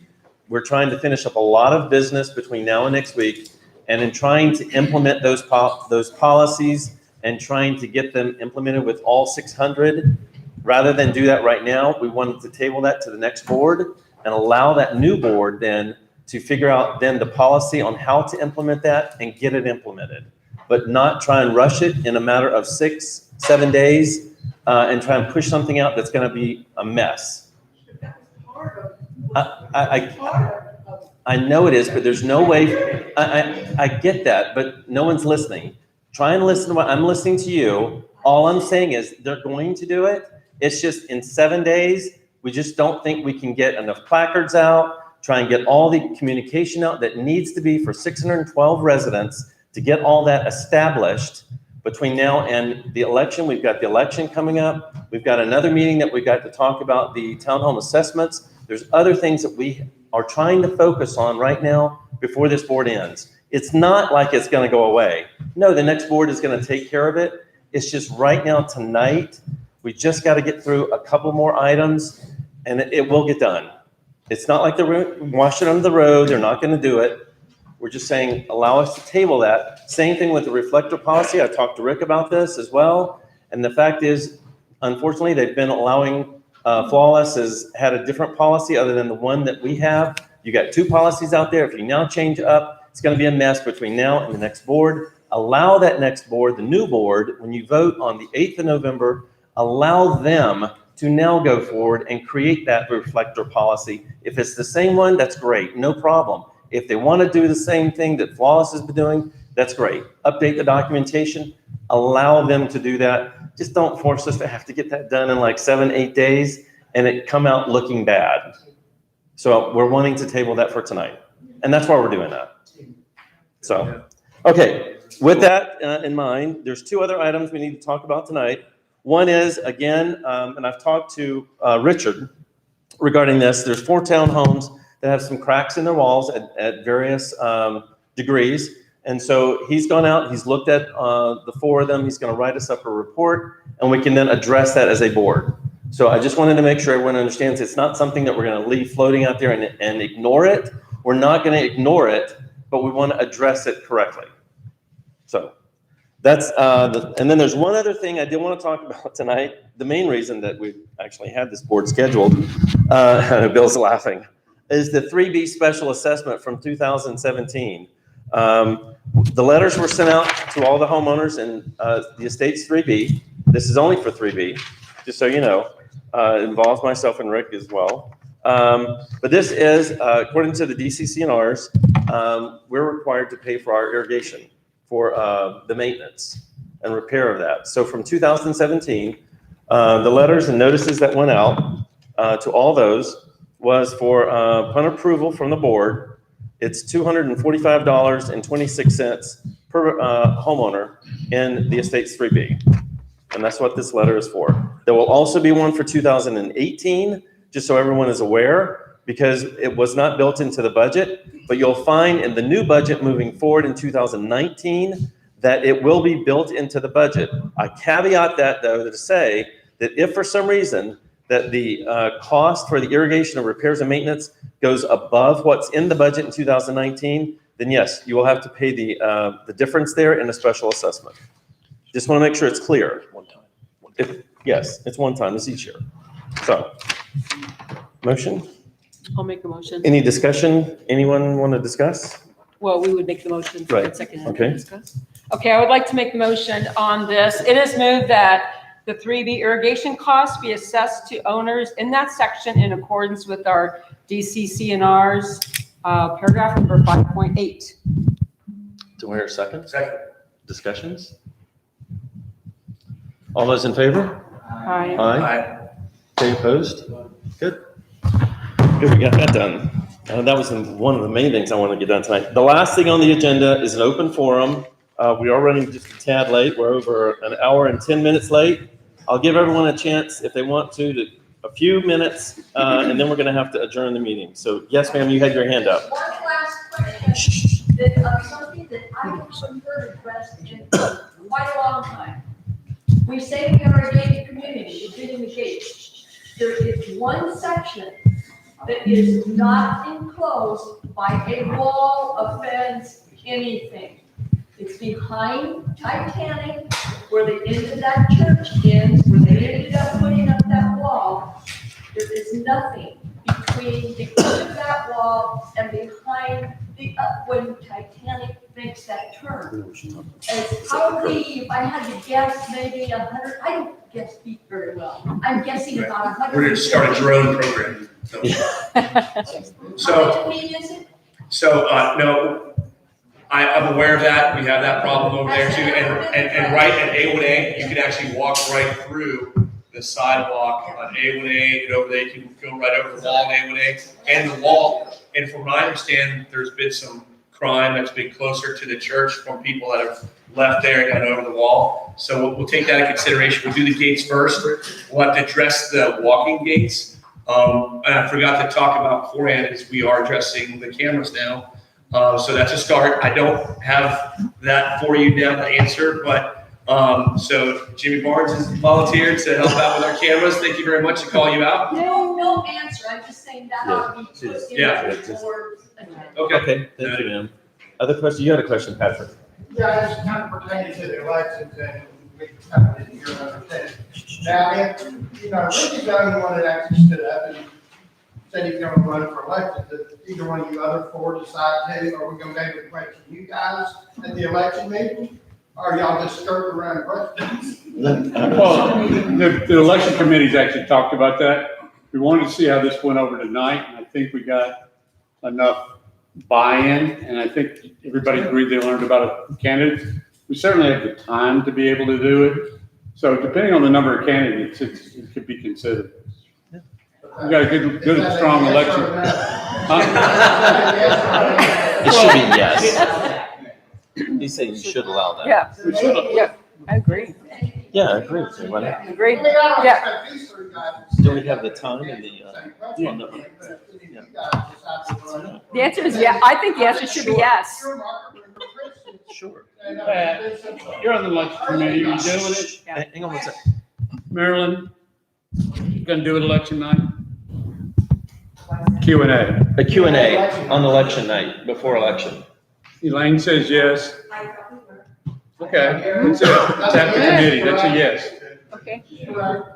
We're trying to finish up a lot of business between now and next week. And in trying to implement those policies and trying to get them implemented with all 600, rather than do that right now, we wanted to table that to the next board and allow that new board then to figure out then the policy on how to implement that and get it implemented, but not try and rush it in a matter of 6-7 days and try and push something out that's going to be a mess. I I know it is, but there's no way, I get that, but no one's listening. Try and listen to what, I'm listening to you. All I'm saying is they're going to do it. It's just in 7 days, we just don't think we can get enough placards out, try and get all the communication out that needs to be for 612 residents to get all that established between now and the election. We've got the election coming up. We've got another meeting that we've got to talk about the townhome assessments. There's other things that we are trying to focus on right now before this board ends. It's not like it's going to go away. No, the next board is going to take care of it. It's just right now, tonight, we just got to get through a couple more items and it will get done. It's not like they're washing under the road. They're not going to do it. We're just saying, allow us to table that. Same thing with the reflector policy. I talked to Rick about this as well. And the fact is, unfortunately, they've been allowing Flawless has had a different policy other than the one that we have. You got two policies out there. If you now change up, it's going to be a mess between now and the next board. Allow that next board, the new board, when you vote on the 8th of November, allow them to now go forward and create that reflector policy. If it's the same one, that's great, no problem. If they want to do the same thing that Flawless has been doing, that's great. Update the documentation, allow them to do that. Just don't force us to have to get that done in like 7-8 days and it come out looking bad. So we're wanting to table that for tonight. And that's why we're doing that. So, okay, with that in mind, there's two other items we need to talk about tonight. One is, again, and I've talked to Richard regarding this, there's 4 townhomes that have some cracks in their walls at various degrees. And so he's gone out, he's looked at the 4 of them, he's gonna write us up a report, and we can then address that as a board. So I just wanted to make sure everyone understands it's not something that we're gonna leave floating out there and ignore it. We're not gonna ignore it, but we wanna address it correctly. So that's, and then there's one other thing I did wanna talk about tonight. The main reason that we actually had this board scheduled, Bill's laughing, is the 3B special assessment from 2017. The letters were sent out to all the homeowners in the estate's 3B. This is only for 3B, just so you know. It involves myself and Rick as well. But this is, according to the DCCNRs, we're required to pay for our irrigation, for the maintenance and repair of that. So from 2017, the letters and notices that went out to all those was for upon approval from the board. It's $245.26 per homeowner in the estate's 3B. And that's what this letter is for. There will also be one for 2018, just so everyone is aware, because it was not built into the budget, but you'll find in the new budget moving forward in 2019 that it will be built into the budget. I caveat that though to say that if for some reason that the cost for the irrigation and repairs and maintenance goes above what's in the budget in 2019, then yes, you will have to pay the difference there in a special assessment. Just want to make sure it's clear. One time. Yes, it's one time. It's each year. So, motion? I'll make the motion. Any discussion? Anyone want to discuss? Well, we would make the motion. Right. Second. Okay. Discuss. Okay, I would like to make the motion on this. It is moved that the 3B irrigation costs be assessed to owners in that section in accordance with our DCCNR's paragraph number 5.8. Do I hear a second? Second. Discussions? All those in favor? Aye. Aye. Okay, opposed? Good. Good, we got that done. That was one of the main things I wanted to get done tonight. The last thing on the agenda is an open forum. We are running just a tad late. We're over an hour and 10 minutes late. I'll give everyone a chance if they want to a few minutes, and then we're going to have to adjourn the meeting. So yes, ma'am, you had your hand up. One last question, that, something that I have heard addressed in quite a long time. We say we are a gated community, we've been in the gate. There is one section that is not enclosed by a wall, a fence, anything. It's behind Titanic, where they ended that church ends, where they ended up putting up that wall. There is nothing between the end of that wall and behind the when Titanic makes that turn. It's probably, if I had to guess, maybe 100. I don't guess feet very well. I'm guessing about 100. We're going to start a drone program. So. How many feet is it? So, no, I'm aware of that. We have that problem over there too. And right at A1A, you can actually walk right through the sidewalk on A1A and over there. You can go right over the wall on A1A and the wall. And from what I understand, there's been some crime that's been closer to the church from people that have left there and gone over the wall. So we'll take that into consideration. We'll do the gates first. We'll have to address the walking gates. And I forgot to talk about beforehand is we are addressing the cameras now. So that's a start. I don't have that for you now to answer, but so Jimmy Barnes has volunteered to help out with our cameras. Thank you very much to call you out. No answer, I'm just saying that ought to be put into the board's agenda. Okay. Thank you, ma'am. Other question? You had a question, Patrick? Yeah, it's kind of pertaining to the elections and we kind of didn't hear understand. Now, if, Richie's the only one that actually stood up and said he's gonna run for election, does either one of you other four decide to, are we gonna be able to question you guys at the election meeting? Or y'all just skirt around questions? Well, the election committee's actually talked about that. We wanted to see how this went over tonight, and I think we got enough buy-in, and I think everybody agreed they learned about a candidate. We certainly have the time to be able to do it. So depending on the number of candidates, it could be considered. We got a good and strong election. It should be yes. He's saying you should allow that. Yeah, yeah, I agree. Yeah, I agree with you. Why not? Agreed, yeah. Do we have the time and the, Yeah. on the- The answer is yeah, I think the answer should be yes. Sure. You're on the lunch committee, you doing it? Hang on one second. Marilyn, you gonna do it election night? Q&A. A Q&A on election night, before election. Elaine says yes. Okay, that's it. That's at the committee, that's a yes. Okay.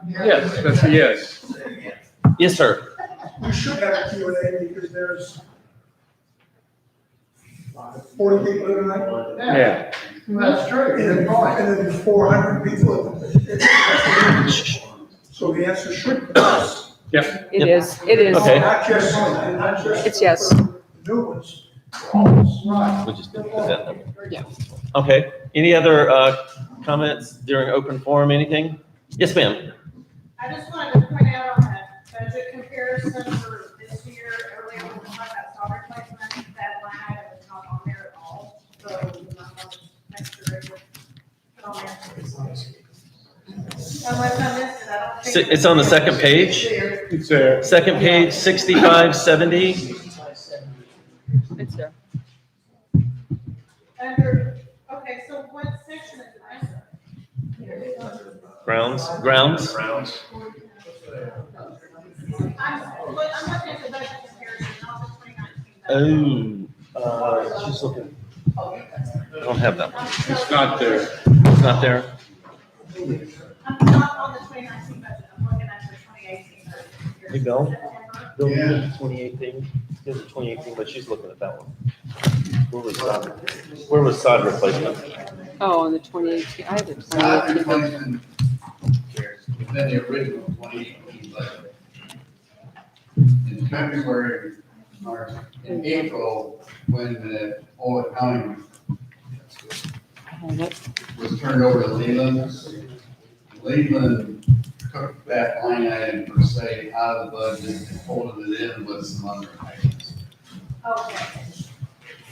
Yes, that's a yes. Yes, sir. We should have a Q&A because there's 40 people in tonight. Yeah. That's true. And then there's 400 people. So the answer should be yes. Yep. It is, it is. Okay. Not just. It's yes. the New ones. Right. We just didn't put that number. Yeah. Okay, any other comments during open forum, anything? Yes, ma'am. I just wanted to point out on that budget comparison for this year, earlier when we talked about solid replacement, that line item is not on there at all. So we might want to make sure it was put on there. Unless I missed it, I don't think. It's on the second page. It's there. Second page, 6570. It's there. Under, okay, so what section is it? Grounds. I'm looking at the budget comparison, not the 2019 budget. She's looking. I don't have that one. It's not there. It's not there. I'm not on the 2019 budget, I'm looking at the 2018 budget. Hey, Bill. September. Bill, you did the 2018. There's a 2018, but she's looking at that one. Where was sod replacement? Oh, on the 2018, I have the 2018. Within the original 2018 budget. In February, March, and April, when the old accounting was turned over to Leland, Leland took that line item per se out of the budget and folded it in with some other items. Okay.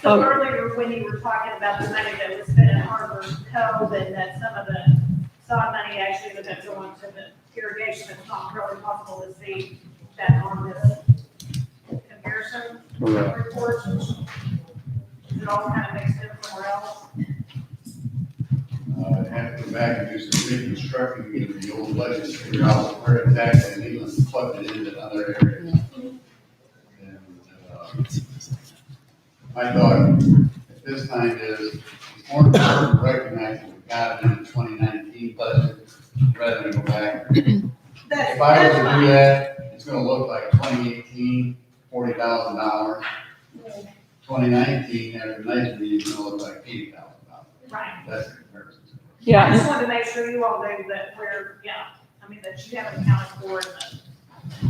So earlier, when you were talking about the money that was spent in Harbor Cove and that some of the sod money actually was going to the irrigation, it's not really possible to see that on this comparison report. Is it all kind of mixed in somewhere else? I'd have to go back and do some reconstructing of the old budget, figure out where exactly Leland plugged it into other areas. And, my thought at this time is, it's more important to recognize that we got it in the 2019 budget rather than go back. If I was to do that, it's gonna look like 2018, $40,000. 2019, after 19, it's gonna look like $80,000. Right. That's the comparison. Yeah. I just wanted to make sure you all knew that we're, yeah, I mean, that you haven't accounted for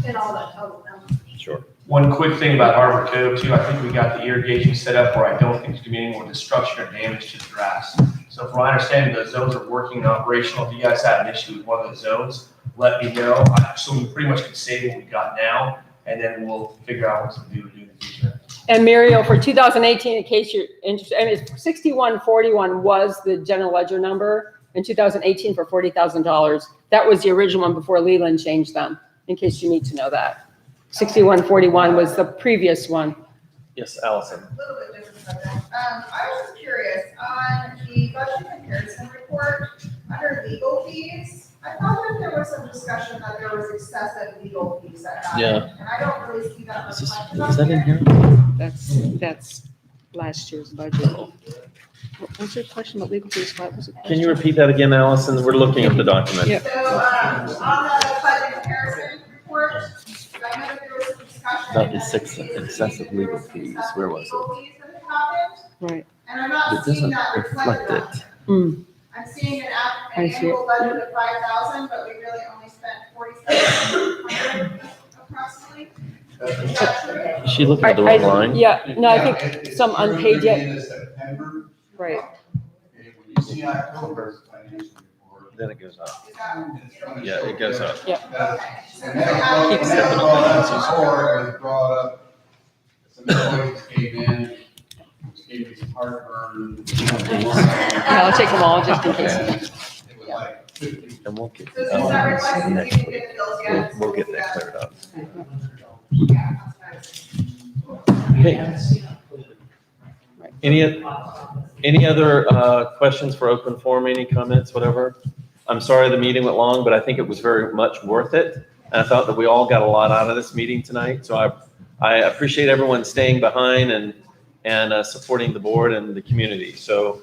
in all that total numbers. Sure. One quick thing about Harbor Cove too, I think we got the irrigation set up where I don't think there's gonna be any more destruction or damage to the grass. So from my understanding, the zones are working and operational. If you guys have an issue with one of the zones, let me know. So we pretty much can save what we got now, and then we'll figure out what to do in the future. And Mario, for 2018, in case you're interested, I mean, 6141 was the general ledger number in 2018 for $40,000. That was the original one before Leland changed them, in case you need to know that. 6141 was the previous one. Yes, Allison. A little bit different subject. I was just curious, on the budget comparison report, under legal fees, I thought that there was some discussion that there was excessive legal fees that happened. Yeah. And I don't really see that reflected on Is that in here? That's last year's budget. What was your question about legal fees? What was it? Can you repeat that again, Allison? We're looking at the document. Yeah. So, on the budget comparison report, I know that there was some discussion. About the excessive legal fees. Where was it? Legal fees that have happened, Right. and I'm not It seeing doesn't that reflect reflected on it. there. I'm seeing I an see annual budget of 5,000, but we really only spent 4,700 approximately. Is that true? Is she looking at the wrong line? Yeah, no, I think some unpaid yet. In September, Right. okay, when you see October's financial report. Then it goes up. Is that- Yeah, it goes up. Yeah. Okay. So And we that have- was brought up before, it was brought up, some employees came in, which gave me some heartburn. Yeah, I'll take them all just in case. It was like 50. And we'll get, So does that reflect that next you didn't week. get the bills yet? We'll get that cleared up. Yeah, that's nice. Okay. Any other questions for open forum, any comments, whatever? I'm sorry the meeting went long, but I think it was very much worth it. And I thought that we all got a lot out of this meeting tonight. So I appreciate everyone staying behind and supporting the board and the community. So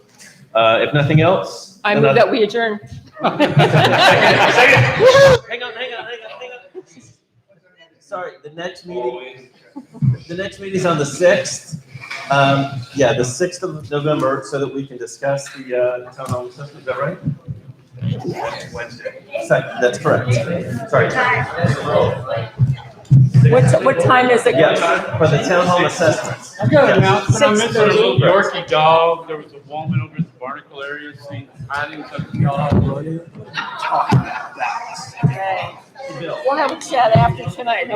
if nothing else. I move that we adjourn. Hang on. Sorry, the next meeting's on the 6th. Yeah, the 6th of November, so that we can discuss the town hall system. Is that right? Wednesday. That's correct. Sorry. What time is it? Yes, for the town hall assessments. I got an announcement. I mentioned a little 6:30. Yorkie dog. There was a woman over at the Barnacle area seen hiding something. We'll have a chat after tonight.